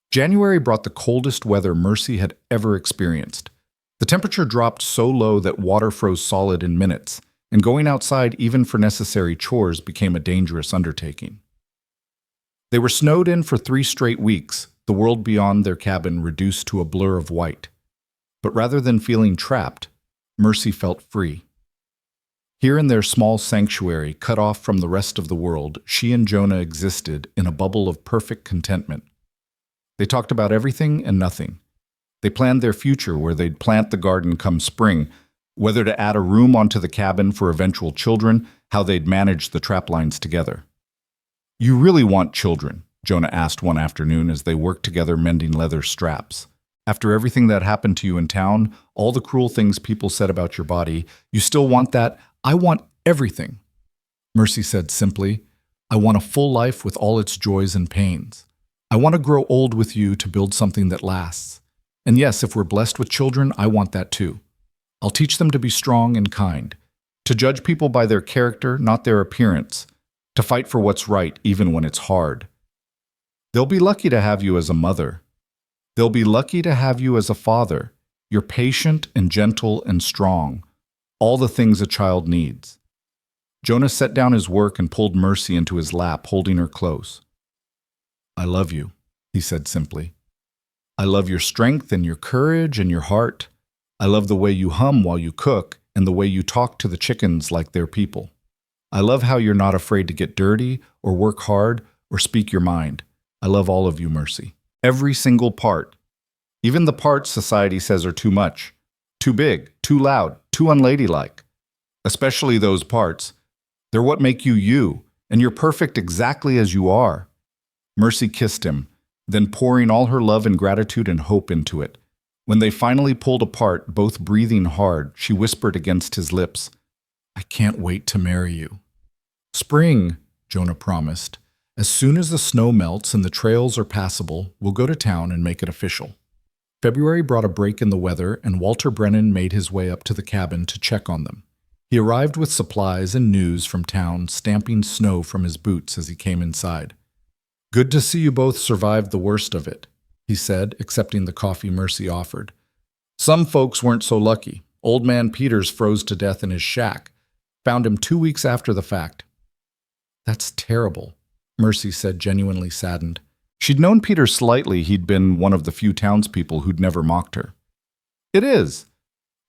January brought the coldest weather Mercy had ever experienced. The temperature dropped so low that water froze solid in minutes, and going outside even for necessary chores became a dangerous undertaking. They were snowed in for 3 straight weeks, the world beyond their cabin reduced to a blur of white. But rather than feeling trapped, Mercy felt free. Here in their small sanctuary, cut off from the rest of the world, she and Jonah existed in a bubble of perfect contentment. They talked about everything and nothing. They planned their future, where they'd plant the garden come spring, whether to add a room onto the cabin for eventual children, how they'd manage the trap lines together. "You really want children?" Jonah asked one afternoon as they worked together mending leather straps. After everything that happened to you in town, all the cruel things people said about your body, you still want that? I want everything. Mercy said simply, I want a full life with all its joys and pains. I want to grow old with you to build something that lasts. And yes, if we're blessed with children, I want that too. I'll teach them to be strong and kind, to judge people by their character, not their appearance, to fight for what's right even when it's hard. They'll be lucky to have you as a mother. They'll be lucky to have you as a father. You're patient and gentle and strong, all the things a child needs. Jonah set down his work and pulled Mercy into his lap, holding her close. I love you, he said simply. I love your strength and your courage and your heart. I love the way you hum while you cook and the way you talk to the chickens like they're people. I love how you're not afraid to get dirty or work hard or speak your mind. I love all of you, Mercy. Every single part. Even the parts society says are too much, too big, too loud, too unladylike. Especially those parts. They're what make you you, and you're perfect exactly as you are. Mercy kissed him, then pouring all her love and gratitude and hope into it. When they finally pulled apart, both breathing hard, she whispered against his lips, I can't wait to marry you. Spring, Jonah promised. As soon as the snow melts and the trails are passable, we'll go to town and make it official. February brought a break in the weather, and Walter Brennan made his way up to the cabin to check on them. He arrived with supplies and news from town, stamping snow from his boots as he came inside. Good to see you both survived the worst of it, he said, accepting the coffee Mercy offered. Some folks weren't so lucky. Old man Peters froze to death in his shack. Found him 2 weeks after the fact. That's terrible, Mercy said, genuinely saddened. She'd known Peter slightly. He'd been one of the few townspeople who'd never mocked her. It is.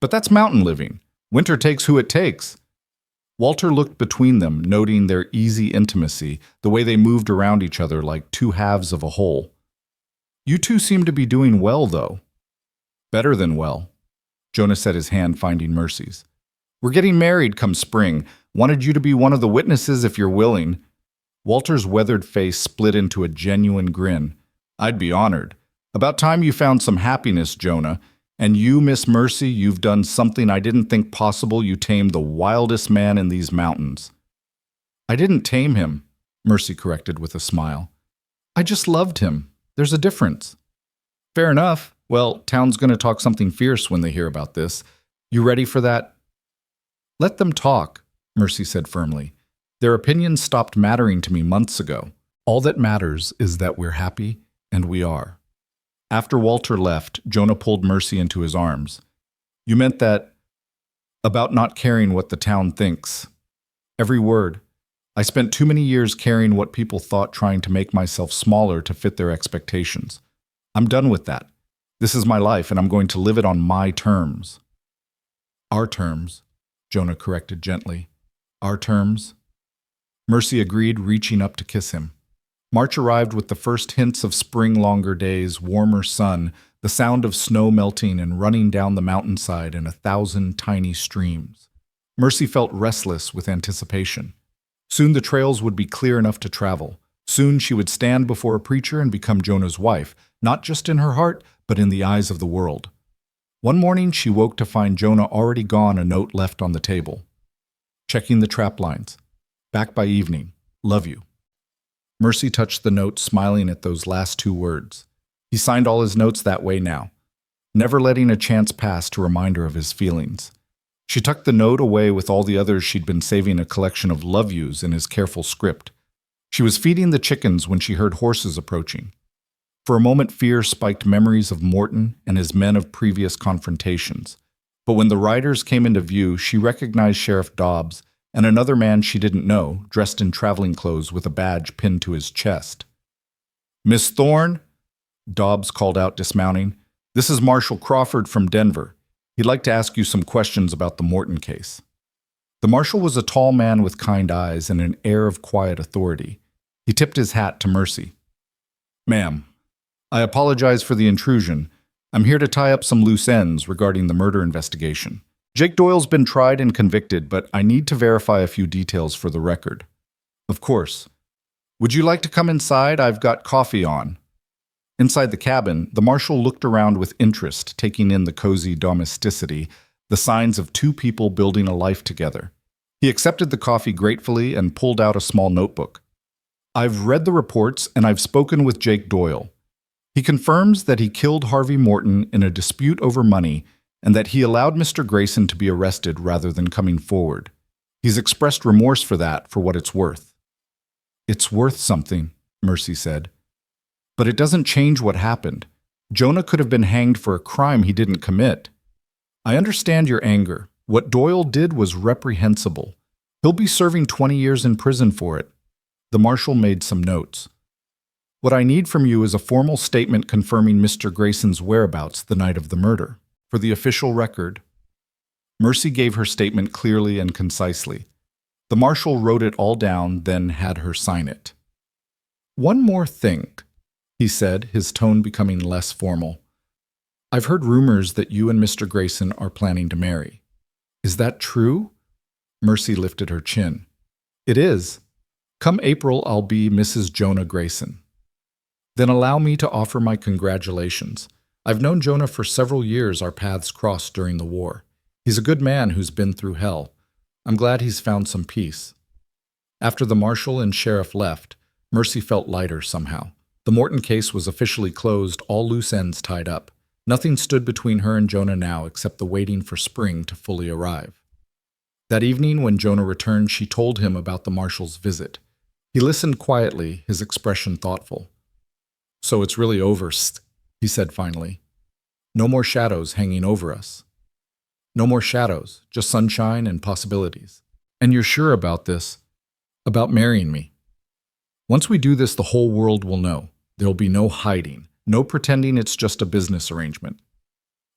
But that's mountain living. Winter takes who it takes. Walter looked between them, noting their easy intimacy, the way they moved around each other like two halves of a whole. You two seem to be doing well, though. Better than well. Jonah set his hand, finding Mercy's. We're getting married come spring. Wanted you to be one of the witnesses if you're willing. Walter's weathered face split into a genuine grin. I'd be honored. About time you found some happiness, Jonah. And you, Miss Mercy, you've done something I didn't think possible. You tamed the wildest man in these mountains. I didn't tame him, Mercy corrected with a smile. I just loved him. There's a difference. Fair enough. Well, town's going to talk something fierce when they hear about this. You ready for that? Let them talk, Mercy said firmly. Their opinions stopped mattering to me months ago. All that matters is that we're happy, and we are. After Walter left, Jonah pulled Mercy into his arms. You meant that about not caring what the town thinks. Every word. I spent too many years caring what people thought, trying to make myself smaller to fit their expectations. I'm done with that. This is my life, and I'm going to live it on my terms. Our terms, Jonah corrected gently. Our terms. Mercy agreed, reaching up to kiss him. March arrived with the first hints of spring, longer days, warmer sun, the sound of snow melting and running down the mountainside in 1,000 tiny streams. Mercy felt restless with anticipation. Soon the trails would be clear enough to travel. Soon she would stand before a preacher and become Jonah's wife, not just in her heart, but in the eyes of the world. One morning she woke to find Jonah already gone, a note left on the table. Checking the trap lines. Back by evening. Love you. Mercy touched the note, smiling at those last 2 words. He signed all his notes that way now, never letting a chance pass to remind her of his feelings. She tucked the note away with all the others. She'd been saving a collection of love yous in his careful script. She was feeding the chickens when she heard horses approaching. For a moment, fear spiked memories of Morton and his men of previous confrontations. But when the riders came into view, she recognized Sheriff Dobbs and another man she didn't know, dressed in traveling clothes with a badge pinned to his chest. Miss Thorne, Dobbs called out, dismounting. This is Marshal Crawford from Denver. He'd like to ask you some questions about the Morton case. The marshal was a tall man with kind eyes and an air of quiet authority. He tipped his hat to Mercy. Ma'am, I apologize for the intrusion. I'm here to tie up some loose ends regarding the murder investigation. Jake Doyle's been tried and convicted, but I need to verify a few details for the record. Of course. Would you like to come inside? I've got coffee on. Inside the cabin, the marshal looked around with interest, taking in the cozy domesticity, the signs of two people building a life together. He accepted the coffee gratefully and pulled out a small notebook. I've read the reports and I've spoken with Jake Doyle. He confirms that he killed Harvey Morton in a dispute over money and that he allowed Mr. Grayson to be arrested rather than coming forward. He's expressed remorse for that, for what it's worth. It's worth something, Mercy said. But it doesn't change what happened. Jonah could have been hanged for a crime he didn't commit. I understand your anger. What Doyle did was reprehensible. He'll be serving 20 years in prison for it. The marshal made some notes. What I need from you is a formal statement confirming Mr. Grayson's whereabouts the night of the murder. For the official record. Mercy gave her statement clearly and concisely. The marshal wrote it all down, then had her sign it. One more thing, he said, his tone becoming less formal. I've heard rumors that you and Mr. Grayson are planning to marry. Is that true? Mercy lifted her chin. It is. Come April, I'll be Mrs. Jonah Grayson. Then allow me to offer my congratulations. I've known Jonah for several years. Our paths crossed during the war. He's a good man who's been through hell. I'm glad he's found some peace. After the marshal and sheriff left, Mercy felt lighter somehow. The Morton case was officially closed, all loose ends tied up. Nothing stood between her and Jonah now except the waiting for spring to fully arrive. That evening, when Jonah returned, she told him about the marshal's visit. He listened quietly, his expression thoughtful. So it's really over, he said finally. No more shadows hanging over us. No more shadows, just sunshine and possibilities. And you're sure about this? About marrying me? Once we do this, the whole world will know. There'll be no hiding, no pretending it's just a business arrangement.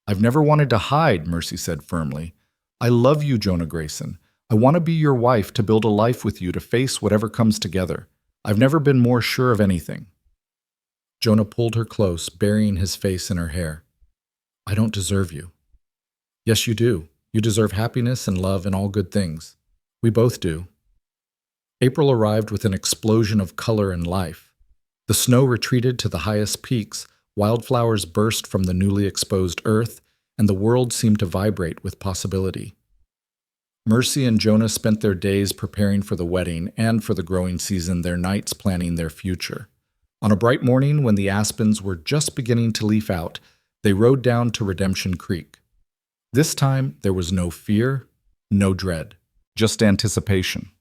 I've never wanted to hide, Mercy said firmly. I love you, Jonah Grayson. I want to be your wife, to build a life with you, to face whatever comes together. I've never been more sure of anything. Jonah pulled her close, burying his face in her hair. I don't deserve you. Yes, you do. You deserve happiness and love and all good things. We both do. April arrived with an explosion of color and life. The snow retreated to the highest peaks, wildflowers burst from the newly exposed earth, and the world seemed to vibrate with possibility. Mercy and Jonah spent their days preparing for the wedding and for the growing season, their nights planning their future. On a bright morning, when the aspens were just beginning to leaf out, they rode down to Redemption Creek. This time, there was no fear, no dread, just anticipation.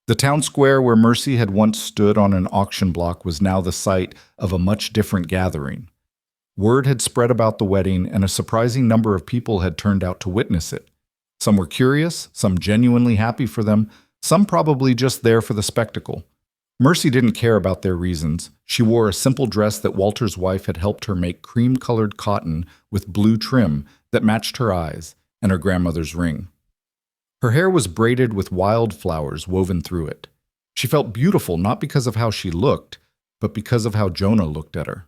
The town square where Mercy had once stood on an auction block was now the site of a much different gathering. Word had spread about the wedding, and a surprising number of people had turned out to witness it. Some were curious, some genuinely happy for them, some probably just there for the spectacle. Mercy didn't care about their reasons. She wore a simple dress that Walter's wife had helped her make, cream-colored cotton with blue trim that matched her eyes, and her grandmother's ring. Her hair was braided with wildflowers woven through it. She felt beautiful not because of how she looked, but because of how Jonah looked at her.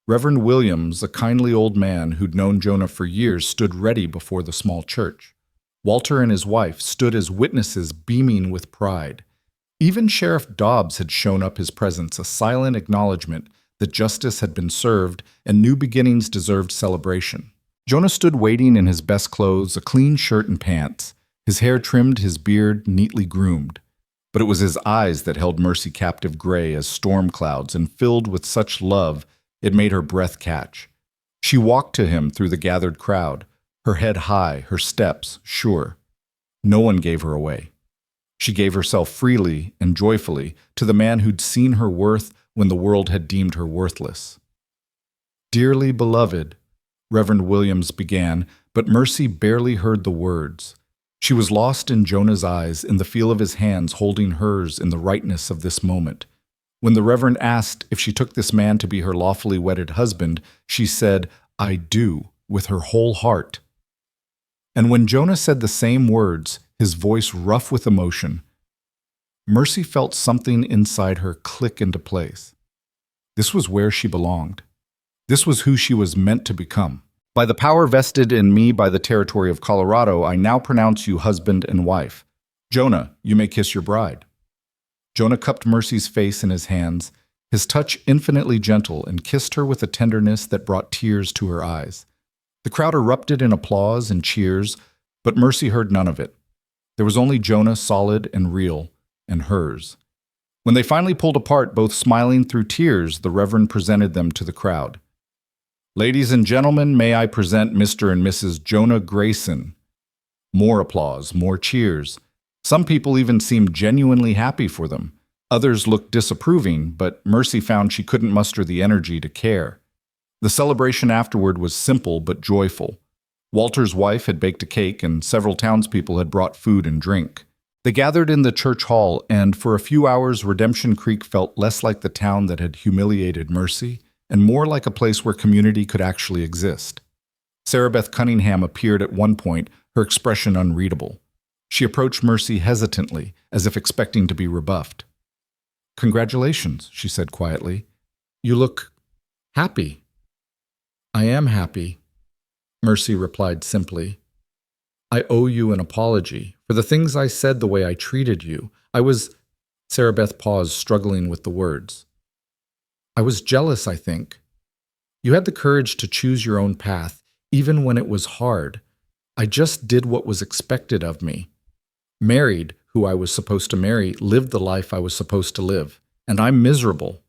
Reverend Williams, a kindly old man who'd known Jonah for years, stood ready before the small church. Walter and his wife stood as witnesses, beaming with pride. Even Sheriff Dobbs had shown up his presence, a silent acknowledgement that justice had been served and new beginnings deserved celebration. Jonah stood waiting in his best clothes, a clean shirt and pants, his hair trimmed, his beard neatly groomed. But it was his eyes that held Mercy captive, gray as storm clouds and filled with such love it made her breath catch. She walked to him through the gathered crowd, her head high, her steps sure. No one gave her away. She gave herself freely and joyfully to the man who'd seen her worth when the world had deemed her worthless. Dearly beloved, Reverend Williams began, but Mercy barely heard the words. She was lost in Jonah's eyes, in the feel of his hands holding hers, in the rightness of this moment. When the Reverend asked if she took this man to be her lawfully wedded husband, she said, I do, with her whole heart. And when Jonah said the same words, his voice rough with emotion, Mercy felt something inside her click into place. This was where she belonged. This was who she was meant to become. By the power vested in me by the territory of Colorado, I now pronounce you husband and wife. Jonah, you may kiss your bride. Jonah cupped Mercy's face in his hands. his touch infinitely gentle, and kissed her with a tenderness that brought tears to her eyes. The crowd erupted in applause and cheers, but Mercy heard none of it. There was only Jonah, solid and real, and hers. When they finally pulled apart, both smiling through tears, the Reverend presented them to the crowd. "Ladies and gentlemen, may I present Mr. and Mrs. Jonah Grayson." More applause, more cheers. Some people even seemed genuinely happy for them. Others looked disapproving, but Mercy found she couldn't muster the energy to care. The celebration afterward was simple but joyful. Walter's wife had baked a cake, and several townspeople had brought food and drink. They gathered in the church hall, and for a few hours Redemption Creek felt less like the town that had humiliated Mercy, and more like a place where community could actually exist. Sarah Beth Cunningham appeared at one point, her expression unreadable. She approached Mercy hesitantly, as if expecting to be rebuffed. "Congratulations," she said quietly. "You look happy." "I am happy," Mercy replied simply. "I owe you an apology for the things I said, the way I treated you. Sarah Beth paused, struggling with the words. "I was jealous, I think. You had the courage to choose your own path, even when it was hard. I just did what was expected of me. Married who I was supposed to marry, lived the life I was supposed to live, and I'm miserable."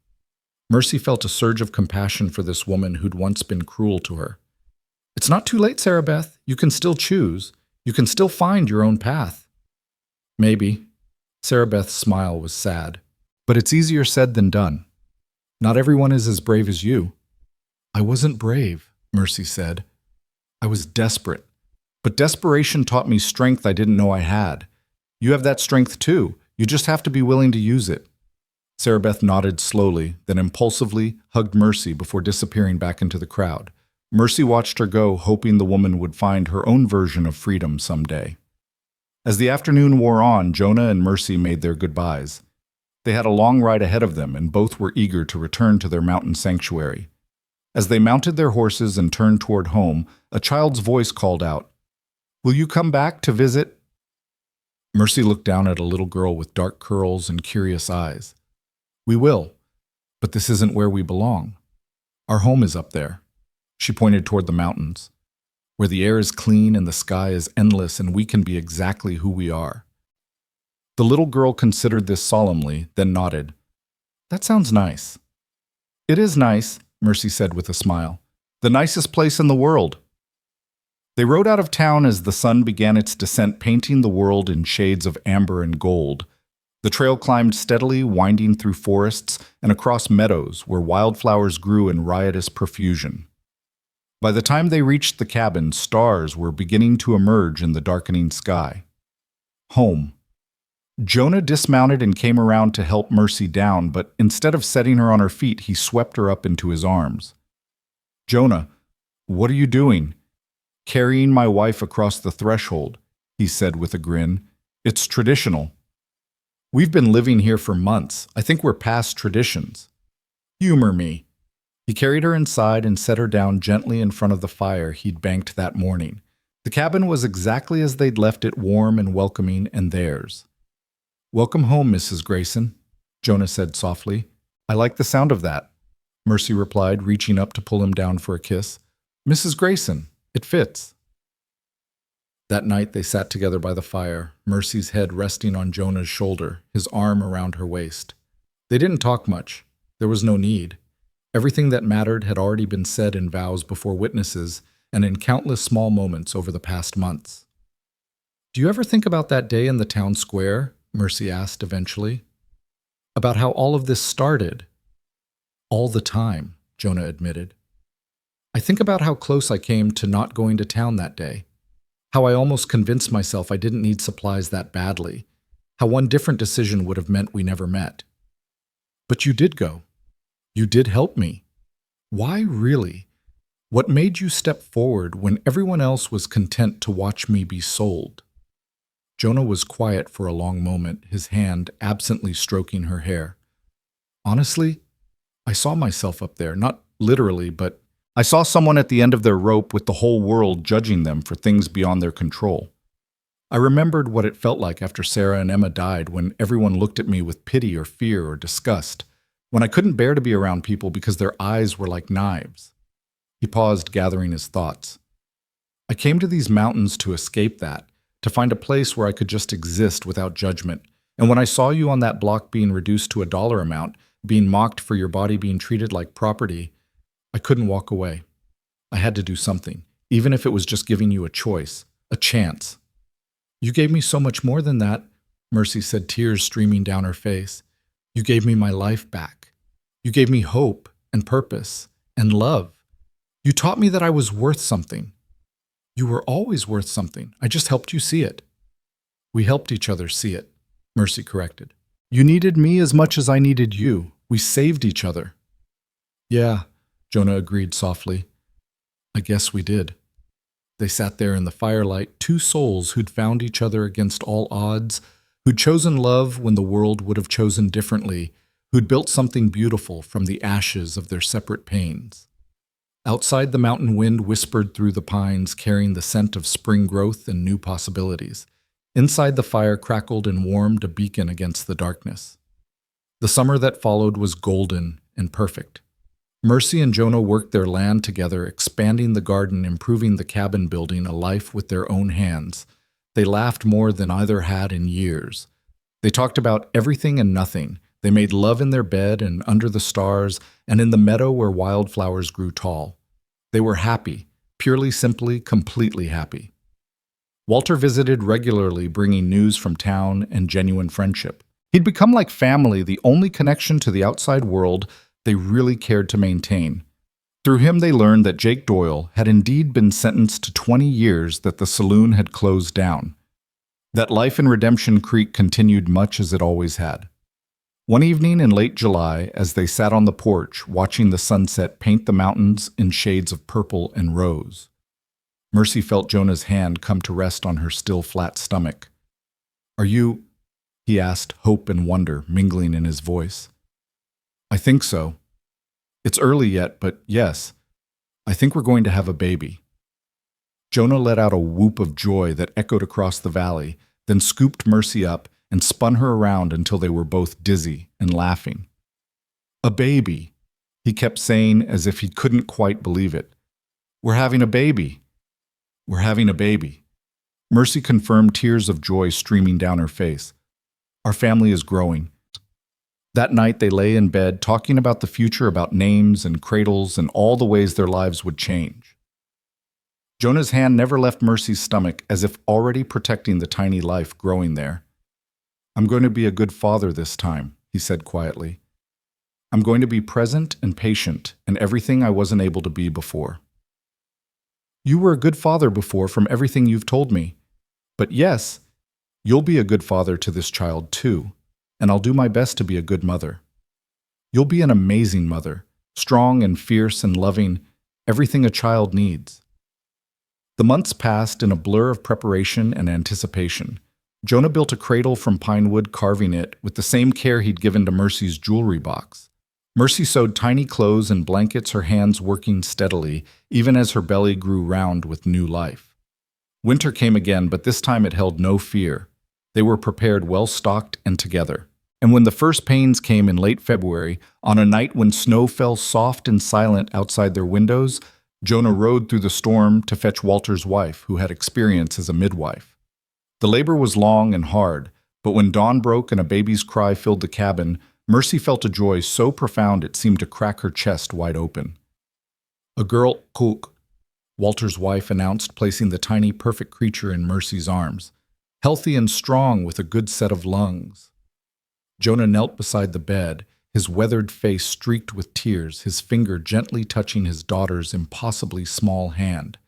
Mercy felt a surge of compassion for this woman who'd once been cruel to her. "It's not too late, Sarah Beth. You can still choose. You can still find your own path." "Maybe." Sarah Beth's smile was sad. "But it's easier said than done. Not everyone is as brave as you." "I wasn't brave," Mercy said. "I was desperate. But desperation taught me strength I didn't know I had. You have that strength too. You just have to be willing to use it." Sarah Beth nodded slowly, then impulsively hugged Mercy before disappearing back into the crowd. Mercy watched her go, hoping the woman would find her own version of freedom someday. As the afternoon wore on, Jonah and Mercy made their goodbyes. They had a long ride ahead of them, and both were eager to return to their mountain sanctuary. As they mounted their horses and turned toward home, a child's voice called out, "Will you come back to visit?" Mercy looked down at a little girl with dark curls and curious eyes. "We will, but this isn't where we belong. Our home is up there." She pointed toward the mountains, "where the air is clean and the sky is endless and we can be exactly who we are." The little girl considered this solemnly, then nodded. "That sounds nice." "It is nice," Mercy said with a smile. "The nicest place in the world." They rode out of town as the sun began its descent, painting the world in shades of amber and gold. The trail climbed steadily, winding through forests and across meadows where wildflowers grew in riotous profusion. By the time they reached the cabin, stars were beginning to emerge in the darkening sky. Home. Jonah dismounted and came around to help Mercy down, but instead of setting her on her feet, he swept her up into his arms. "Jonah, what are you doing?" "Carrying my wife across the threshold," he said with a grin. "It's traditional. We've been living here for months. I think we're past traditions." "Humor me." He carried her inside and set her down gently in front of the fire he'd banked that morning. The cabin was exactly as they'd left it, warm and welcoming, and theirs. "Welcome home, Mrs. Grayson," Jonah said softly. "I like the sound of that," Mercy replied, reaching up to pull him down for a kiss. "Mrs. Grayson. It fits." That night they sat together by the fire, Mercy's head resting on Jonah's shoulder, his arm around her waist. They didn't talk much. There was no need. Everything that mattered had already been said in vows before witnesses and in countless small moments over the past months. "Do you ever think about that day in the town square?" Mercy asked eventually. "About how all of this started?" "All the time," Jonah admitted. "I think about how close I came to not going to town that day. How I almost convinced myself I didn't need supplies that badly. How one different decision would have meant we never met. But you did go. You did help me. Why really? What made you step forward when everyone else was content to watch me be sold?" Jonah was quiet for a long moment, his hand absently stroking her hair. "Honestly, I saw myself up there, not literally, but I saw someone at the end of their rope with the whole world judging them for things beyond their control. I remembered what it felt like after Sarah and Emma died, when everyone looked at me with pity or fear or disgust. when I couldn't bear to be around people because their eyes were like knives. He paused, gathering his thoughts. I came to these mountains to escape that, to find a place where I could just exist without judgment. And when I saw you on that block being reduced to a dollar amount, being mocked for your body being treated like property, I couldn't walk away. I had to do something, even if it was just giving you a choice, a chance. You gave me so much more than that, Mercy said, tears streaming down her face. You gave me my life back. You gave me hope and purpose and love. You taught me that I was worth something. You were always worth something. I just helped you see it. We helped each other see it, Mercy corrected. You needed me as much as I needed you. We saved each other. Yeah, Jonah agreed softly. I guess we did. They sat there in the firelight, two souls who'd found each other against all odds, who'd chosen love when the world would have chosen differently, who'd built something beautiful from the ashes of their separate pains. Outside, the mountain wind whispered through the pines, carrying the scent of spring growth and new possibilities. Inside, the fire crackled and warmed, a beacon against the darkness. The summer that followed was golden and perfect. Mercy and Jonah worked their land together, expanding the garden, improving the cabin, building a life with their own hands. They laughed more than either had in years. They talked about everything and nothing. They made love in their bed and under the stars and in the meadow where wildflowers grew tall. They were happy, purely, simply, completely happy. Walter visited regularly, bringing news from town and genuine friendship. He'd become like family, the only connection to the outside world they really cared to maintain. Through him, they learned that Jake Doyle had indeed been sentenced to 20 years, that the saloon had closed down, that life in Redemption Creek continued much as it always had. One evening in late July, as they sat on the porch, watching the sunset paint the mountains in shades of purple and rose, Mercy felt Jonah's hand come to rest on her still flat stomach. Are you? He asked, hope and wonder mingling in his voice. I think so. It's early yet, but yes, I think we're going to have a baby. Jonah let out a whoop of joy that echoed across the valley, then scooped Mercy up and spun her around until they were both dizzy and laughing. A baby, he kept saying as if he couldn't quite believe it. We're having a baby. We're having a baby. Mercy confirmed, tears of joy streaming down her face. Our family is growing. That night they lay in bed talking about the future, about names and cradles and all the ways their lives would change. Jonah's hand never left Mercy's stomach, as if already protecting the tiny life growing there. I'm going to be a good father this time, he said quietly. I'm going to be present and patient and everything I wasn't able to be before. You were a good father before from everything you've told me. But yes, you'll be a good father to this child too. And I'll do my best to be a good mother. You'll be an amazing mother, strong and fierce and loving, everything a child needs. The months passed in a blur of preparation and anticipation. Jonah built a cradle from pine wood, carving it with the same care he'd given to Mercy's jewelry box. Mercy sewed tiny clothes and blankets, her hands working steadily, even as her belly grew round with new life. Winter came again, but this time it held no fear. They were prepared, well-stocked and together. And when the first pains came in late February, on a night when snow fell soft and silent outside their windows, Jonah rode through the storm to fetch Walter's wife, who had experience as a midwife. The labor was long and hard, but when dawn broke and a baby's cry filled the cabin, Mercy felt a joy so profound it seemed to crack her chest wide open. A girl, Cook, Walter's wife announced, placing the tiny, perfect creature in Mercy's arms, healthy and strong with a good set of lungs. Jonah knelt beside the bed, his weathered face streaked with tears, his finger gently touching his daughter's impossibly small hand.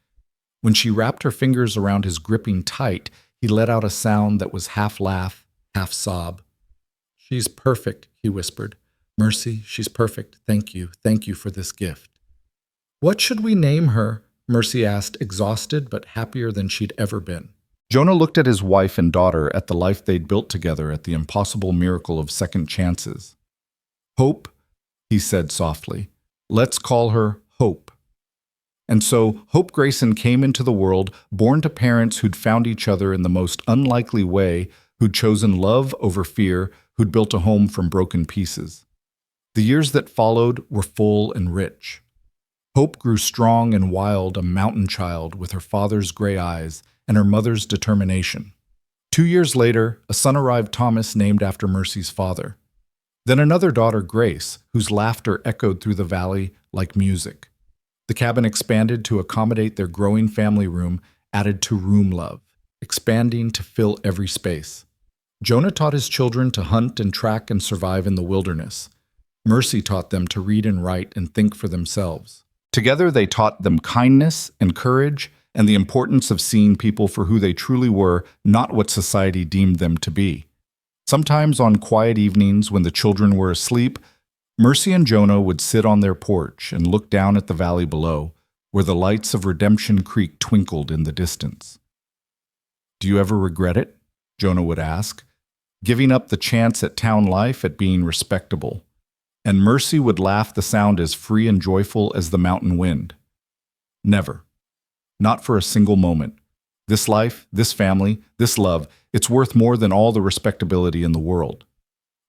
When she wrapped her fingers around his, gripping tight, he let out a sound that was half laugh, half sob. She's perfect, he whispered. Mercy, she's perfect. Thank you for this gift. What should we name her? Mercy asked, exhausted but happier than she'd ever been. Jonah looked at his wife and daughter, at the life they'd built together, at the impossible miracle of second chances. Hope, he said softly. Let's call her Hope. And so Hope Grayson came into the world, born to parents who'd found each other in the most unlikely way, who'd chosen love over fear, who'd built a home from broken pieces. The years that followed were full and rich. Hope grew strong and wild, a mountain child with her father's gray eyes and her mother's determination. 2 years later, a son arrived, Thomas, named after Mercy's father. Then another daughter, Grace, whose laughter echoed through the valley like music. The cabin expanded to accommodate their growing family room, added to room love, expanding to fill every space. Jonah taught his children to hunt and track and survive in the wilderness. Mercy taught them to read and write and think for themselves. Together they taught them kindness and courage and the importance of seeing people for who they truly were, not what society deemed them to be. Sometimes on quiet evenings when the children were asleep, Mercy and Jonah would sit on their porch and look down at the valley below, where the lights of Redemption Creek twinkled in the distance. "Do you ever regret it?" Jonah would ask, "giving up the chance at town life, at being respectable?" And Mercy would laugh, the sound as free and joyful as the mountain wind. "Never. Not for a single moment. This life, this family, this love, it's worth more than all the respectability in the world.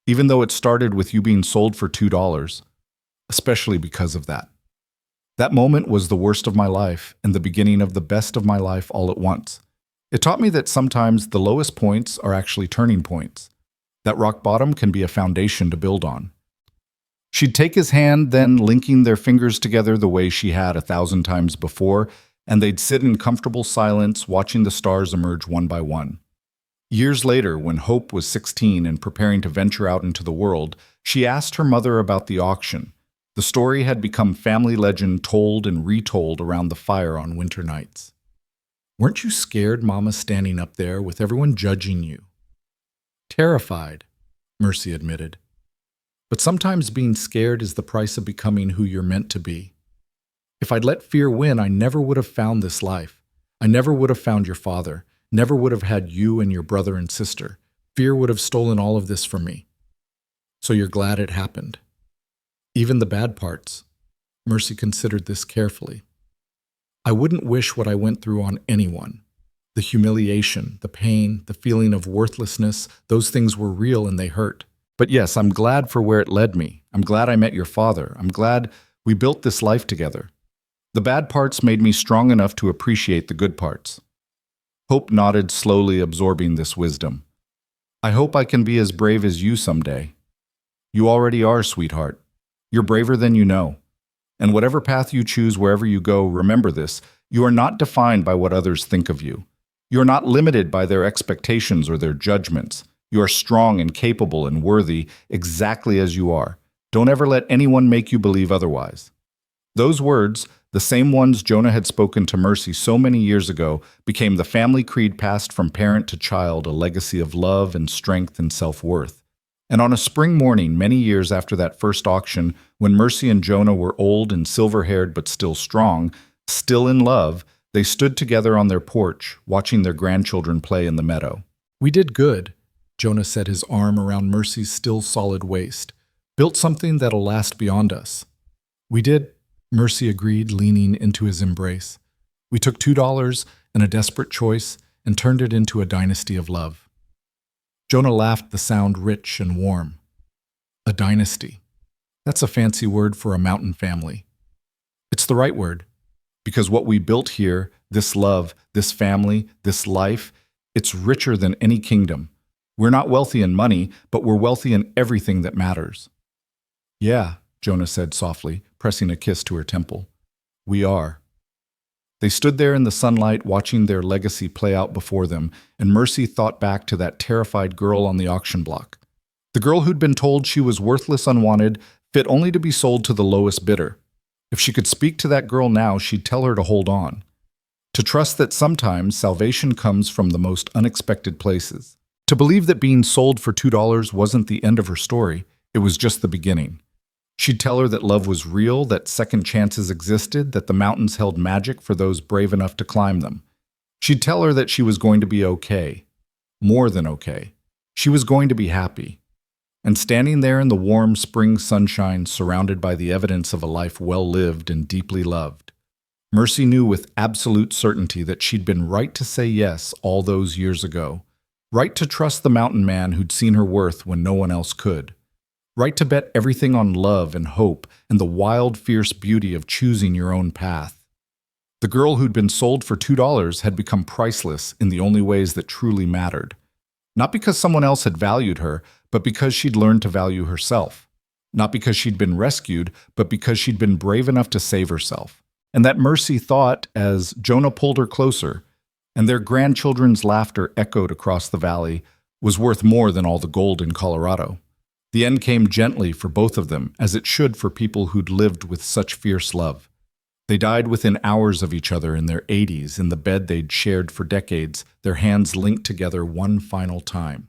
Even though it started with you being sold for $2, especially because of that. That moment was the worst of my life and the beginning of the best of my life all at once. It taught me that sometimes the lowest points are actually turning points. That rock bottom can be a foundation to build on." She'd take his hand, then linking their fingers together the way she had 1,000 times before, and they'd sit in comfortable silence, watching the stars emerge one by one. Years later, when Hope was 16 and preparing to venture out into the world, she asked her mother about the auction. The story had become family legend, told and retold around the fire on winter nights. "Weren't you scared, Mama, standing up there with everyone judging you?" "Terrified," Mercy admitted. "But sometimes being scared is the price of becoming who you're meant to be. If I'd let fear win, I never would have found this life. I never would have found your father, never would have had you and your brother and sister. Fear would have stolen all of this from me. So you're glad it happened." "Even the bad parts." Mercy considered this carefully. "I wouldn't wish what I went through on anyone. The humiliation, the pain, the feeling of worthlessness, those things were real and they hurt. But yes, I'm glad for where it led me. I'm glad I met your father. I'm glad we built this life together. The bad parts made me strong enough to appreciate the good parts." Hope nodded, slowly absorbing this wisdom. "I hope I can be as brave as you someday." "You already are, sweetheart. You're braver than you know. And whatever path you choose, wherever you go, remember this: you are not defined by what others think of you. You are not limited by their expectations or their judgments. You are strong and capable and worthy exactly as you are. Don't ever let anyone make you believe otherwise." Those words, the same ones Jonah had spoken to Mercy so many years ago, became the family creed passed from parent to child, a legacy of love and strength and self-worth. And on a spring morning, many years after that first auction, when Mercy and Jonah were old and silver-haired but still strong, still in love, they stood together on their porch, watching their grandchildren play in the meadow. "We did good," Jonah set, his arm around Mercy's still solid waist. "Built something that'll last beyond us." "We did," Mercy agreed, leaning into his embrace. "We took $2 and a desperate choice and turned it into a dynasty of love." Jonah laughed, the sound rich and warm. "A dynasty. That's a fancy word for a mountain family." "It's the right word, because what we built here, this love, this family, this life, it's richer than any kingdom. We're not wealthy in money, but we're wealthy in everything that matters." "Yeah," Jonah said softly, pressing a kiss to her temple. "We are." They stood there in the sunlight, watching their legacy play out before them, and Mercy thought back to that terrified girl on the auction block. The girl who'd been told she was worthless, unwanted, fit only to be sold to the lowest bidder. If she could speak to that girl now, she'd tell her to hold on. To trust that sometimes salvation comes from the most unexpected places. To believe that being sold for $2 wasn't the end of her story, it was just the beginning. She'd tell her that love was real, that second chances existed, that the mountains held magic for those brave enough to climb them. She'd tell her that she was going to be okay. More than okay. She was going to be happy. And standing there in the warm spring sunshine, surrounded by the evidence of a life well lived and deeply loved, Mercy knew with absolute certainty that she'd been right to say yes all those years ago. Right to trust the mountain man who'd seen her worth when no one else could. Write to bet everything on love and hope and the wild, fierce beauty of choosing your own path. The girl who'd been sold for $2 had become priceless in the only ways that truly mattered. Not because someone else had valued her, but because she'd learned to value herself. Not because she'd been rescued, but because she'd been brave enough to save herself. And that Mercy thought as Jonah pulled her closer, and their grandchildren's laughter echoed across the valley, was worth more than all the gold in Colorado. The end came gently for both of them, as it should for people who'd lived with such fierce love. They died within hours of each other in their 80s, in the bed they'd shared for decades, their hands linked together one final time.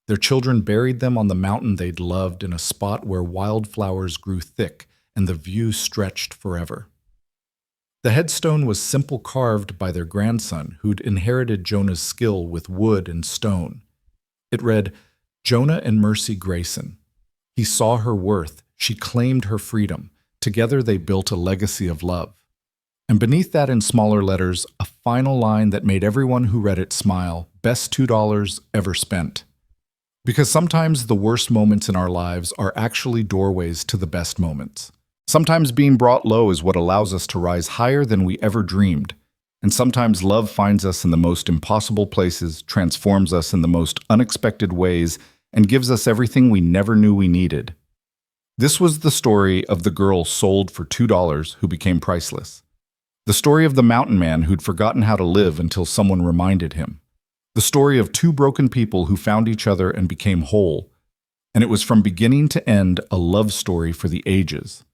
Their children buried them on the mountain they'd loved in a spot where wildflowers grew thick and the view stretched forever. The headstone was simple, carved by their grandson, who'd inherited Jonah's skill with wood and stone. It read, "Jonah and Mercy Grayson. He saw her worth. She claimed her freedom. Together they built a legacy of love." And beneath that, in smaller letters, a final line that made everyone who read it smile: "Best $2 ever spent." Because sometimes the worst moments in our lives are actually doorways to the best moments. Sometimes being brought low is what allows us to rise higher than we ever dreamed. And sometimes love finds us in the most impossible places, transforms us in the most unexpected ways, and gives us everything we never knew we needed. This was the story of the girl sold for $2 who became priceless. The story of the mountain man who'd forgotten how to live until someone reminded him. The story of two broken people who found each other and became whole. And it was from beginning to end a love story for the ages.